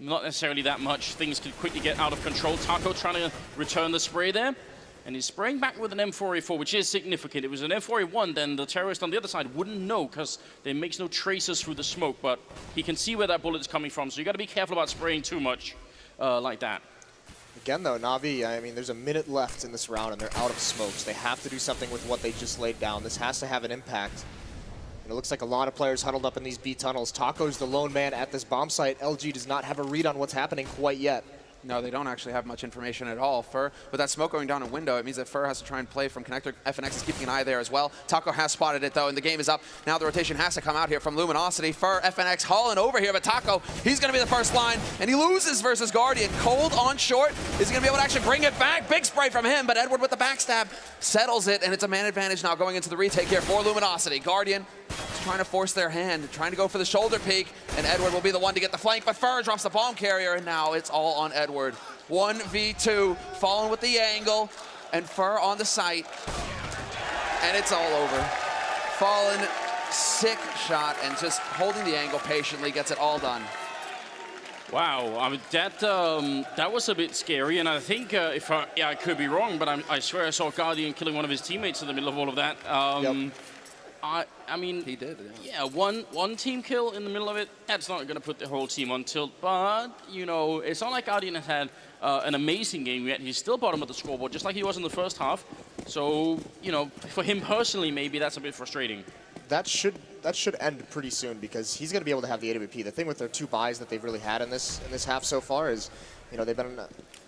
Speaker 14: Not necessarily that much. Things could quickly get out of control. Taco trying to return the spray there. And he's spraying back with an M4A4, which is significant. If it was an M4A1, then the terrorist on the other side wouldn't know, because there makes no traces through the smoke, but he can see where that bullet is coming from, so you got to be careful about spraying too much like that.
Speaker 17: Again, though, Na'Vi, there's a minute left in this round, and they're out of smokes. They have to do something with what they just laid down. This has to have an impact. And it looks like a lot of players huddled up in these B tunnels. Taco's the lone man at this bomb site. LG does not have a read on what's happening quite yet.
Speaker 15: No, they don't actually have much information at all. Fur, with that smoke going down a window, it means that Fur has to try and play from connector. FNX is keeping an eye there as well. Taco has spotted it, though, and the game is up. Now the rotation has to come out here from Luminosity. Fur, FNX hauling over here, but Taco, he's going to be the first line, and he loses versus Guardian. Cold on short. Is he going to be able to actually bring it back? Big spray from him, but Edward with the backstab settles it, and it's a man advantage now going into the retake here for Luminosity. Guardian is trying to force their hand, trying to go for the shoulder peek, and Edward will be the one to get the flank, but Fur drops the bomb carrier, and now it's all on Edward. 1v2, Fallen with the angle, and Fur on the site, and it's all over. Fallen, sick shot, and just holding the angle patiently, gets it all done.
Speaker 14: Wow, I mean, that was a bit scary, and I think, I could be wrong, but I swear I saw Guardian killing one of his teammates in the middle of all of that.
Speaker 17: Yep.
Speaker 14: I mean,
Speaker 15: he did.
Speaker 14: Yeah, one team kill in the middle of it, that's not going to put the whole team on tilt. But, you know, it's not like Guardian has had an amazing game yet. He's still bottom of the scoreboard, just like he was in the first half. So, you know, for him personally, maybe that's a bit frustrating.
Speaker 17: That should end pretty soon, because he's going to be able to have the AWP. The thing with their 2 buys that they've really had in this half so far is You know, they've been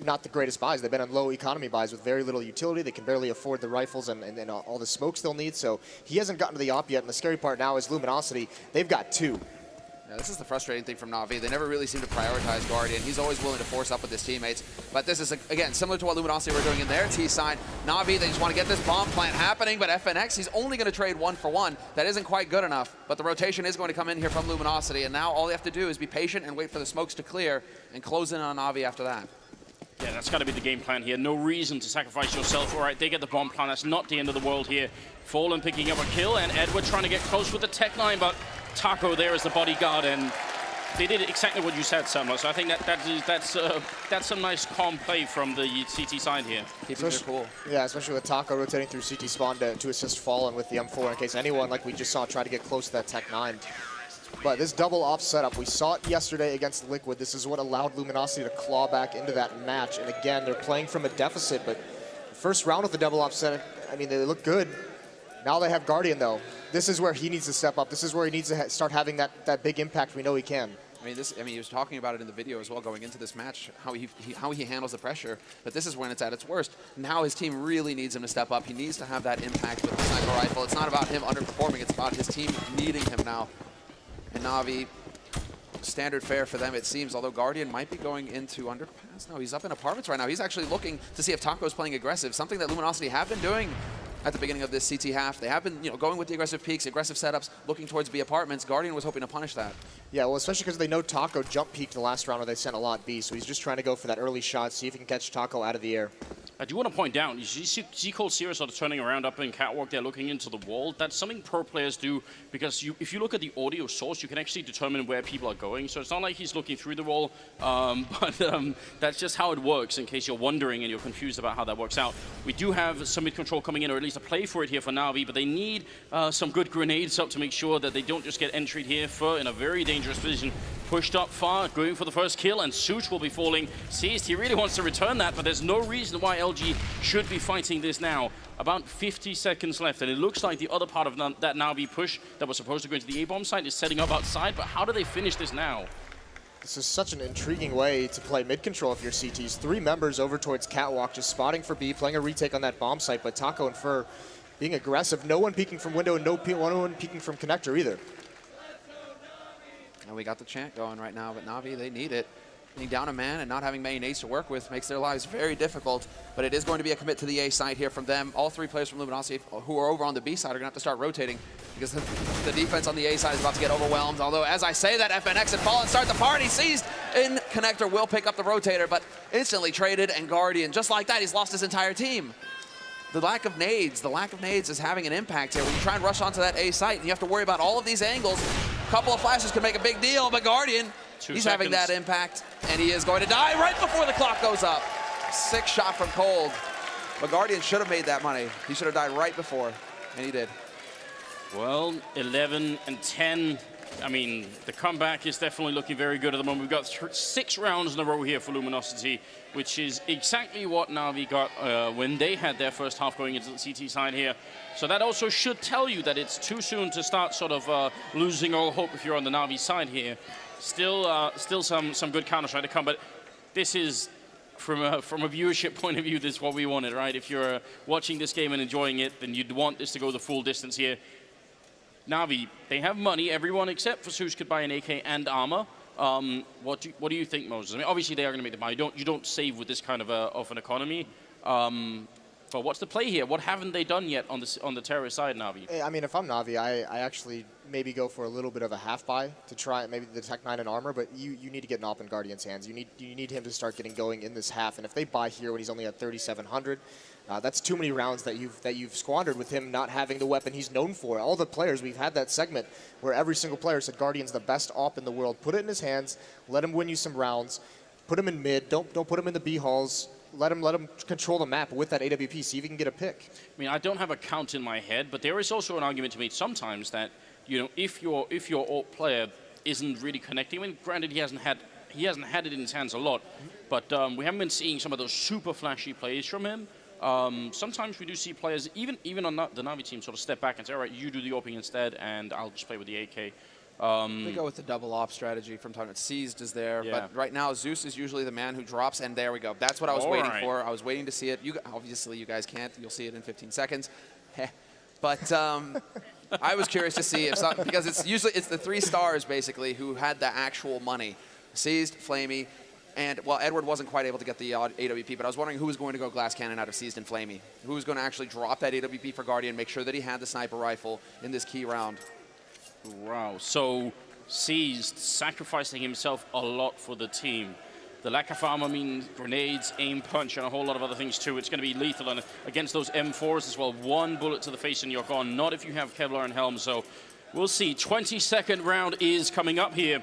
Speaker 17: not the greatest buys. They've been on low economy buys with very little utility. They can barely afford the rifles and all the smokes they'll need. So he hasn't gotten to the op yet. And the scary part now is Luminosity. They've got 2.
Speaker 15: Yeah, this is the frustrating thing from Na'Vi. They never really seem to prioritize Guardian. He's always willing to force up with his teammates. But this is, again, similar to what Luminosity were doing in their T side. Na'Vi, they just want to get this bomb plant happening, but FNX, he's only going to trade 1 for 1. That isn't quite good enough, but the rotation is going to come in here from Luminosity, and now all they have to do is be patient and wait for the smokes to clear and close in on Na'Vi after that.
Speaker 14: Yeah, that's got to be the game plan here. No reason to sacrifice yourself. All right, they get the bomb plan. That's not the end of the world here. Fallen picking up a kill, and Edward trying to get close with the Tech 9, but Taco there as the bodyguard, and they did exactly what you said, Summer. So I think that's some nice calm play from the CT side here.
Speaker 15: Keeping it cool.
Speaker 17: Yeah, especially with Taco rotating through CT spawn to assist Fallen with the M4 in case anyone, like we just saw, try to get close to that Tech 9. But this double op setup, we saw it yesterday against Liquid. This is what allowed Luminosity to claw back into that match. And again, they're playing from a deficit, but the first round with the double op setup, I mean, they look good. Now they have Guardian, though. This is where he needs to step up. This is where he needs to start having that big impact we know he can.
Speaker 15: I mean, he was talking about it in the video as well going into this match, how he handles the pressure, but this is when it's at its worst. Now his team really needs him to step up. He needs to have that impact with the sniper rifle. It's not about him underperforming, it's about his team needing him now. And Na'Vi, standard fare for them, it seems, although Guardian might be going into underpass. No, he's up in apartments right now. He's actually looking to see if Taco's playing aggressive, something that Luminosity have been doing at the beginning of this CT half. They have been, going with the aggressive peaks, aggressive setups, looking towards B apartments. Guardian was hoping to punish that.
Speaker 17: Yeah, well, especially because they know Taco jump peaked the last round where they sent a lot B, so he's just trying to go for that early shot, see if he can catch Taco out of the air.
Speaker 14: I do want to point out, you see Cold Seer sort of turning around up in Catwalk there, looking into the wall. That's something pro players do, because if you look at the audio source, you can actually determine where people are going. So it's not like he's looking through the wall, but that's just how it works, in case you're wondering and you're confused about how that works out. We do have some mid-control coming in, or at least a play for it here for Na'Vi, but they need some good grenades up to make sure that they don't just get entried here in a very dangerous position. Pushed up far, going for the first kill, and Such will be falling. Seized, he really wants to return that, but there's no reason why LG should be fighting this now. About 50 seconds left, and it looks like the other part of that Na'Vi push that was supposed to go into the A-bomb site is setting up outside, but how do they finish this now?
Speaker 17: This is such an intriguing way to play mid-control if you're CTs. 3 members over towards Catwalk, just spotting for B, playing a retake on that bomb site, but Taco and Fur being aggressive. No one peeking from window and no one peeking from connector either.
Speaker 15: And we got the chant going right now, but Na'Vi, they need it. Being down a man and not having many nades to work with makes their lives very difficult, but it is going to be a commit to the A side here from them. All 3 players from Luminosity who are over on the B side are going to have to start rotating, because the defense on the A side is about to get overwhelmed. Although, as I say that, FNX and Fallen start the party. Seized in connector will pick up the rotator, but instantly traded, and Guardian, just like that, he's lost his entire team. The lack of nades is having an impact here. When you try and rush onto that A site, and you have to worry about all of these angles, a couple of flashes could make a big deal, but Guardian, he's having that impact, and he is going to die right before the clock goes up. 6 shot from Cold, but Guardian should have made that money. He should have died right before, and he did.
Speaker 14: Well, 11 and 10. I mean, the comeback is definitely looking very good at the moment. We've got 6 rounds in a row here for Luminosity, which is exactly what Na'Vi got when they had their first half going into the CT side here. So that also should tell you that it's too soon to start sort of losing all hope if you're on the Na'Vi side here. Still some good Counter-Strike to come, but this is, from a viewership point of view, this is what we wanted, right? If you're watching this game and enjoying it, then you'd want this to go the full distance here. Na'Vi, they have money. Everyone except for Zeus could buy an AK and armor. What do you think, Moses? I mean, obviously they are going to make the money. You don't save with this kind of an economy. But what's the play here? What haven't they done yet on the terrorist side, Na'Vi?
Speaker 17: I mean, if I'm Na'Vi, I actually maybe go for a little bit of a half buy to try maybe the Tech 9 and armor, but you need to get an op in Guardian's hands. You need him to start getting going in this half, and if they buy here when he's only at 3,700, that's too many rounds that you've squandered with him not having the weapon he's known for. All the players, we've had that segment where every single player said Guardian's the best op in the world. Put it in his hands, let him win you some rounds, put him in mid, don't put him in the B halls. Let him control the map with that AWP, see if he can get a pick.
Speaker 14: I mean, I don't have a count in my head, but there is also an argument to be made sometimes that, if your AWP player isn't really connecting, I mean, granted he hasn't had it in his hands a lot, but we haven't been seeing some of those super flashy plays from him. Sometimes we do see players, even on the Na'Vi team, sort of step back and say, all right, you do the AWP instead, and I'll just play with the AK.
Speaker 15: They go with the double op strategy from time to time. Seized is there, but right now Zeus is usually the man who drops, and there we go. That's what I was waiting for. I was waiting to see it. Obviously, you guys can't. You'll see it in 15 seconds. But I was curious to see if something, because it's the 3 stars basically who had the actual money. Seized, Flamey, and well, Edward wasn't quite able to get the AWP, but I was wondering who was going to go Glass Cannon out of Seized and Flamey. Who was going to actually drop that AWP for Guardian, make sure that he had the sniper rifle in this key round.
Speaker 14: Wow, so Seized sacrificing himself a lot for the team. The lack of armor means grenades, aim punch, and a whole lot of other things too. It's going to be lethal, and against those M4s as well. 1 bullet to the face and you're gone. Not if you have Kevlar and Helm. So we'll see. 22nd round is coming up here,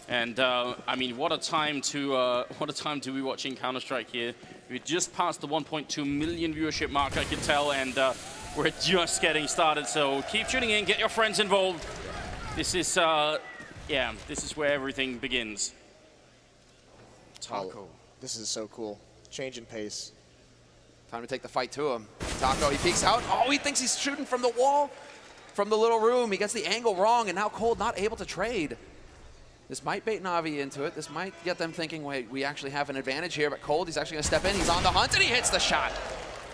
Speaker 14: and I mean, what a time to be watching Counter-Strike here. We just passed the 1.2 million viewership mark, I can tell, and we're just getting started. So keep tuning in, get your friends involved. This is this is where everything begins.
Speaker 17: Taco. Oh, this is so cool. Change in pace.
Speaker 15: Time to take the fight to him. Taco, he peeks out. Oh, he thinks he's shooting from the wall, from the little room. He gets the angle wrong, and now Cold not able to trade. This might bait Na'Vi into it. This might get them thinking, wait, we actually have an advantage here, but Cold, he's actually going to step in. He's on the hunt, and he hits the shot.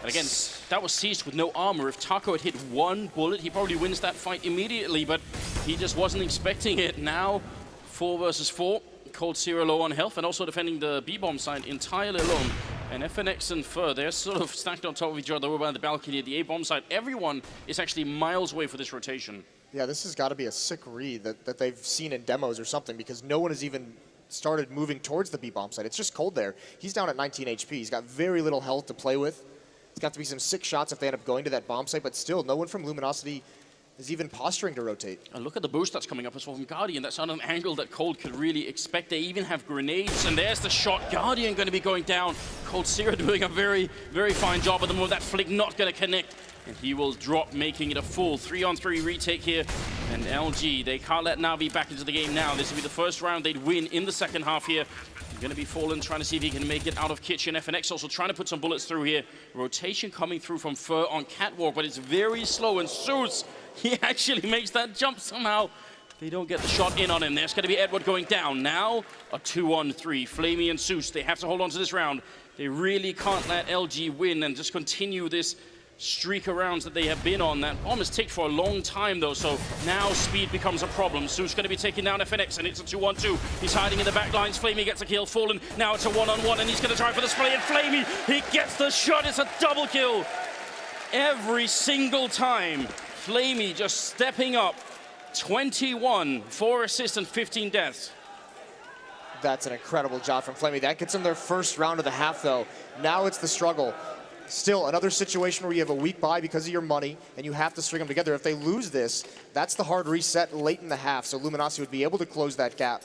Speaker 14: And again, that was Seized with no armor. If Taco had hit 1 bullet, he probably wins that fight immediately, but he just wasn't expecting it. Now, 4 versus 4. Cold 0 low on health, and also defending the B-bomb side entirely alone. And FNX and Fur, they're sort of stacked on top of each other over on the balcony at the A-bomb side. Everyone is actually miles away for this rotation.
Speaker 17: Yeah, this has got to be a sick read that they've seen in demos or something, because no one has even started moving towards the B-bomb side. It's just Cold there. He's down at 19 HP. He's got very little health to play with. It's got to be some sick shots if they end up going to that bomb site, but still, no one from Luminosity is even posturing to rotate.
Speaker 14: And look at the boost that's coming up as well from Guardian. That's not an angle that Cold could really expect. They even have grenades, and there's the shot. Guardian going to be going down. Cold Zero doing a very, very fine job at the moment. That flick not going to connect, and he will drop, making it a full 3-on-3 retake here. And LG, they can't let Na'Vi back into the game now. This will be the first round they'd win in the second half here. Going to be Fallen trying to see if he can make it out of Kitchen. FNX also trying to put some bullets through here. Rotation coming through from Fur on Catwalk, but it's very slow. And Zeus, he actually makes that jump somehow. They don't get the shot in on him. There's going to be Edward going down. Now, a 2-on-3. Flamey and Zeus, they have to hold on to this round. They really can't let LG win and just continue this streak of rounds that they have been on. That bomb has ticked for a long time, though, so now speed becomes a problem. Zeus going to be taking down FNX, and it's a 2-on-2. He's hiding in the back lines. Flamey gets a kill. Fallen, now it's a 1-on-1, and he's going to try for the spray, and Flamey, he gets the shot. It's a double kill. Every single time, Flamey just stepping up. 21, 4 assists, and 15 deaths.
Speaker 17: That's an incredible job from Flamey. That gets them their first round of the half, though. Now it's the struggle. Still, another situation where you have a weak buy because of your money, and you have to string them together. If they lose this, that's the hard reset late in the half, so Luminosity would be able to close that gap.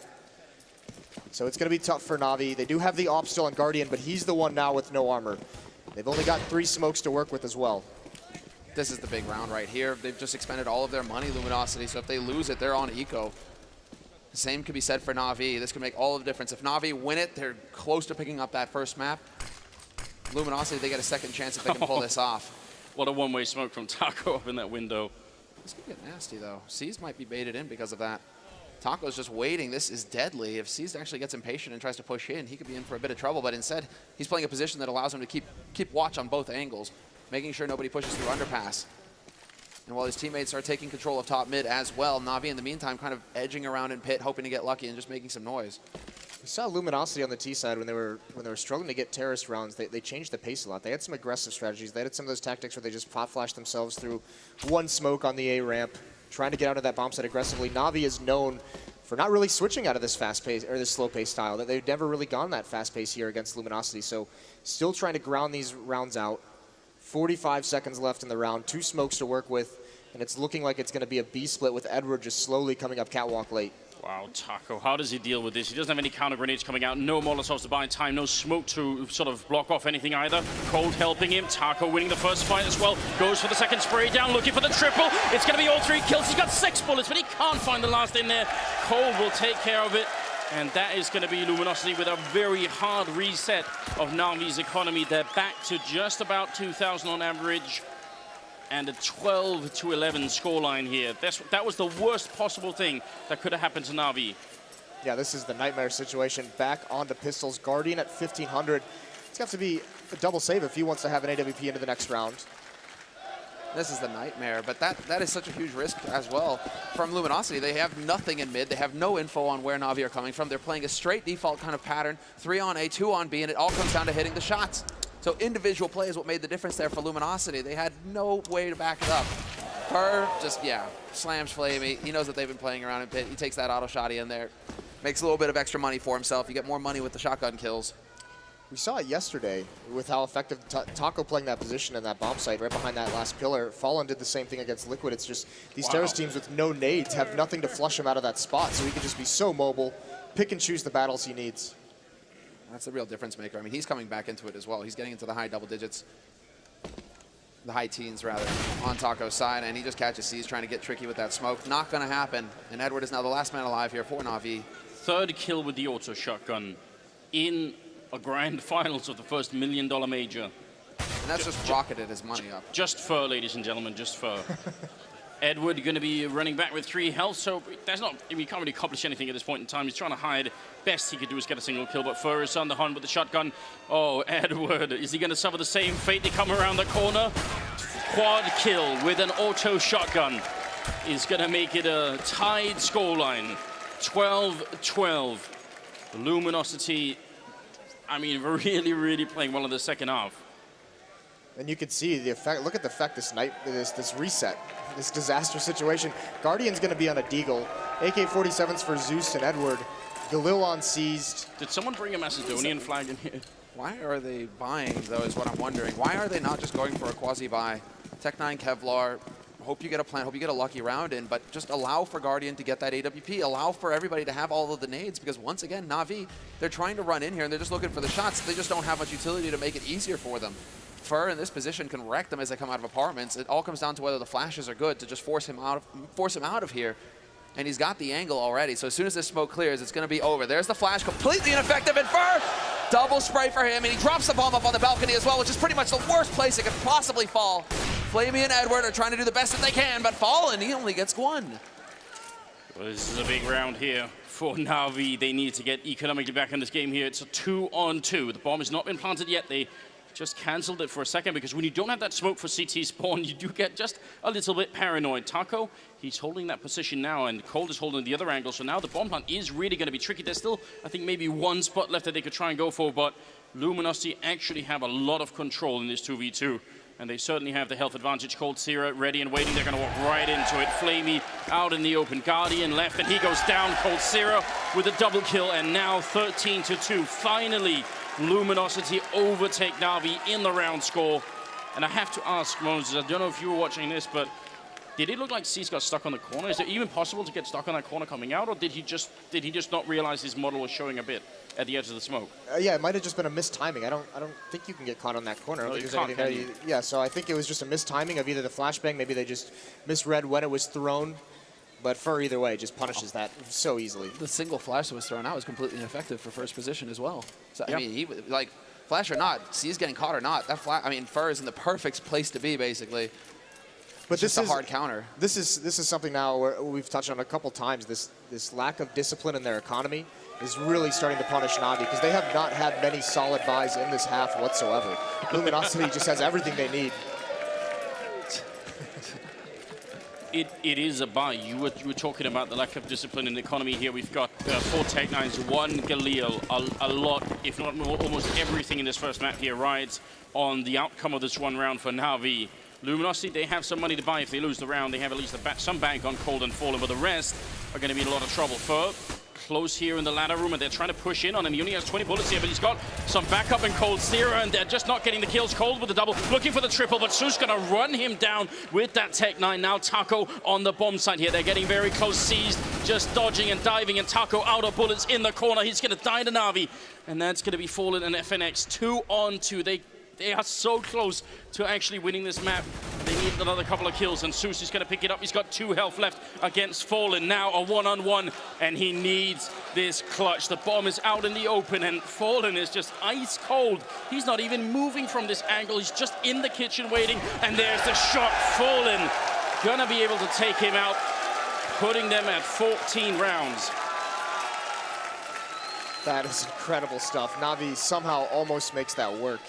Speaker 17: So it's going to be tough for Na'Vi. They do have the op still on Guardian, but he's the one now with no armor. They've only got 3 smokes to work with as well.
Speaker 15: This is the big round right here. They've just expended all of their money, Luminosity, so if they lose it, they're on eco. The same could be said for Na'Vi. This could make all of the difference. If Na'Vi win it, they're close to picking up that first map. Luminosity, they get a second chance if they can pull this off.
Speaker 14: What a one-way smoke from Taco up in that window.
Speaker 15: This could get nasty, though. Seized might be baited in because of that. Taco's just waiting. This is deadly. If Seized actually gets impatient and tries to push in, he could be in for a bit of trouble, but instead, he's playing a position that allows him to keep watch on both angles, making sure nobody pushes through underpass. And while his teammates are taking control of top mid as well, Na'Vi in the meantime kind of edging around in pit, hoping to get lucky and just making some noise.
Speaker 17: We saw Luminosity on the T side when they were struggling to get terrorist rounds. They changed the pace a lot. They had some aggressive strategies. They had some of those tactics where they just pop flashed themselves through 1 smoke on the A ramp, trying to get out of that bomb site aggressively. Na'Vi is known for not really switching out of this fast pace or this slow pace style. That they've never really gone that fast pace here against Luminosity. So still trying to ground these rounds out. 45 seconds left in the round. 2 smokes to work with, and it's looking like it's going to be a B split with Edward just slowly coming up catwalk late.
Speaker 14: Wow, Taco, how does he deal with this? He doesn't have any counter grenades coming out, no Molotovs to buy time, no smoke to sort of block off anything either. Cold helping him, Taco winning the first fight as well. Goes for the second spray down, looking for the triple. It's going to be all 3 kills. He's got 6 bullets, but he can't find the last in there. Cold will take care of it. And that is going to be Luminosity with a very hard reset of Na'Vi's economy. They're back to just about 2,000 on average. and a 12-11 scoreline here. That was the worst possible thing that could have happened to Na'Vi.
Speaker 17: Yeah, this is the nightmare situation. Back onto Pistols. Guardian at 1,500. It's got to be a double save if he wants to have an AWP into the next round.
Speaker 15: This is the nightmare, but that is such a huge risk as well from Luminosity. They have nothing in mid. They have no info on where Na'Vi are coming from. They're playing a straight default kind of pattern, 3 on A, 2 on B, and it all comes down to hitting the shots. So individual play is what made the difference there for Luminosity. They had no way to back it up. Fur just, yeah, slams Flamey. He knows that they've been playing around in pit. He takes that auto shotty in there. Makes a little bit of extra money for himself. You get more money with the shotgun kills.
Speaker 17: We saw it yesterday with how effective Taco playing that position in that bomb site right behind that last pillar. Fallen did the same thing against Liquid. It's just these terrorist teams with no nades have nothing to flush him out of that spot, so he can just be so mobile, pick and choose the battles he needs.
Speaker 15: That's the real difference maker. I mean, he's coming back into it as well. He's getting into the high double digits, the high teens rather, on Taco's side, and he just catches C's trying to get tricky with that smoke. Not going to happen, and Edward is now the last man alive here for Na'Vi.
Speaker 14: Third kill with the auto shotgun in a grand finals of the first $1 million major.
Speaker 15: And that's just rocketed his money up.
Speaker 14: Just Fur, ladies and gentlemen, just Fur. Edward going to be running back with 3 health, so there's not, I mean, he can't really accomplish anything at this point in time. He's trying to hide. Best he could do is get a single kill, but Fur is on the hunt with the shotgun. Oh, Edward, is he going to suffer the same fate? They come around the corner. Quad kill with an auto shotgun is going to make it a tied scoreline. 12-12. Luminosity, I mean, really playing well in the second half.
Speaker 17: And you can see the effect. Look at the effect this reset, this disaster situation. Guardian's going to be on a deagle. AK-47s for Zeus and Edward. Galil on seized.
Speaker 14: Did someone bring a Macedonian flag in here?
Speaker 15: Why are they buying, though, is what I'm wondering. Why are they not just going for a quasi-buy? Tech-9 Kevlar, hope you get a plant, hope you get a lucky round in, but just allow for Guardian to get that AWP, allow for everybody to have all of the nades, because once again, Na'Vi, they're trying to run in here and they're just looking for the shots. They just don't have much utility to make it easier for them. Fur in this position can wreck them as they come out of apartments. It all comes down to whether the flashes are good to just force him out of here. And he's got the angle already, so as soon as this smoke clears, it's going to be over. There's the flash, completely ineffective, and Fur, double spray for him, and he drops the bomb up on the balcony as well, which is pretty much the worst place it could possibly fall. Flamey and Edward are trying to do the best that they can, but Fallen, he only gets 1.
Speaker 14: Well, this is a big round here for Na'Vi. They need to get economically back in this game here. It's a 2-on-2. The bomb has not been planted yet. They just cancelled it for a second, because when you don't have that smoke for CT spawn, you do get just a little bit paranoid. Taco, he's holding that position now, and Cold is holding the other angle, so now the bomb plant is really going to be tricky. There's still, I think, maybe 1 spot left that they could try and go for, but Luminosity actually have a lot of control in this 2v2, and they certainly have the health advantage. Cold Zero ready and waiting. They're going to walk right into it. Flamey out in the open. Guardian left, and he goes down. Cold Zero with a double kill, and now 13-2. Finally, Luminosity overtake Na'Vi in the round score. And I have to ask, Moses, I don't know if you were watching this, but did it look like C's got stuck on the corner? Is it even possible to get stuck on that corner coming out, or did he just not realize his model was showing a bit at the edge of the smoke?
Speaker 17: Yeah, it might have just been a mistiming. I don't think you can get caught on that corner.
Speaker 14: No, you can't, can you?
Speaker 17: Yeah, so I think it was just a mistiming of either the flashbang, maybe they just misread when it was thrown. But Fur, either way, just punishes that so easily.
Speaker 15: The single flash that was thrown out was completely ineffective for first position as well. So,
Speaker 17: Yep.
Speaker 15: I mean, he, like, flash or not, C's getting caught or not, that I mean, Fur is in the perfect place to be, basically.
Speaker 17: But
Speaker 15: this is a hard counter.
Speaker 17: This is something now where we've touched on a couple times. This lack of discipline in their economy is really starting to punish Na'Vi, because they have not had many solid buys in this half whatsoever. Luminosity just has everything they need.
Speaker 14: It is a buy. You were talking about the lack of discipline in the economy here. We've got 4 Tech-9s, 1 Galil. A lot, if not more, almost everything in this first map here rides on the outcome of this one round for Na'Vi. Luminosity, they have some money to buy if they lose the round. They have at least some bank on Cold and Fallen, but the rest are going to be in a lot of trouble. Fur, close here in the ladder room, and they're trying to push in on him. He only has 20 bullets here, but he's got some backup in Cold Zero, and they're just not getting the kills. Cold with the double, looking for the triple, but Su's going to run him down with that Tech-9. Now Taco on the bomb site here. They're getting very close, seized, just dodging and diving, and Taco out of bullets in the corner. He's going to die to Na'Vi, and that's going to be Fallen and FNX 2-on-2. They are so close to actually winning this map. They need another couple of kills, and Susi's going to pick it up. He's got 2 health left against Fallen. Now a 1-on-1, and he needs this clutch. The bomb is out in the open, and Fallen is just ice cold. He's not even moving from this angle. He's just in the kitchen waiting, and there's the shot. Fallen gonna be able to take him out, putting them at 14 rounds.
Speaker 17: That is incredible stuff. Na'Vi somehow almost makes that work.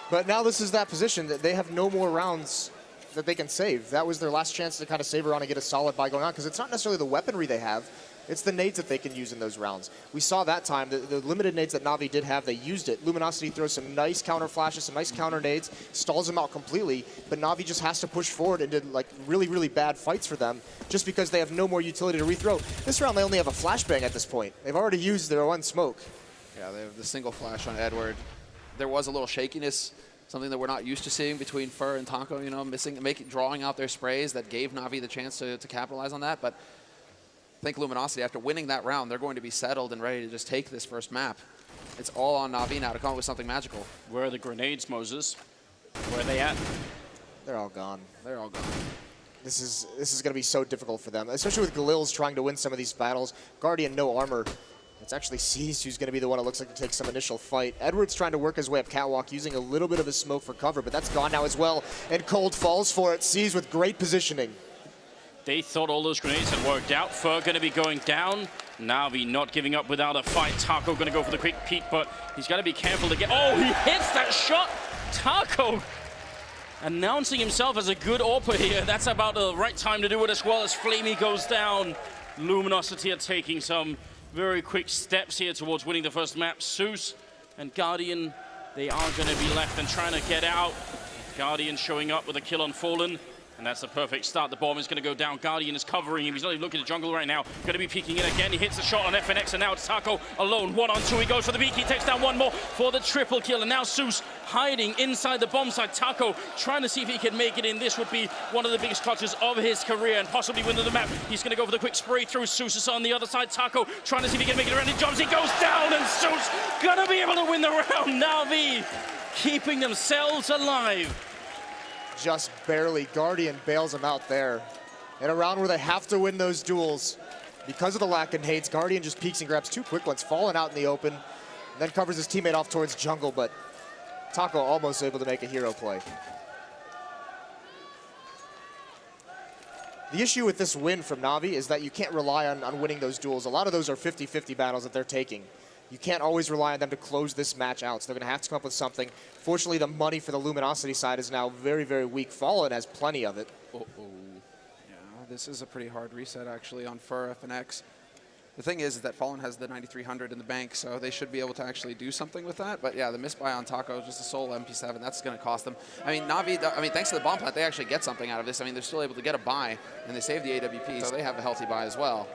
Speaker 17: But now this is that position that they have no more rounds that they can save. That was their last chance to kind of save around and get a solid buy going on, because it's not necessarily the weaponry they have, it's the nades that they can use in those rounds. We saw that time, the limited nades that Na'Vi did have, they used it. Luminosity throws some nice counter flashes, some nice counter nades, stalls them out completely, but Na'Vi just has to push forward into like really, really bad fights for them, just because they have no more utility to rethrow. This round they only have a flashbang at this point. They've already used their one smoke.
Speaker 15: Yeah, they have the single flash on Edward. There was a little shakiness, something that we're not used to seeing between Fur and Taco, you know, drawing out their sprays that gave Na'Vi the chance to capitalize on that. But I think Luminosity, after winning that round, they're going to be settled and ready to just take this first map. It's all on Na'Vi now to come up with something magical.
Speaker 14: Where are the grenades, Moses? Where are they at?
Speaker 17: They're all gone.
Speaker 15: They're all gone.
Speaker 17: This is going to be so difficult for them, especially with Galil's trying to win some of these battles. Guardian, no armor. It's actually C's who's going to be the one that looks like to take some initial fight. Edward's trying to work his way up catwalk, using a little bit of his smoke for cover, but that's gone now as well. And Cold falls for it. C's with great positioning.
Speaker 14: They thought all those grenades had worked out. Fur going to be going down. Na'Vi not giving up without a fight. Taco going to go for the quick peek, but he's got to be careful to get... Oh, he hits that shot! Taco announcing himself as a good AWPer here. That's about the right time to do it as well as Flamey goes down. Luminosity are taking some very quick steps here towards winning the first map. Zeus and Guardian, they are going to be left and trying to get out. Guardian showing up with a kill on Fallen. And that's the perfect start. The bomb is going to go down. Guardian is covering him. He's not even looking at jungle right now. Going to be peeking in again. He hits the shot on FNX, and now it's Taco alone. 1-on-2. He goes for the peek. He takes down one more for the triple kill. And now Zeus hiding inside the bomb site. Taco trying to see if he can make it in. This would be one of the biggest clutches of his career and possibly win the map. He's going to go for the quick spray through. Zeus is on the other side. Taco trying to see if he can make it around. He jumps. He goes down, and Zeus going to be able to win the round. Na'Vi keeping themselves alive.
Speaker 17: Just barely. Guardian bails him out there. In a round where they have to win those duels, because of the lack of nades, Guardian just peeks and grabs two quick ones, falling out in the open, and then covers his teammate off towards jungle, but Taco almost able to make a hero play. The issue with this win from Na'Vi is that you can't rely on winning those duels. A lot of those are 50-50 battles that they're taking. You can't always rely on them to close this match out, so they're going to have to come up with something. Fortunately, the money for the Luminosity side is now very, very weak. Fallen has plenty of it.
Speaker 15: Yeah, this is a pretty hard reset, actually, on Fur, FNX. The thing is that Fallen has the 9,300 in the bank, so they should be able to actually do something with that. But yeah, the misbuy on Taco, just a sole MP7, that's going to cost them. I mean, Na'Vi, thanks to the bomb plant, they actually get something out of this. I mean, they're still able to get a buy, and they save the AWP, so they have a healthy buy as well.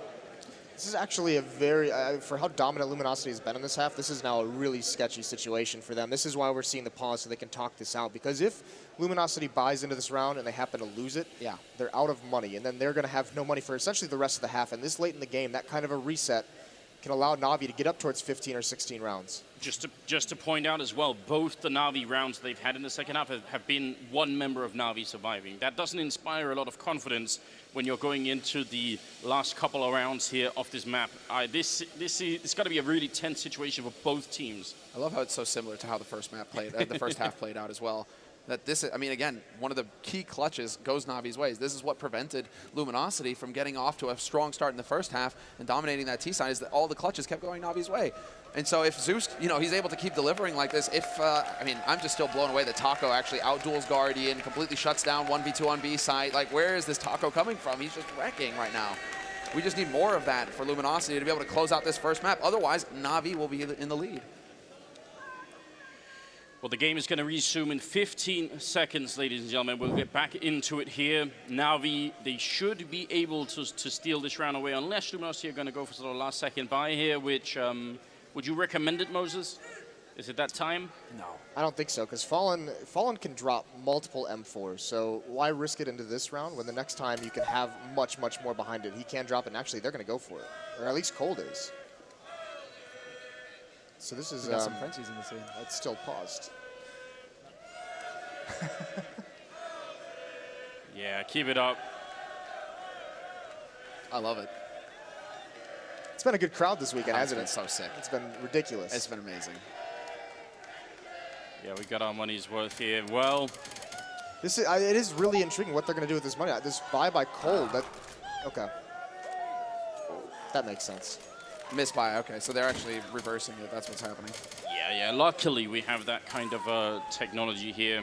Speaker 17: This is actually a very, for how dominant Luminosity has been in this half, this is now a really sketchy situation for them. This is why we're seeing the pause so they can talk this out. Because if Luminosity buys into this round and they happen to lose it, yeah, they're out of money. And then they're going to have no money for essentially the rest of the half. And this late in the game, that kind of a reset can allow Na'Vi to get up towards 15 or 16 rounds.
Speaker 14: Just to point out as well, both the Na'Vi rounds they've had in the second half have been one member of Na'Vi surviving. That doesn't inspire a lot of confidence when you're going into the last couple of rounds here of this map. It's got to be a really tense situation for both teams.
Speaker 15: I love how it's so similar to how the first map played, the first half played out as well. That this, I mean, again, one of the key clutches goes Na'Vi's ways. This is what prevented Luminosity from getting off to a strong start in the first half and dominating that T side, is that all the clutches kept going Na'Vi's way. And so if Zeus, you know, he's able to keep delivering like this, I mean, I'm just still blown away that Taco actually outduels Guardian, completely shuts down 1v2 on B site. Like, where is this Taco coming from? He's just wrecking right now. We just need more of that for Luminosity to be able to close out this first map. Otherwise, Na'Vi will be in the lead.
Speaker 14: Well, the game is going to resume in 15 seconds, ladies and gentlemen. We'll get back into it here. Na'Vi, they should be able to steal this round away, unless Luminosity are going to go for sort of a last-second buy here, which, would you recommend it, Moses? Is it that time?
Speaker 17: No. I don't think so, because Fallen can drop multiple M4s, so why risk it into this round when the next time you can have much, much more behind it? He can drop it, and actually they're going to go for it, or at least Cold is. So this is...
Speaker 15: We got some frenzies in the scene.
Speaker 17: It's still paused.
Speaker 14: Yeah, keep it up.
Speaker 15: I love it.
Speaker 17: It's been a good crowd this weekend, hasn't it?
Speaker 15: It's been so sick.
Speaker 17: It's been ridiculous.
Speaker 15: It's been amazing.
Speaker 14: Yeah, we got our money's worth here. Well,
Speaker 17: this is it is really intriguing what they're going to do with this money. This buy by Cold. Okay. That makes sense.
Speaker 15: Misbuy. Okay, so they're actually reversing it. That's what's happening.
Speaker 14: Yeah. Luckily, we have that kind of technology here.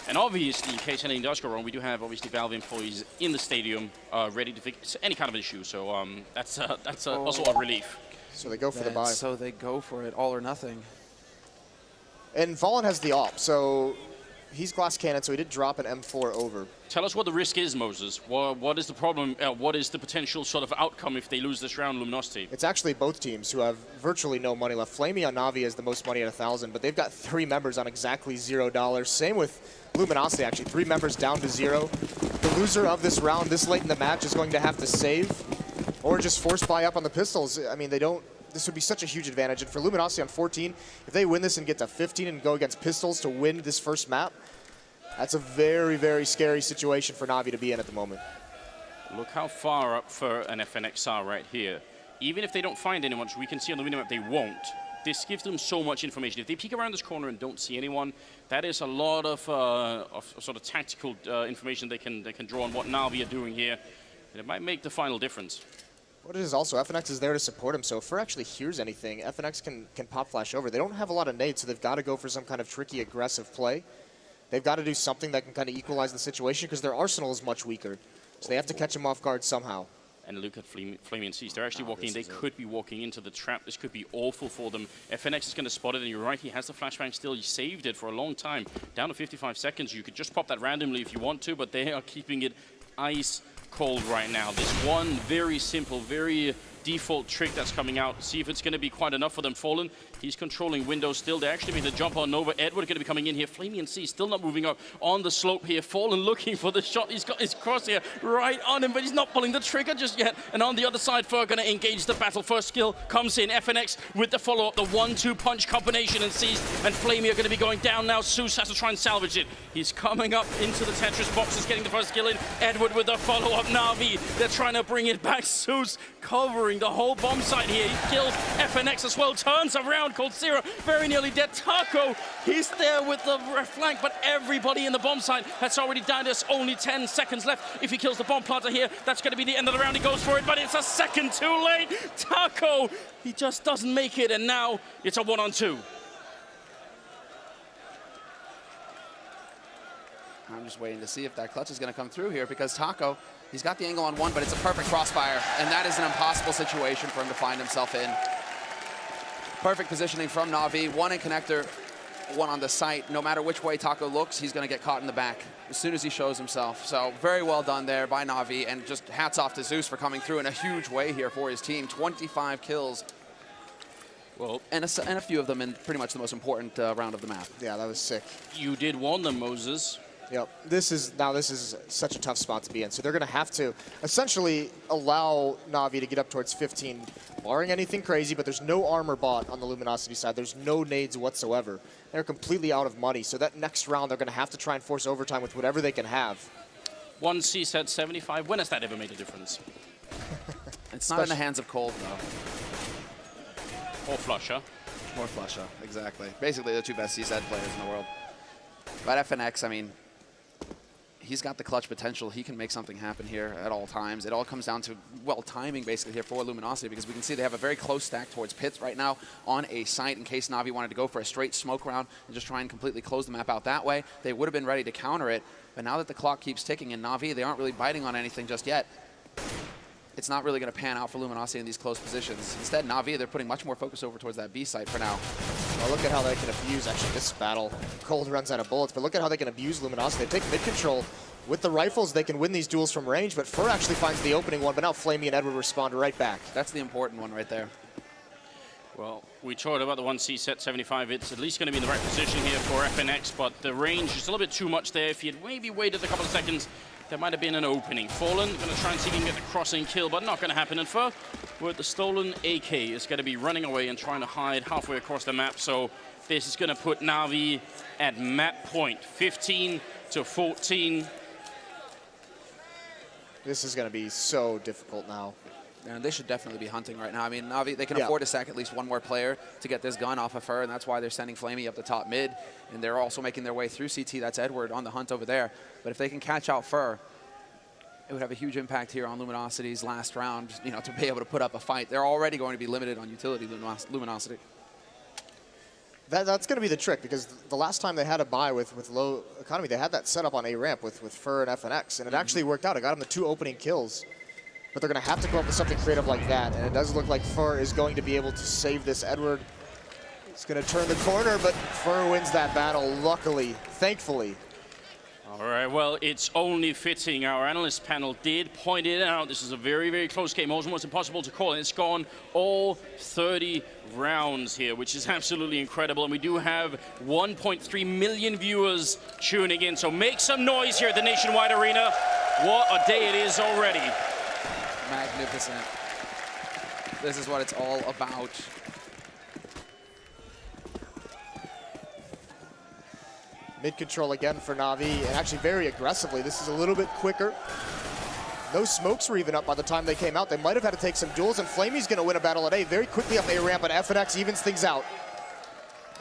Speaker 14: And obviously, in case anything does go wrong, we do have obviously Valve employees in the stadium ready to fix any kind of issue. So that's also a relief.
Speaker 17: So they go for the buy.
Speaker 15: So they go for it, all or nothing.
Speaker 17: And Fallen has the op, so he's glass cannon, so he did drop an M4 over.
Speaker 14: Tell us what the risk is, Moses. What is the problem? What is the potential sort of outcome if they lose this round, Luminosity?
Speaker 17: It's actually both teams who have virtually no money left. Flamey on Na'Vi has the most money at 1,000, but they've got 3 members on exactly $0. Same with Luminosity, actually. 3 members down to 0. The loser of this round this late in the match is going to have to save or just force buy up on the pistols. I mean, they don't. This would be such a huge advantage. And for Luminosity on 14, if they win this and get to 15 and go against pistols to win this first map, that's a very, very scary situation for Na'Vi to be in at the moment.
Speaker 14: Look how far up for an FNX are right here. Even if they don't find anyone, which we can see on the minimap they won't, this gives them so much information. If they peek around this corner and don't see anyone, that is a lot of sort of tactical information they can draw on what Na'Vi are doing here. And it might make the final difference.
Speaker 17: What it is also, FNX is there to support him, so if Fur actually hears anything, FNX can pop flash over. They don't have a lot of nades, so they've got to go for some kind of tricky, aggressive play. They've got to do something that can kind of equalize the situation because their arsenal is much weaker. So they have to catch him off guard somehow.
Speaker 14: And look at Flamey and Cease. They're actually walking in. They could be walking into the trap. This could be awful for them. FNX is going to spot it, and you're right, he has the flashbang still. He saved it for a long time. Down to 55 seconds. You could just pop that randomly if you want to, but they are keeping it ice cold right now. This one very simple, very default trick that's coming out. See if it's going to be quite enough for them. Fallen, he's controlling windows still. They're actually making a jump on Nova. Edward going to be coming in here. Flamey and C still not moving up on the slope here. Fallen looking for the shot. He's got his crosshair right on him, but he's not pulling the trigger just yet. And on the other side, Fur going to engage the battle. First skill comes in. FNX with the follow-up, the 1-2 punch combination, and Cease and Flamey are going to be going down now. Zeus has to try and salvage it. He's coming up into the Tetris boxes, getting the first skill in. Edward with the follow-up. Na'Vi, they're trying to bring it back. Zeus covering the whole bomb site here. He kills FNX as well. Turns around. Cold Zero very nearly dead. Taco, he's there with the flank, but everybody in the bomb site has already died. There's only 10 seconds left. If he kills the bomb planter here, that's going to be the end of the round. He goes for it, but it's a second too late. Taco, he just doesn't make it, and now it's a 1-on-2.
Speaker 15: I'm just waiting to see if that clutch is going to come through here because Taco, he's got the angle on one, but it's a perfect crossfire, and that is an impossible situation for him to find himself in. Perfect positioning from Na'Vi, one in connector, one on the site. No matter which way Taco looks, he's going to get caught in the back as soon as he shows himself. So very well done there by Na'Vi, and just hats off to Zeus for coming through in a huge way here for his team. 25 kills. Well, and a few of them in pretty much the most important round of the map.
Speaker 17: Yeah, that was sick.
Speaker 14: You did warn them, Moses.
Speaker 17: Yep. This is such a tough spot to be in. So they're going to have to essentially allow Na'Vi to get up towards 15, barring anything crazy, but there's no armor bot on the Luminosity side. There's no nades whatsoever. They're completely out of money. So that next round, they're going to have to try and force overtime with whatever they can have.
Speaker 14: One C set 75. When has that ever made a difference?
Speaker 15: It's not in the hands of Cold, though.
Speaker 14: Or Flusher.
Speaker 15: Or Flusher, exactly. Basically the two best CZ players in the world. But FNX, I mean, he's got the clutch potential. He can make something happen here at all times. It all comes down to, well, timing basically here for Luminosity, because we can see they have a very close stack towards pits right now on a site in case Na'Vi wanted to go for a straight smoke round and just try and completely close the map out that way. They would have been ready to counter it, but now that the clock keeps ticking and Na'Vi, they aren't really biting on anything just yet. It's not really going to pan out for Luminosity in these close positions. Instead, Na'Vi, they're putting much more focus over towards that B site for now.
Speaker 17: Well, look at how they can abuse, actually, this battle. Cold runs out of bullets, but look at how they can abuse Luminosity. They take mid-control. With the rifles, they can win these duels from range, but Fur actually finds the opening one, but now Flamey and Edward respond right back.
Speaker 15: That's the important one right there.
Speaker 14: Well, we talked about the 1C set 75. It's at least going to be in the right position here for FNX, but the range is a little bit too much there. If he had maybe waited a couple of seconds, there might have been an opening. Fallen, going to try and see if he can get the crossing kill, but not going to happen. And Fur, with the stolen AK, is going to be running away and trying to hide halfway across the map. So this is going to put Na'Vi at map point, 15 to 14.
Speaker 17: This is going to be so difficult now.
Speaker 15: And they should definitely be hunting right now. I mean, Navi, they can
Speaker 17: Yeah.
Speaker 15: afford to sack at least one more player to get this gun off of her, and that's why they're sending Flamey up the top mid, and they're also making their way through CT. That's Edward on the hunt over there. But if they can catch out Fur, it would have a huge impact here on Luminosity's last round, you know, to be able to put up a fight. They're already going to be limited on utility, Luminosity.
Speaker 17: That's going to be the trick, because the last time they had a buy with low economy, they had that set up on A ramp with Fur and FNX, and it actually worked out. It got them the 2 opening kills. But they're going to have to come up with something creative like that, and it does look like Fur is going to be able to save this. Edward is going to turn the corner, but Fur wins that battle, luckily, thankfully.
Speaker 14: All right, well, it's only fitting. Our analyst panel did point it out. This is a very, very close game, almost impossible to call, and it's gone all 30 rounds here, which is absolutely incredible. And we do have 1.3 million viewers tuning in, so make some noise here at the Nationwide Arena. What a day it is already.
Speaker 15: Magnificent. This is what it's all about.
Speaker 17: Mid-control again for Na'Vi, and actually very aggressively. This is a little bit quicker. No smokes were even up by the time they came out. They might have had to take some duels, and Flamey's going to win a battle at A. Very quickly up A ramp, but FNX evens things out.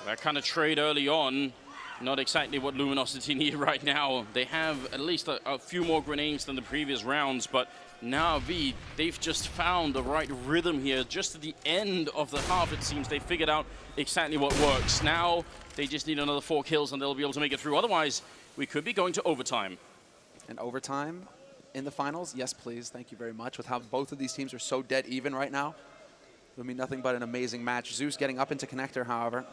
Speaker 14: That kind of trade early on, not exactly what Luminosity need right now. They have at least a few more grenades than the previous rounds, but Na'Vi, they've just found the right rhythm here. Just at the end of the half, it seems they figured out exactly what works. Now they just need another 4 kills and they'll be able to make it through. Otherwise, we could be going to overtime.
Speaker 15: And overtime in the finals? Yes, please. Thank you very much. With how both of these teams are so dead even right now, it'll be nothing but an amazing match. Zeus getting up into connector, however.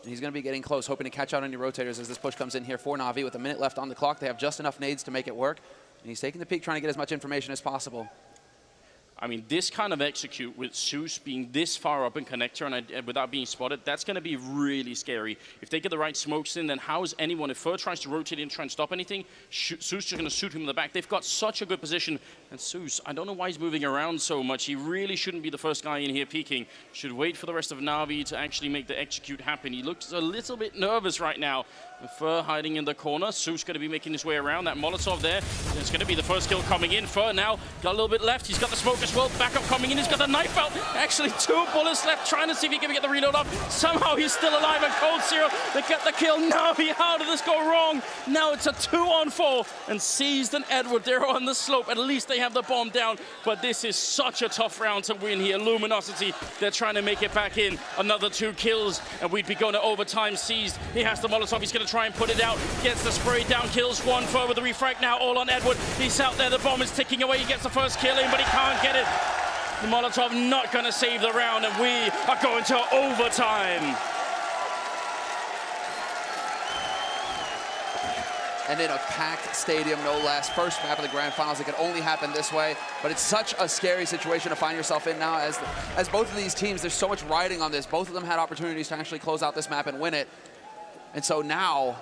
Speaker 15: He's going to be getting close, hoping to catch out any rotators as this push comes in here for Na'Vi. With a minute left on the clock, they have just enough nades to make it work. And he's taking the peek, trying to get as much information as possible.
Speaker 14: I mean, this kind of execute with Zeus being this far up in connector and without being spotted, that's going to be really scary. If they get the right smokes in, then how is anyone, if Fur tries to rotate in, try and stop anything, Zeus is going to shoot him in the back. They've got such a good position. And Zeus, I don't know why he's moving around so much. He really shouldn't be the first guy in here peeking. Should wait for the rest of Na'Vi to actually make the execute happen. He looks a little bit nervous right now. Fur hiding in the corner. Zeus going to be making his way around. That Molotov there. It's going to be the first kill coming in. Fur now got a little bit left. He's got the smoke as well. Backup coming in. He's got the knife out. Actually, 2 bullets left. Trying to see if he can get the reload up. Somehow he's still alive. And Cold Zero, they get the kill. Na'Vi, how did this go wrong? Now it's a 2-on-4. And Seized and Edward, they're on the slope. At least they have the bomb down. But this is such a tough round to win here. Luminosity, they're trying to make it back in. Another 2 kills. And we'd be going to overtime. Seized, he has the Molotov. He's going to try and put it out. Gets the spray down. Kills one. Fur with the refrag now. All on Edward. He's out there. The bomb is ticking away. He gets the first kill in, but he can't get it. The Molotov not going to save the round, and we are going to overtime.
Speaker 15: And in a packed stadium, no less. First map of the grand finals. It could only happen this way, but it's such a scary situation to find yourself in now as both of these teams, there's so much riding on this. Both of them had opportunities to actually close out this map and win it. And so now,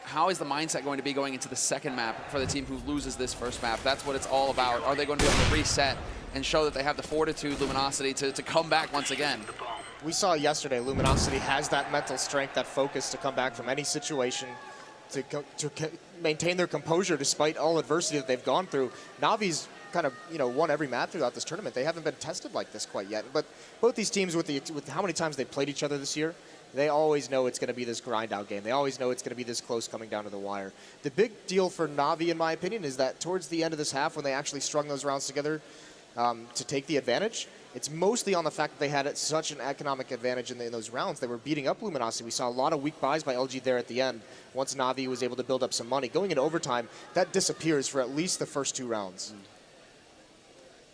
Speaker 15: how is the mindset going to be going into the second map for the team who loses this first map? That's what it's all about. Are they going to be able to reset and show that they have the fortitude, Luminosity, to come back once again?
Speaker 17: We saw yesterday, Luminosity has that mental strength, that focus to come back from any situation, to maintain their composure despite all adversity that they've gone through. Navi's kind of, won every map throughout this tournament. They haven't been tested like this quite yet. But both these teams, with how many times they played each other this year, they always know it's going to be this grind-out game. They always know it's going to be this close coming down to the wire. The big deal for Na'Vi, in my opinion, is that towards the end of this half, when they actually strung those rounds together to take the advantage, it's mostly on the fact that they had such an economic advantage in those rounds. They were beating up Luminosity. We saw a lot of weak buys by LG there at the end. Once Na'Vi was able to build up some money. Going into overtime, that disappears for at least the first 2 rounds.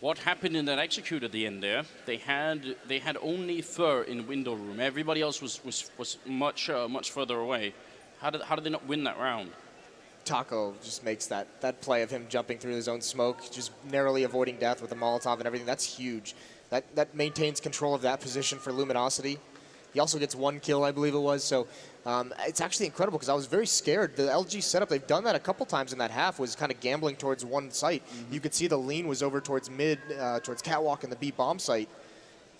Speaker 14: What happened in that execute at the end there? They had only Fur in window room. Everybody else was much further away. How did they not win that round?
Speaker 17: Taco just makes that play of him jumping through his own smoke, just narrowly avoiding death with the Molotov and everything. That's huge. That maintains control of that position for Luminosity. He also gets 1 kill, I believe it was. So it's actually incredible because I was very scared. The LG setup, they've done that a couple times in that half, was kind of gambling towards one site. You could see the lean was over towards mid, towards Catwalk and the B bomb site.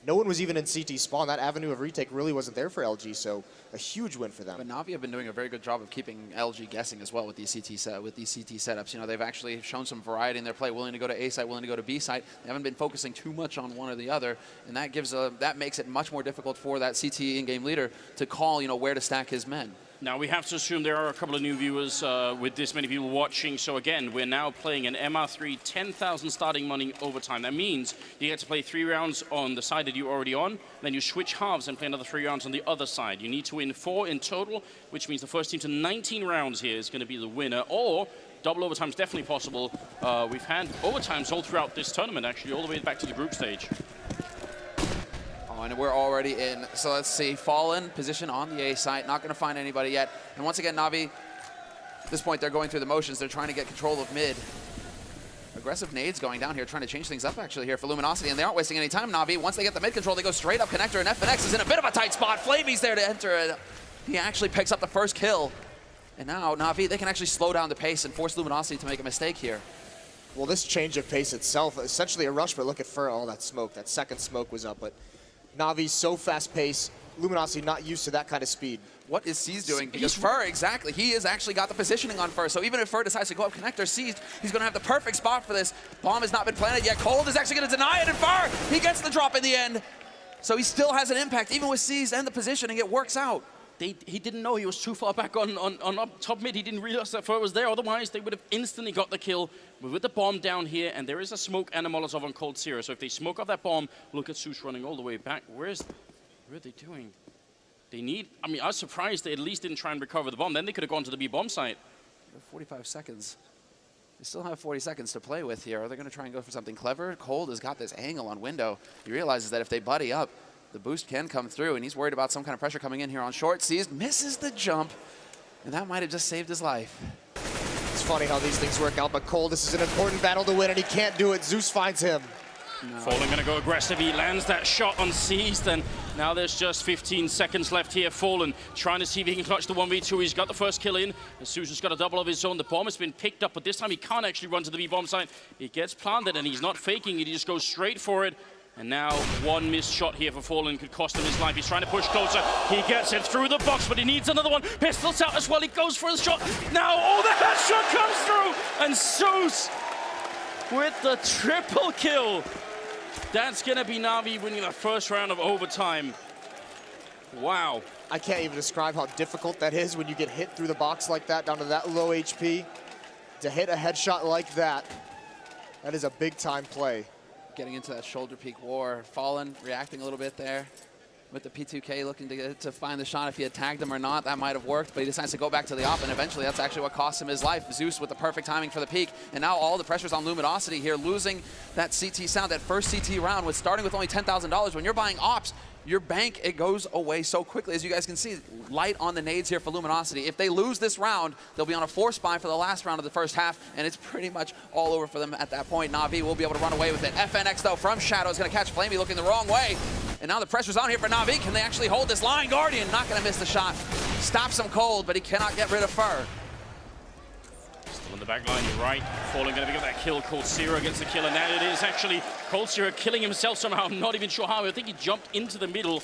Speaker 17: No one was even in CT spawn. That avenue of retake really wasn't there for LG, so a huge win for them.
Speaker 15: But Na'Vi have been doing a very good job of keeping LG guessing as well with these CT setups. You know, they've actually shown some variety in their play, willing to go to A site, willing to go to B site. They haven't been focusing too much on one or the other, and that makes it much more difficult for that CT in-game leader to call, you know, where to stack his men.
Speaker 14: Now, we have to assume there are a couple of new viewers with this many people watching. So again, we're now playing an MR3 10,000 starting money overtime. That means you get to play 3 rounds on the side that you're already on, then you switch halves and play another 3 rounds on the other side. You need to win 4 in total, which means the first team to 19 rounds here is going to be the winner, or double overtime is definitely possible. We've had overtimes all throughout this tournament, actually, all the way back to the group stage.
Speaker 15: And we're already in. So let's see, Fallen, position on the A site, not going to find anybody yet. And once again, Na'Vi, at this point, they're going through the motions. They're trying to get control of mid. Aggressive nades going down here, trying to change things up actually here for Luminosity, and they aren't wasting any time, Na'Vi. Once they get the mid control, they go straight up connector, and FNX is in a bit of a tight spot. Flamey's there to enter, and he actually picks up the first kill. And now Na'Vi, they can actually slow down the pace and force Luminosity to make a mistake here.
Speaker 17: Well, this change of pace itself, essentially a rush, but look at Fur, all that smoke. That second smoke was up, but Na'Vi's so fast-paced, Luminosity not used to that kind of speed.
Speaker 15: What is Seized doing? Because Fur, exactly, he has actually got the positioning on Fur, so even if Fur decides to go up connector, Seized, he's going to have the perfect spot for this. Bomb has not been planted yet. Cold is actually going to deny it, and Fur, he gets the drop in the end. So he still has an impact, even with Seized and the positioning, it works out.
Speaker 14: He didn't know he was too far back on up top mid. He didn't realize that Fur was there. Otherwise, they would have instantly got the kill with the bomb down here. And there is a smoke and a Molotov on Cold Zero. So if they smoke off that bomb, look at Zeus running all the way back. What are they doing? They need, I mean, I was surprised they at least didn't try and recover the bomb. Then they could have gone to the B bomb site.
Speaker 15: 45 seconds. They still have 40 seconds to play with here. Are they going to try and go for something clever? Cold has got this angle on window. He realizes that if they buddy up, the boost can come through, and he's worried about some kind of pressure coming in here on short. Seized, misses the jump, and that might have just saved his life.
Speaker 17: It's funny how these things work out, but Cole, this is an important battle to win, and he can't do it. Zeus finds him.
Speaker 14: No. Fallen going to go aggressive. He lands that shot on Seized, and now there's just 15 seconds left here. Fallen trying to see if he can clutch the 1v2. He's got the first kill in. Zeus has got a double of his own. The bomb has been picked up, but this time he can't actually run to the B-bomb site. It gets planted, and he's not faking it. He just goes straight for it. And now one missed shot here for Fallen could cost him his life. He's trying to push closer. He gets it through the box, but he needs another one. Pistols out as well. He goes for the shot. Now, oh, the headshot comes through. And Zeus with the triple kill. That's going to be Na'Vi winning the first round of overtime. Wow.
Speaker 17: I can't even describe how difficult that is when you get hit through the box like that, down to that low HP. To hit a headshot like that, that is a big-time play.
Speaker 15: Getting into that shoulder peak war. Fallen reacting a little bit there with the P2K, looking to find the shot. If he had tagged him or not, that might have worked, but he decides to go back to the op, and eventually that's actually what cost him his life. Zeus with the perfect timing for the peak, and now all the pressure's on Luminosity here, losing that CT sound. That first CT round was starting with only $10,000. When you're buying ops, your bank, it goes away so quickly. As you guys can see, light on the nades here for Luminosity. If they lose this round, they'll be on a 4-spy for the last round of the first half, and it's pretty much all over for them at that point. Na'Vi will be able to run away with it. FNX, though, from Shadow is going to catch Flamey looking the wrong way. And now the pressure's on here for Na'Vi. Can they actually hold this line? Guardian not going to miss the shot. Stops him cold, but he cannot get rid of Fur.
Speaker 14: Still in the back line, you're right. Fallen going to pick up that kill. Cold Zero gets the kill, and now it is actually Cold Zero killing himself somehow. I'm not even sure how. I think he jumped into the middle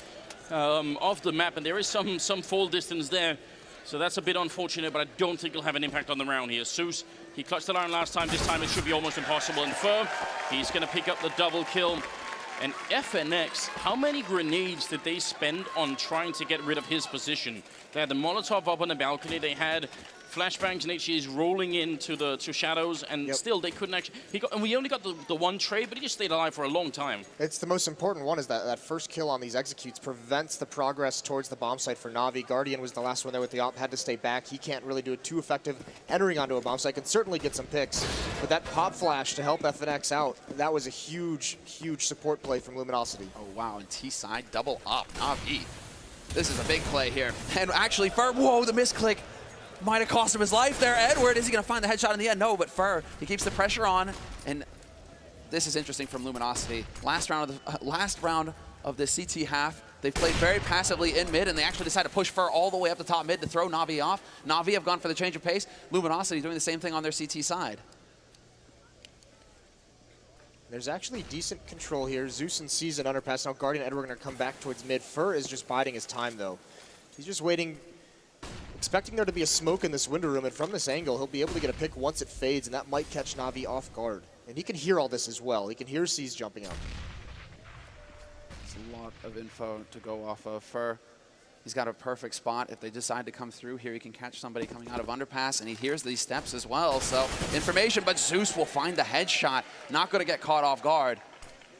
Speaker 14: of the map, and there is some fall distance there. So that's a bit unfortunate, but I don't think it'll have an impact on the round here. Zeus, he clutched the line last time. This time it should be almost impossible. And Fur, he's going to pick up the double kill. And FNX, how many grenades did they spend on trying to get rid of his position? They had the Molotov up on the balcony. They had flashbangs and HGs rolling into the Shadows, and still they couldn't actually. And we only got the one trade, but he just stayed alive for a long time.
Speaker 17: It's the most important one, is that first kill on these executes prevents the progress towards the bomb site for Na'Vi. Guardian was the last one there with the op, had to stay back. He can't really do it too effective entering onto a bomb site. Can certainly get some picks, but that pop flash to help FNX out, that was a huge, huge support play from Luminosity.
Speaker 15: Oh, wow, and T-side double up, Na'Vi. This is a big play here. And actually, Fur, whoa, the misclick might have cost him his life there. Edward, is he going to find the headshot in the end? No, but Fur, he keeps the pressure on. And this is interesting from Luminosity. Last round of the CT half, they've played very passively in mid, and they actually decided to push Fur all the way up the top mid to throw Na'Vi off. Na'Vi have gone for the change of pace. Luminosity doing the same thing on their CT side.
Speaker 17: There's actually decent control here. Zeus and Season underpass. Now Guardian and Edward are going to come back towards mid. Fur is just biding his time, though. He's just waiting, expecting there to be a smoke in this window room, and from this angle, he'll be able to get a pick once it fades, and that might catch Na'Vi off guard. And he can hear all this as well. He can hear C's jumping up.
Speaker 15: It's a lot of info to go off of. Fur, he's got a perfect spot. If they decide to come through here, he can catch somebody coming out of underpass, and he hears these steps as well. So information, but Zeus will find the headshot. Not going to get caught off guard.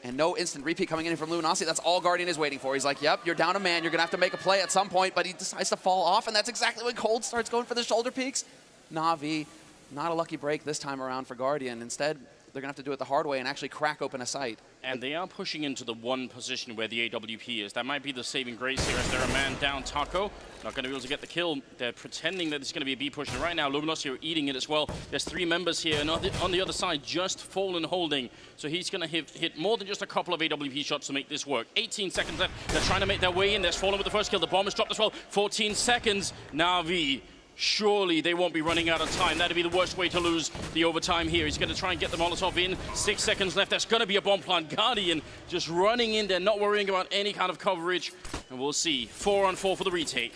Speaker 15: And no instant repeat coming in from Luminosity. That's all Guardian is waiting for. He's like, yep, you're down a man. You're going to have to make a play at some point, but he decides to fall off, and that's exactly when Cold starts going for the shoulder peaks. Na'Vi, not a lucky break this time around for Guardian. Instead, they're going to have to do it the hard way and actually crack open a site.
Speaker 14: And they are pushing into the one position where the AWP is. That might be the saving grace here as they're a man down. Taco not going to be able to get the kill. They're pretending that it's going to be a B push. And right now, Luminosity are eating it as well. There's 3 members here. And on the other side, just Fallen holding. So he's going to hit more than just a couple of AWP shots to make this work. 18 seconds left. They're trying to make their way in. There's Fallen with the first kill. The bomb is dropped as well. 14 seconds. Na'Vi. Surely they won't be running out of time. That'd be the worst way to lose the overtime here. He's going to try and get the Molotov in. 6 seconds left. That's going to be a bomb plant. Guardian just running in there, not worrying about any kind of coverage. And we'll see. 4-on-4 for the retake.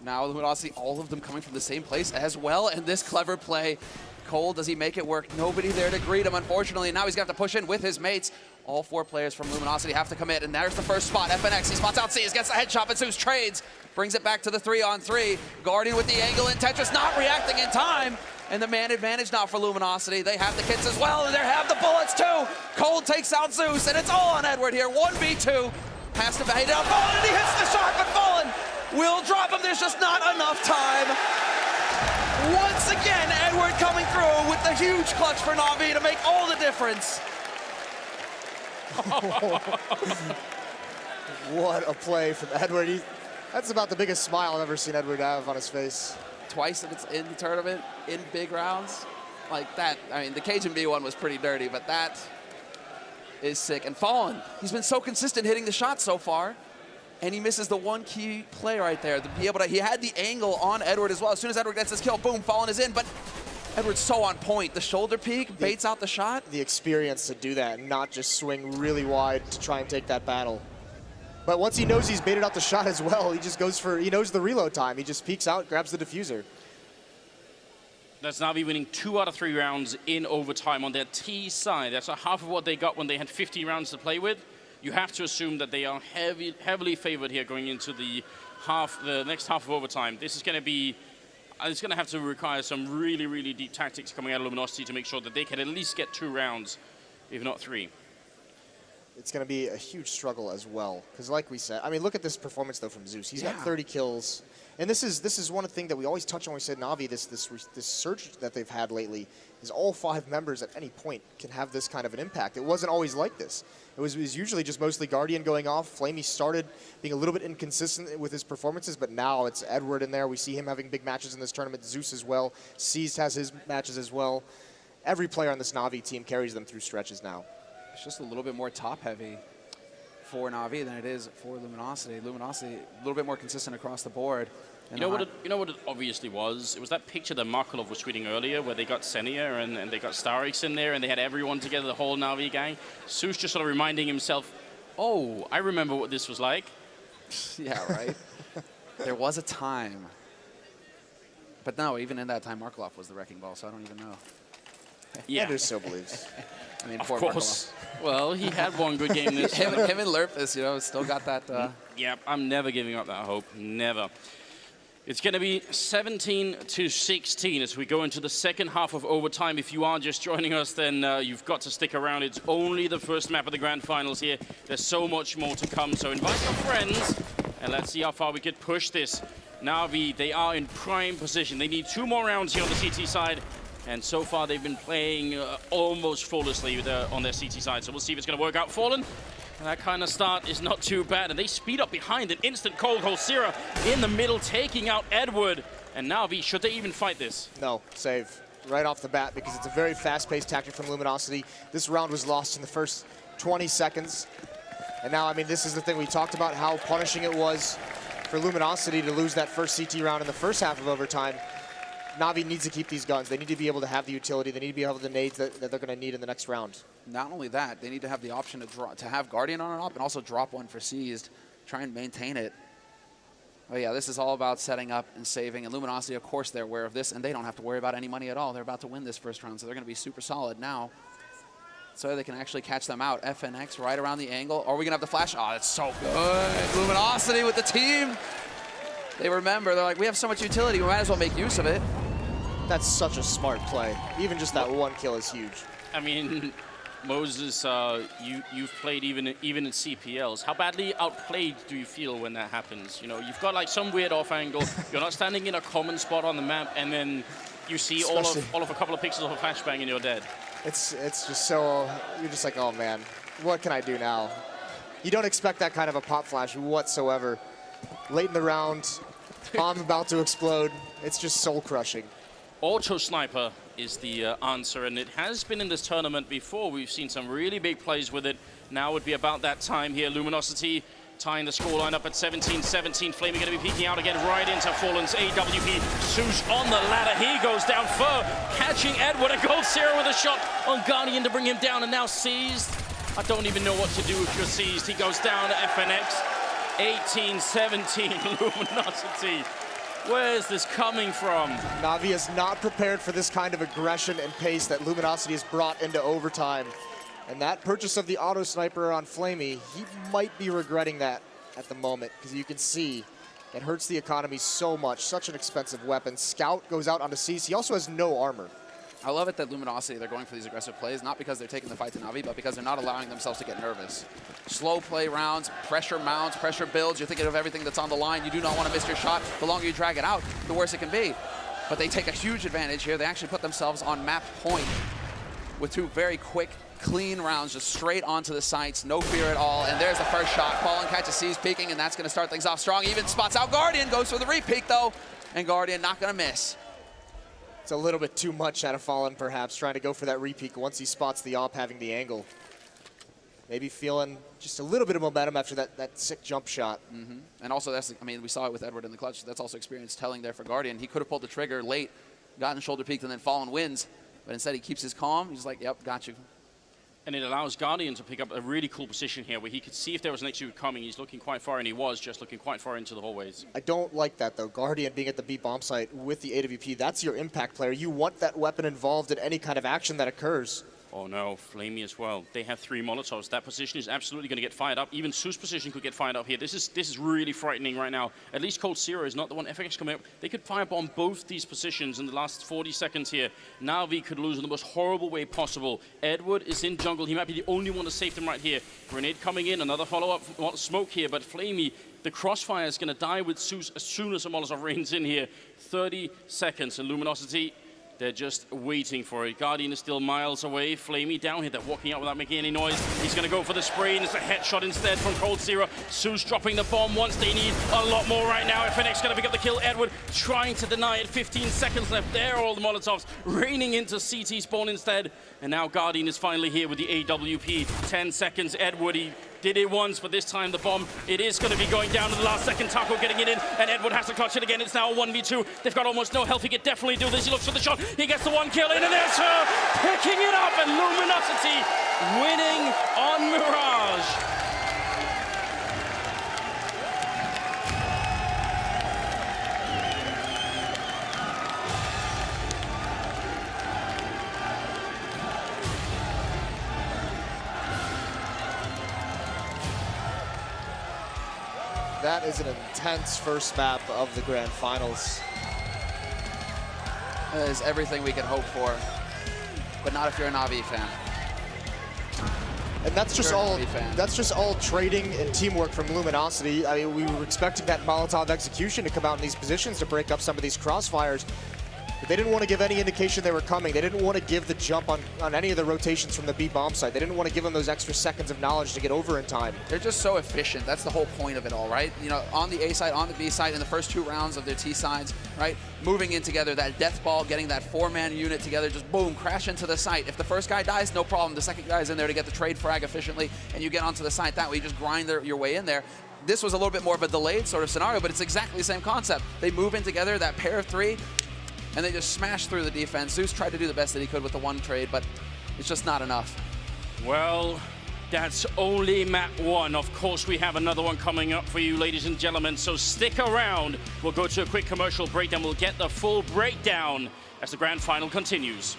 Speaker 15: Now Luminosity, all of them coming from the same place as well. And this clever play. Cole, does he make it work? Nobody there to greet him, unfortunately. Now he's going to have to push in with his mates. All 4 players from Luminosity have to commit. And there's the first spot. FNX, he spots out C's, gets the headshot, but Zeus trades. Brings it back to the 3-on-3. Guardian with the angle, and Tetris not reacting in time. And the man advantage now for Luminosity. They have the kits as well, and they have the bullets too. Cold takes out Zeus, and it's all on Edward here. 1v2. Has to bait down Fallen, and he hits the shot, but Fallen will drop him. There's just not enough time. Once again, Edward coming through with the huge clutch for Na'Vi to make all the difference.
Speaker 17: What a play from Edward. That's about the biggest smile I've ever seen Edward have on his face.
Speaker 15: Twice if it's in the tournament, in big rounds. Like that, I mean, the Cajun B one was pretty dirty, but that is sick. And Fallen, he's been so consistent hitting the shot so far, and he misses the one key play right there. To be able to, he had the angle on Edward as well. As soon as Edward gets his kill, boom, Fallen is in, but Edward's so on point. The shoulder peek baits out the shot.
Speaker 17: The experience to do that and not just swing really wide to try and take that battle. But once he knows he's baited out the shot as well, he just goes for, he knows the reload time. He just peeks out, grabs the diffuser.
Speaker 14: That's Na'Vi winning 2 out of 3 rounds in overtime on their T side. That's a half of what they got when they had 50 rounds to play with. You have to assume that they are heavily favored here going into the next half of overtime. This is going to be, it's going to have to require some really, really deep tactics coming out of Luminosity to make sure that they can at least get 2 rounds, if not 3.
Speaker 17: It's going to be a huge struggle as well. Because like we said, I mean, look at this performance, though, from Zeus. He's got 30 kills. And this is one thing that we always touch on when we said Na'Vi, this surge that they've had lately, is all 5 members at any point can have this kind of an impact. It wasn't always like this. It was usually just mostly Guardian going off. Flamey started being a little bit inconsistent with his performances, but now it's Edward in there. We see him having big matches in this tournament. Zeus as well. Seized has his matches as well. Every player on this Na'Vi team carries them through stretches now.
Speaker 15: It's just a little bit more top-heavy for Na'Vi than it is for Luminosity. Luminosity, a little bit more consistent across the board.
Speaker 14: You know what it obviously was? It was that picture that Markelov was tweeting earlier where they got Senia and they got Starix in there and they had everyone together, the whole Na'Vi gang. Zeus just sort of reminding himself, oh, I remember what this was like.
Speaker 15: Yeah, right? There was a time. But no, even in that time, Markelov was the wrecking ball, so I don't even know.
Speaker 14: Yeah.
Speaker 17: Anders still believes.
Speaker 15: I mean,
Speaker 14: of
Speaker 15: poor
Speaker 14: course. Well, he had one good game this
Speaker 15: him and Lerpus, you know, still got that.
Speaker 14: Yeah, I'm never giving up that hope. Never. It's going to be 17-16 as we go into the second half of overtime. If you are just joining us, then you've got to stick around. It's only the first map of the grand finals here. There's so much more to come. So invite your friends, and let's see how far we could push this. Na'Vi, they are in prime position. They need 2 more rounds here on the CT side. And so far, they've been playing almost flawlessly on their CT side. So we'll see if it's going to work out. Fallen, and that kind of start is not too bad. And they speed up behind an instant cold. Holsira in the middle, taking out Edward. And Na'Vi, should they even fight this?
Speaker 17: No, save right off the bat because it's a very fast-paced tactic from Luminosity. This round was lost in the first 20 seconds. And now, I mean, this is the thing we talked about, how punishing it was for Luminosity to lose that first CT round in the first half of overtime. Na'Vi needs to keep these guns. They need to be able to have the utility. They need to be able to nades that they're going to need in the next round.
Speaker 15: Not only that, they need to have the option to have Guardian on an op and also drop one for seized, try and maintain it. Oh yeah, this is all about setting up and saving. And Luminosity, of course, they're aware of this, and they don't have to worry about any money at all. They're about to win this first round, so they're going to be super solid now. So they can actually catch them out. FNX right around the angle. Are we going to have the flash? Oh, that's so good. Luminosity with the team. They remember. They're like, we have so much utility. We might as well make use of it.
Speaker 17: That's such a smart play. Even just that one kill is huge.
Speaker 14: I mean, Moses, you've played even in CPLs. How badly outplayed do you feel when that happens? You know, you've got like some weird off angle. You're not standing in a common spot on the map, and then you see all of a couple of pixels of a flashbang and you're dead.
Speaker 17: It's just so, you're just like, oh man, what can I do now? You don't expect that kind of a pop flash whatsoever. Late in the round, bomb about to explode. It's just soul crushing.
Speaker 14: Auto Sniper is the answer, and it has been in this tournament before. We've seen some really big plays with it. Now would be about that time here. Luminosity tying the scoreline up at 17-17. Flaming going to be peeking out again right into Fallen's AWP. Zeus on the ladder. He goes down. Fur catching Edward. A Gold Zero with a shot on Guardian to bring him down, and now seized. I don't even know what to do if you're seized. He goes down to FNX. 18-17 Luminosity. Where is this coming from?
Speaker 17: Na'Vi is not prepared for this kind of aggression and pace that Luminosity has brought into overtime. And that purchase of the auto sniper on Flamey, he might be regretting that at the moment, because you can see it hurts the economy so much. Such an expensive weapon. Scout goes out onto Cease. He also has no armor.
Speaker 15: I love it that Luminosity, they're going for these aggressive plays, not because they're taking the fight to Na'Vi, but because they're not allowing themselves to get nervous. Slow play rounds, pressure mounts, pressure builds. You're thinking of everything that's on the line. You do not want to miss your shot. The longer you drag it out, the worse it can be. But they take a huge advantage here. They actually put themselves on map point with two very quick, clean rounds, just straight onto the sights, no fear at all. And there's the first shot. Fallen catches C's peeking, and that's going to start things off strong. Even spots out Guardian, goes for the re-peek though, and Guardian not going to miss.
Speaker 17: It's a little bit too much out of Fallen, perhaps, trying to go for that re-peek once he spots the op having the angle. Maybe feeling just a little bit of momentum after that sick jump shot.
Speaker 15: Mm-hmm. And also, that's, I mean, we saw it with Edward in the clutch. That's also experience telling there for Guardian. He could have pulled the trigger late, gotten shoulder peeked, and then Fallen wins. But instead, he keeps his calm. He's like, yep, got you.
Speaker 14: And it allows Guardian to pick up a really cool position here where he could see if there was an execute coming. He's looking quite far, and he was just looking quite far into the hallways.
Speaker 17: I don't like that, though. Guardian being at the B bomb site with the AWP, that's your impact player. You want that weapon involved in any kind of action that occurs.
Speaker 14: Oh no, Flamey as well. They have 3 Molotovs. That position is absolutely going to get fired up. Even Su's position could get fired up here. This is really frightening right now. At least Cold Zero is not the one FX coming up. They could firebomb both these positions in the last 40 seconds here. Na'Vi could lose in the most horrible way possible. Edward is in jungle. He might be the only one to save them right here. Grenade coming in, another follow-up smoke here, but Flamey, the crossfire is going to die with Zeus as soon as the Molotov rains in here. 30 seconds, and Luminosity, they're just waiting for it. Guardian is still miles away. Flamey down here. They're walking out without making any noise. He's going to go for the spray, and it's a headshot instead from Cold Zero. Zeus dropping the bomb once. They need a lot more right now. FNX going to pick up the kill. Edward trying to deny it. 15 seconds left. There are all the Molotovs raining into CT spawn instead. And now Guardian is finally here with the AWP. 10 seconds. Edward, he did it once, but this time the bomb, it is going to be going down to the last second. Taco getting it in, and Edward has to clutch it again. It's now a 1v2. They've got almost no health. He could definitely do this. He looks for the shot. He gets the one kill in, and there's her picking it up, and Luminosity winning on Mirage.
Speaker 17: That is an intense first map of the Grand Finals.
Speaker 15: That is everything we could hope for, but not if you're a Na'Vi fan.
Speaker 17: And that's just all trading and teamwork from Luminosity. I mean, we were expecting that Molotov execution to come out in these positions to break up some of these crossfires. But they didn't want to give any indication they were coming. They didn't want to give the jump on any of the rotations from the B bomb site. They didn't want to give them those extra seconds of knowledge to get over in time.
Speaker 15: They're just so efficient. That's the whole point of it all, right? You know, on the A side, on the B side, in the first 2 rounds of their T sides, right? Moving in together, that death ball, getting that 4-man unit together, just boom, crash into the site. If the first guy dies, no problem. The second guy's in there to get the trade frag efficiently, and you get onto the site. That way, you just grind your way in there. This was a little bit more of a delayed sort of scenario, but it's exactly the same concept. They move in together, that pair of 3, and they just smash through the defense. Zeus tried to do the best that he could with the one trade, but it's just not enough.
Speaker 14: Well, that's only map 1. Of course, we have another one coming up for you, ladies and gentlemen, so stick around. We'll go to a quick commercial break, then we'll get the full breakdown as the grand final continues.